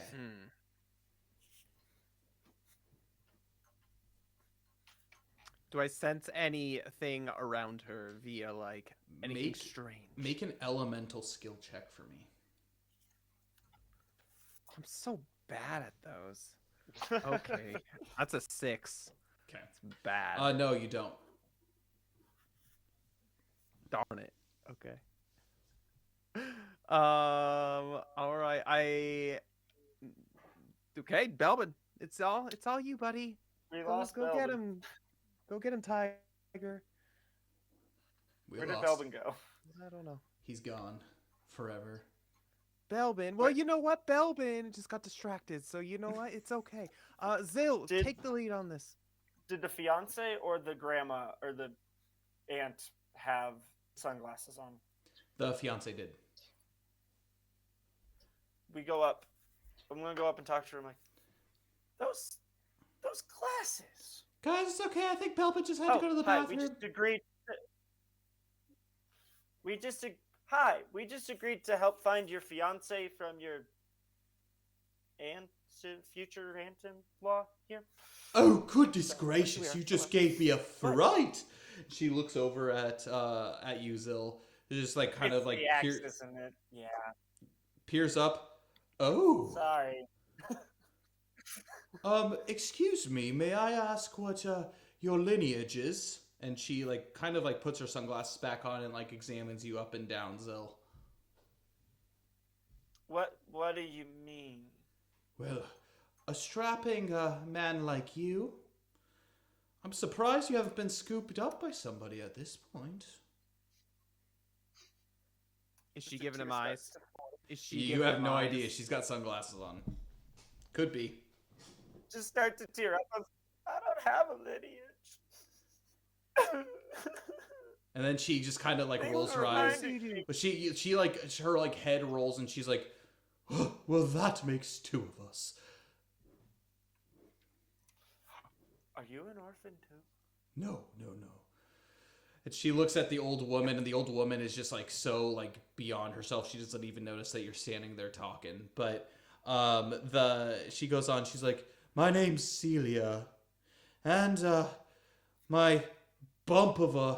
Do I sense anything around her via like anything strange? Make an elemental skill check for me. I'm so bad at those. Okay, that's a 6. Okay. It's bad. No, you don't. Darn it. Okay. All right. Okay, Belbin. It's all you, buddy. We Go, lost go get Belbin. him. Go get him, Tiger. Where did Belbin go? I don't know. He's gone forever. Belbin. Well, you know what? Belbin just got distracted. So you know what? It's okay. Zil, take the lead on this. Did the fiance or the grandma or the aunt have sunglasses on? The fiance did. We go up I'm gonna go up and talk to her. I'm like, those glasses. Guys, it's okay. I think Belbin just had to go to the hi. bathroom. We just agreed to help find your fiance from your future aunt-in-law here. Oh, goodness gracious! You just gave me a fright. She looks over at you, Zil. Just like kind of like the axis in it. Yeah. Peers up. Oh. Sorry. Excuse me. May I ask what your lineage is? And she like kind of like puts her sunglasses back on and like examines you up and down, Zil. What do you mean? Well, a strapping man like you. I'm surprised you haven't been scooped up by somebody at this point. Is she giving him eyes? Is she? You have no idea. She's got sunglasses on. Could be. Just start to tear up. I don't have a lineage. And then she just kind of like rolls her eyes. But she like her like head rolls and she's like, oh, well, that makes two of us. Are you an orphan too? No. And she looks at the old woman, and the old woman is just like so like beyond herself. She doesn't even notice that you're standing there talking. But she goes on. She's like, my name's Celia, and my bump of a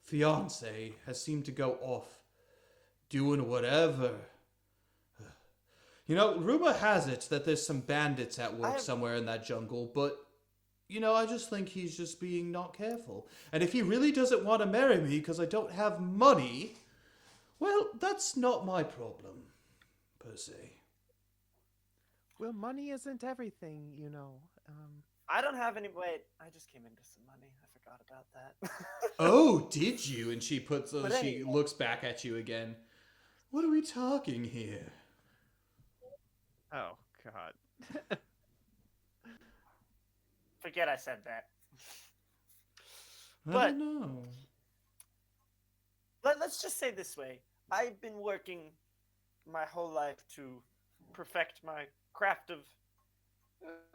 fiance has seemed to go off doing whatever. You know, rumor has it that there's some bandits at work somewhere in that jungle, but you know, I just think he's just being not careful. And if he really doesn't want to marry me because I don't have money, well, that's not my problem, per se. Well, money isn't everything, you know. I don't have any. Wait, I just came into some money. I forgot about that. Oh, did you? And she puts. But she anyway. looks back at you again. What are we talking here? Oh God. Forget I said that. I But- don't know. Let's just say this way. I've been working my whole life to perfect my craft of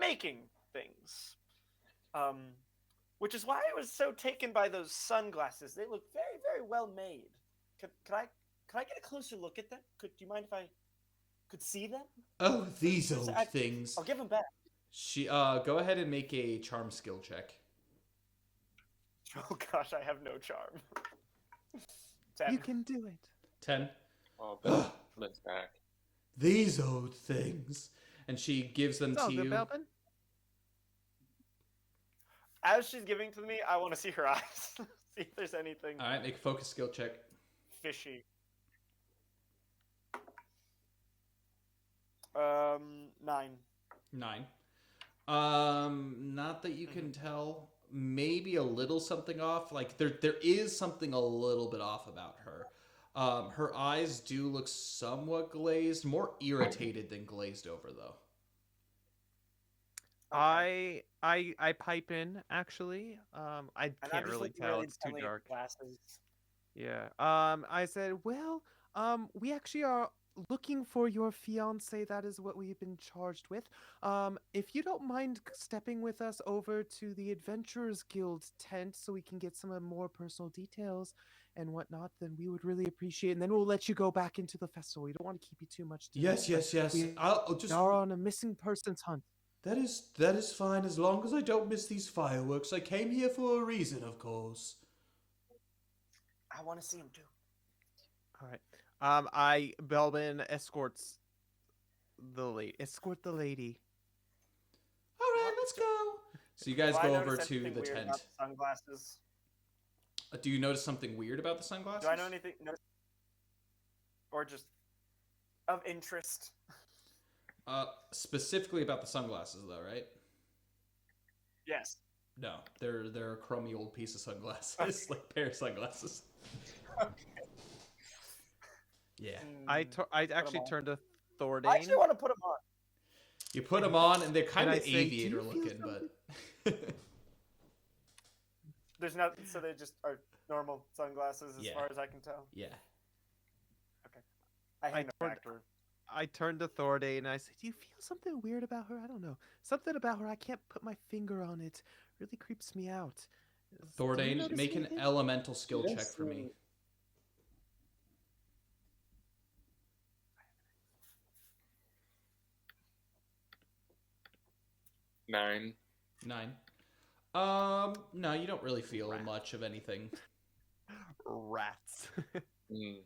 making things. Which is why I was so taken by those sunglasses. They look very, very well made. Could I get a closer look at them? Do you mind if I could see them? Oh, these old things. I'll give them back. She go ahead and make a charm skill check. Oh gosh, I have no charm. 10. You can do it. 10. Oh, Belbin's back. These old things. And she gives them It's all to good, you. Belbin. As she's giving to me, I want to see her eyes. See if there's anything All right, make a focus skill check. fishy. 9. 9. Not that you can tell. Maybe a little something off. Like there is something a little bit off about her. Her eyes do look somewhat glazed, more irritated than glazed over though. I pipe in actually. I And I'm can't just really looking tell. It's too intently at dark. Glasses. Yeah. I said, well, we actually are looking for your fiance. That is what we've been charged with. If you don't mind stepping with us over to the Adventurers Guild tent so we can get some more personal details and whatnot, then we would really appreciate it. And then we'll let you go back into the festival. We don't want to keep you too much. Yes. We I'll just. are on a missing persons hunt. That is fine as long as I don't miss these fireworks. I came here for a reason, of course. I want to see him too. All right. Belbin escorts the lady. Escort the lady. All right, let's go. So you guys Do I go over notice to anything the weird tent. about the sunglasses? Do you notice something weird about the sunglasses? Do I know anything? Or just of interest? Specifically about the sunglasses, though, right? Yes. No, they're a crummy old piece of sunglasses, like pair of sunglasses. Okay. Yeah. I actually on. turned to I Thordane. actually want to put them on. You put them on, and they're kind I of say, "Do you aviator feel looking, but There's nothing, so they just are normal sunglasses as Yeah. far as I can tell. yeah. I hand them turned- back to her. I turned to Thorday and I said, "Do you feel something weird about her? I don't know. Something about her. I can't put my finger on it. Really creeps me out." Do you Thordane, notice make an anything? elemental skill check Yes, for me. 9. 9. No, you don't really feel much of anything. Rats. Mm.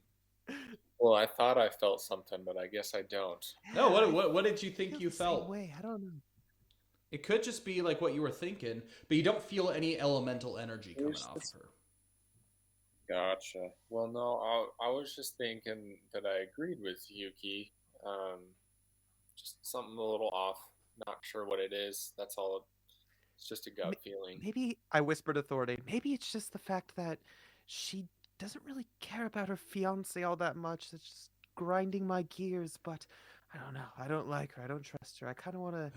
Well, I thought I felt something, but I guess I don't. No, what did you think feel you the same felt? way. I don't know. It could just be like what you were thinking, but you don't feel any elemental energy coming off of her. Gotcha. Well, no, I was just thinking that I agreed with Yuki. Just something a little off. Not sure what it is. That's all. It's just a gut feeling. Maybe I whispered to Thorday. Maybe it's just the fact that she doesn't really care about her fiance all that much. It's just grinding my gears. But I don't know. I don't like her. I don't trust her. I kind of want to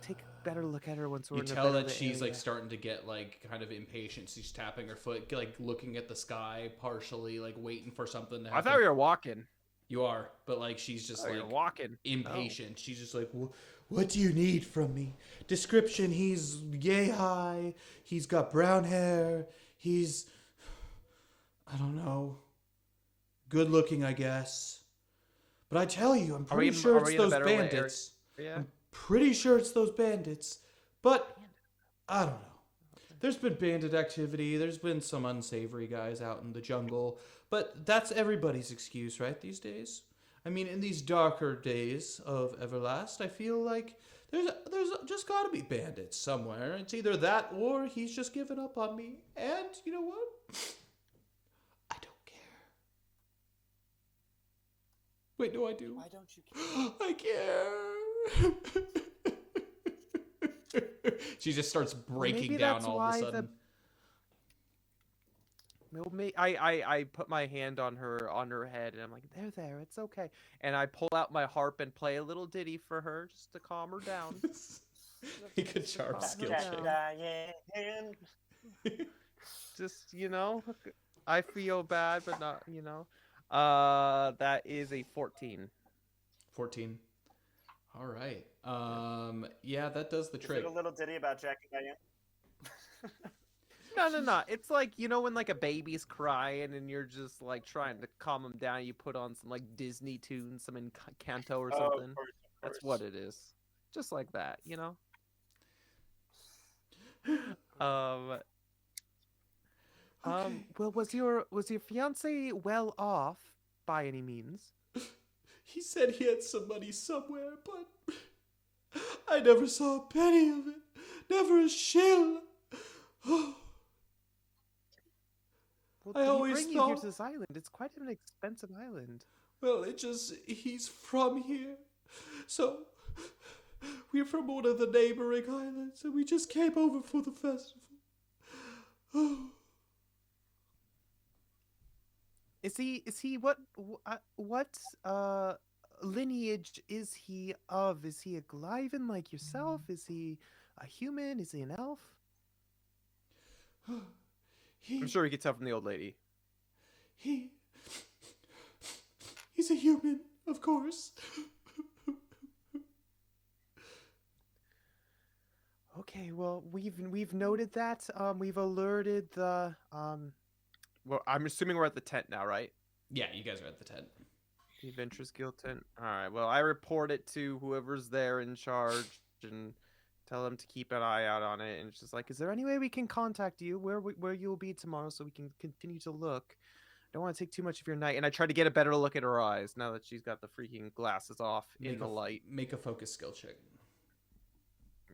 take a better look at her once we're You in a tell better that she's area. like starting to get like kind of impatient. She's tapping her foot, like looking at the sky, partially like waiting for something to happen. I thought we were walking. You are, but like she's just You're like walking. impatient. She's just like, what do you need from me? Description: he's yay high. He's got brown hair. He's, I don't know, good looking, I guess. But I tell you, I'm pretty sure it's those bandits. Yeah. I'm pretty sure it's those bandits. But I don't know. There's been bandit activity. There's been some unsavory guys out in the jungle. But that's everybody's excuse, right, these days? I mean, in these darker days of Everlast, I feel like there's just got to be bandits somewhere. It's either that or he's just given up on me. And you know what? I don't care. Wait, no, I do. Why don't you care? I care. She just starts breaking down all of a sudden. I put my hand on her head and I'm like, there, it's okay. And I pull out my harp and play a little ditty for her just to calm her down. Make a charm skill check. Just, I feel bad, but not, that is a 14. 14. All right. Yeah, that does the trick. Is it a little ditty about Jack and Diane? No. It's like, when like a baby's crying and you're just like trying to calm them down. You put on some like Disney tunes, some Encanto or something. Of course. That's what it is. Just like that, Well, was your fiance well off by any means? He said he had some money somewhere, but I never saw a penny of it. Never a shill. Well, I always bring you here to this island. It's quite an expensive island. Well, he's from here. So, we're from one of the neighboring islands, and we just came over for the festival. Is he what lineage is he of? Is he a Glyven like yourself? Is he a human? Is he an elf? I'm sure we could tell from the old lady. He's a human, of course. Okay, well, we've noted that. We've alerted the well, I'm assuming we're at the tent now, right? Yeah, you guys are at the tent. The Adventurers Guild tent. All right. Well, I report it to whoever's there in charge and tell them to keep an eye out on it. And it's just like, is there any way we can contact you where you'll be tomorrow so we can continue to look? I don't want to take too much of your night. And I try to get a better look at her eyes now that she's got the freaking glasses off in the light. Make a focus skill check.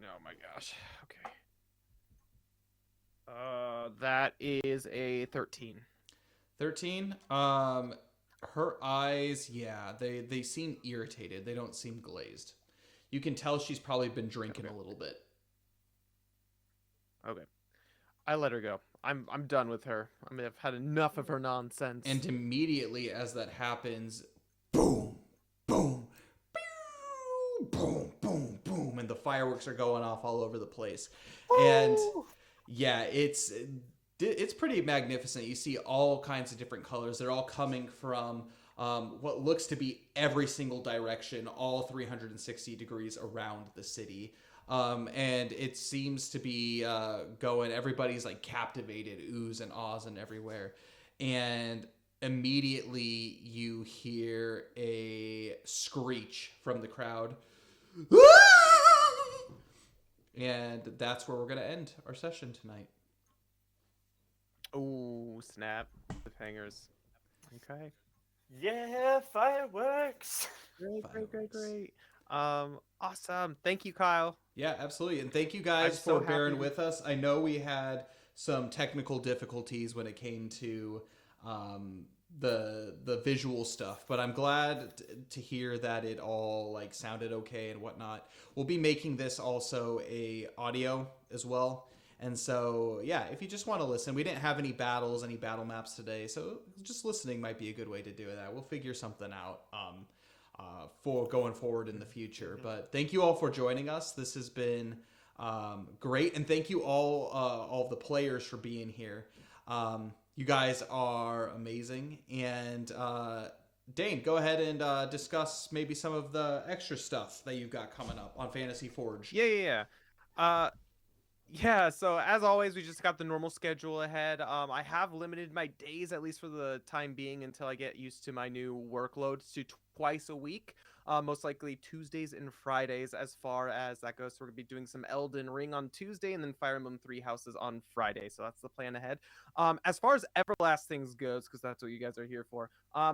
Oh my gosh. Okay. That is a 13. 13. Her eyes, yeah, they seem irritated. They don't seem glazed. You can tell she's probably been drinking a little bit. Okay. I let her go. I'm done with her. I mean, I've had enough of her nonsense. And immediately as that happens, boom, boom, pew, boom, boom, boom, and the fireworks are going off all over the place. Ooh. And yeah, it's pretty magnificent. You see all kinds of different colors. They're all coming from what looks to be every single direction, all 360 degrees around the city. And it seems to be going, everybody's like captivated, oohs and ahs and everywhere. And immediately you hear a screech from the crowd. And that's where we're going to end our session tonight. Oh, snap. The hangers. Okay. Yeah, fireworks. Great. Awesome. Thank you, Kyle. Yeah, absolutely. And thank you guys I'm so for bearing happy. with us. I know we had some technical difficulties when it came to the visual stuff, but I'm glad to hear that it all like sounded okay and whatnot. We'll be making this also a audio as well. And so, yeah, if you just want to listen, we didn't have any battles, any battle maps today, so just listening might be a good way to do that. We'll figure something out for going forward in the future. But thank you all for joining us. This has been great, and thank you all the players for being here. You guys are amazing, and Dane, go ahead and discuss maybe some of the extra stuff that you've got coming up on Fantasy Forge. Yeah. Yeah, so as always, we just got the normal schedule ahead. I have limited my days, at least for the time being, until I get used to my new workload, to twice a week. Most likely Tuesdays and Fridays as far as that goes. So we're going to be doing some Elden Ring on Tuesday and then Fire Emblem Three Houses on Friday. So that's the plan ahead. As far as Everlast things goes, because that's what you guys are here for,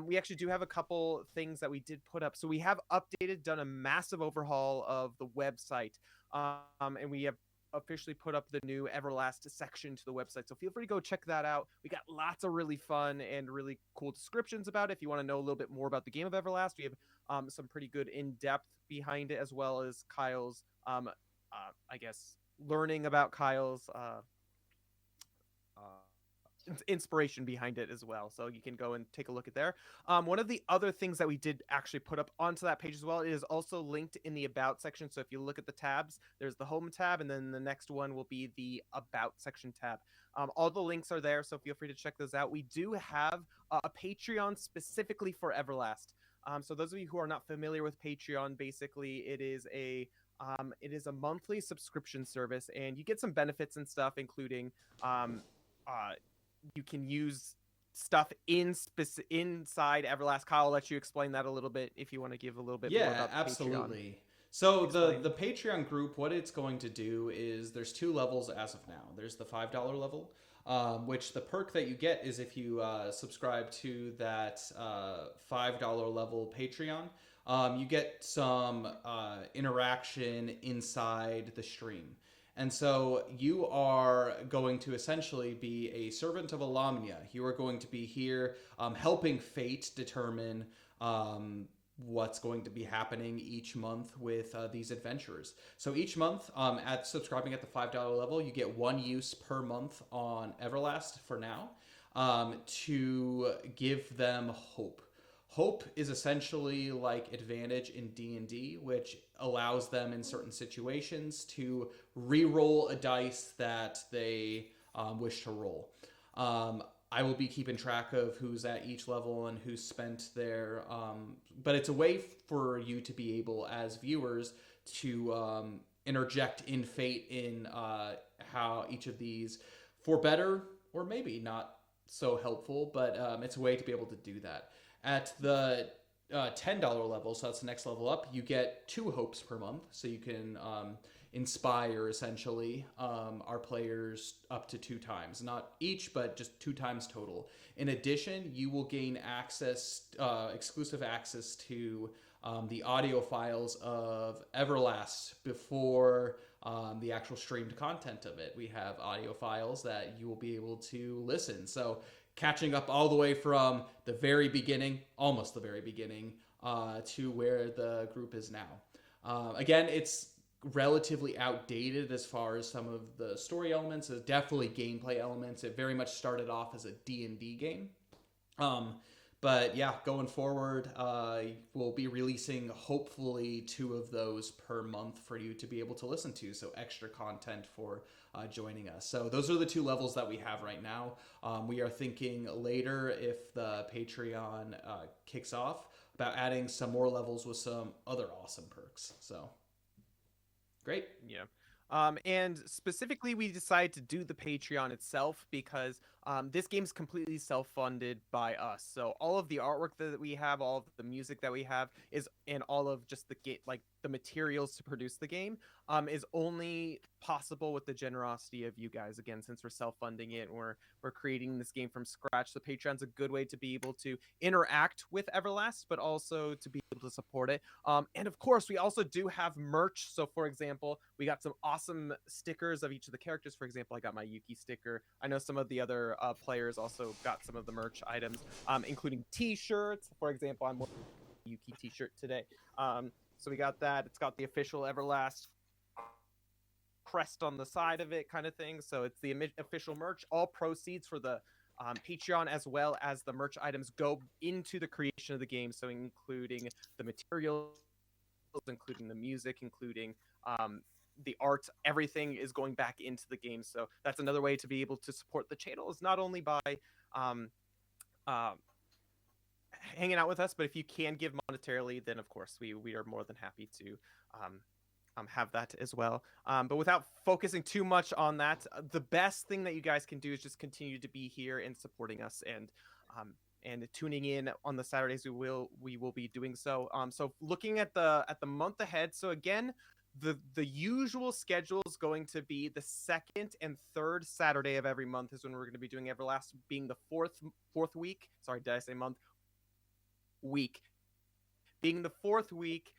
we actually do have a couple things that we did put up. So we have done a massive overhaul of the website. And we have officially put up the new Everlast section to the website, so feel free to go check that out. We got lots of really fun and really cool descriptions about it. If you want to know a little bit more about the game of Everlast, we have some pretty good in-depth behind it, as well as Kyle's I guess learning about Kyle's inspiration behind it as well, so you can go and take a look at there. One of the other things that we did actually put up onto that page as well, it is also linked in the about section. So if you look at the tabs, there's the home tab, and then the next one will be the about section tab. All the links are there, so feel free to check those out. We do have a Patreon specifically for Everlast. So those of you who are not familiar with Patreon, basically it is a monthly subscription service, and you get some benefits and stuff, including you can use stuff inside Everlast. Kyle, I'll let you explain that a little bit if you want to give a little bit more about the absolutely. Patreon. So the Patreon group, what it's going to do is there's 2 levels as of now. There's the $5 level, which the perk that you get is if you subscribe to that $5 level Patreon, you get some interaction inside the stream. And so you are going to essentially be a servant of Alamnia. You are going to be here helping fate determine what's going to be happening each month with these adventurers. So each month, at subscribing at the $5 level, you get 1 use per month on Everlast for now to give them hope. Hope is essentially like advantage in D&D, which allows them in certain situations to re-roll a dice that they wish to roll. I will be keeping track of who's at each level and who's spent there, but it's a way for you to be able, as viewers, to interject in fate in how each of these, for better or maybe not so helpful, but it's a way to be able to do that. At the $10 level, so that's the next level up, you get 2 hopes per month, so you can inspire, essentially, our players up to 2 times. Not each, but just 2 times total. In addition, you will gain access, exclusive access to the audio files of Everlast before the actual streamed content of it. We have audio files that you will be able to listen. So catching up all the way from the very beginning, almost the very beginning, to where the group is now. Again, it's relatively outdated as far as some of the story elements. Definitely gameplay elements. It very much started off as a D&D game. But yeah, going forward, we'll be releasing hopefully 2 of those per month for you to be able to listen to. So extra content for joining us. So those are the 2 levels that we have right now. We are thinking later, if the Patreon kicks off, about adding some more levels with some other awesome perks. So great. Yeah. And specifically, we decided to do the Patreon itself because this game's completely self-funded by us. So all of the artwork that we have, all of the music that we have and all of just the materials to produce the game is only possible with the generosity of you guys. Again, since we're self-funding it, we're creating this game from scratch. The Patreon's a good way to be able to interact with Everlast, but also to be able to support it. And of course, we also do have merch. So, for example, we got some awesome stickers of each of the characters. For example, I got my Yuki sticker. I know some of the other players also got some of the merch items, including T-shirts. For example, I'm wearing a Yuki T-shirt today. So we got that. It's got the official Everlast crest on the side of it, kind of thing. So it's the official merch. All proceeds for the Patreon as well as the merch items go into the creation of the game. So including the materials, including the music, including the art, everything is going back into the game. So that's another way to be able to support the channel, is not only by hanging out with us, but if you can give monetarily, then of course we are more than happy to have that as well. But without focusing too much on that, the best thing that you guys can do is just continue to be here and supporting us and tuning in on the Saturdays. We will be doing so. So looking at the month ahead. So again, the usual schedule is going to be the 2nd and 3rd Saturday of every month is when we're going to be doing Everlast, being the fourth week. Sorry, did I say month? Week. Being the 4th week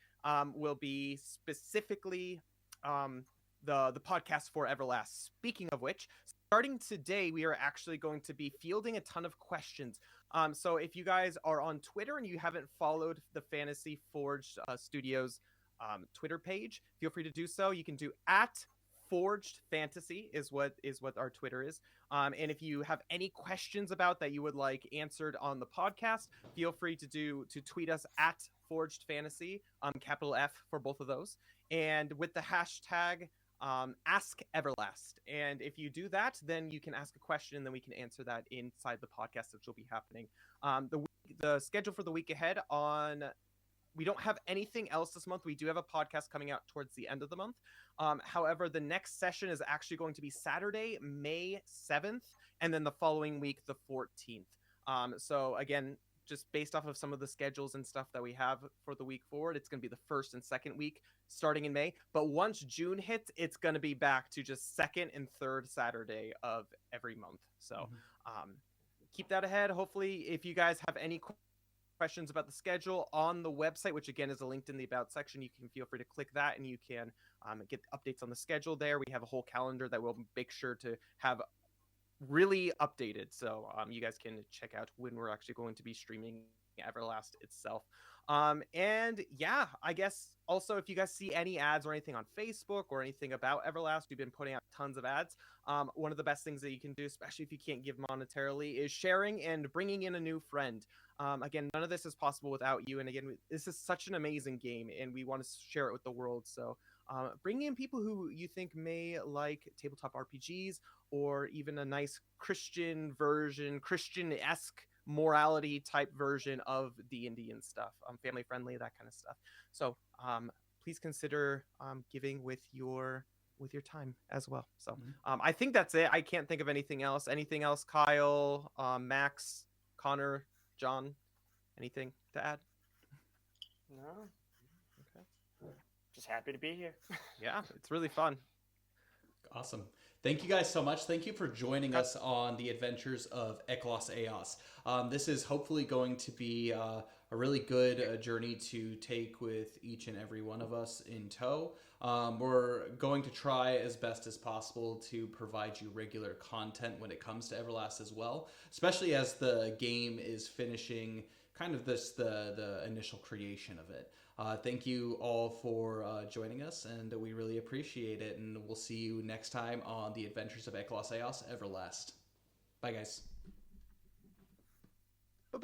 will be specifically the podcast for Everlast. Speaking of which, starting today, we are actually going to be fielding a ton of questions. So if you guys are on Twitter and you haven't followed the Fantasy Forged Studios Twitter page, feel free to do so. You can do @Forged Fantasy is what our Twitter is. And if you have any questions about that you would like answered on the podcast, feel free to tweet us @Forged Fantasy, capital F for both of those, and with the hashtag Ask Everlast. And if you do that, then you can ask a question, and then we can answer that inside the podcast, which will be happening. The schedule for the week ahead we don't have anything else this month. We do have a podcast coming out towards the end of the month. However, the next session is actually going to be Saturday, May 7th, and then the following week, the 14th. So again, just based off of some of the schedules and stuff that we have for the week forward, it's going to be the 1st and 2nd week starting in May. But once June hits, it's going to be back to just 2nd and 3rd Saturday of every month. So keep that ahead. Hopefully, if you guys have any questions about the schedule on the website, which again is linked in the About section, you can feel free to click that and you can get updates on the schedule there. We have a whole calendar that we'll make sure to have really updated, so you guys can check out when we're actually going to be streaming Everlast itself. And yeah, I guess also if you guys see any ads or anything on Facebook or anything about Everlast, we've been putting out tons of ads. One of the best things that you can do, especially if you can't give monetarily, is sharing and bringing in a new friend. Again, none of this is possible without you. And again, this is such an amazing game and we want to share it with the world. So bring in people who you think may like tabletop RPGs or even a nice Christian version, Christian-esque morality type version of D&D and stuff, family friendly, that kind of stuff. So please consider giving with your time as well. So I think that's it. I can't think of anything else. Anything else, Kyle, Max, Connor, John, anything to add? No. Okay. Just happy to be here. Yeah, it's really fun. Awesome. Thank you guys so much. Thank you for joining us on the adventures of Eclaas Eeas. This is hopefully going to be a really good journey to take with each and every one of us in tow. We're going to try as best as possible to provide you regular content when it comes to Everlast as well, especially as the game is finishing kind of the initial creation of it. Thank you all for joining us, and we really appreciate it. And we'll see you next time on the Adventures of Eclaas Eeas Everlast. Bye, guys.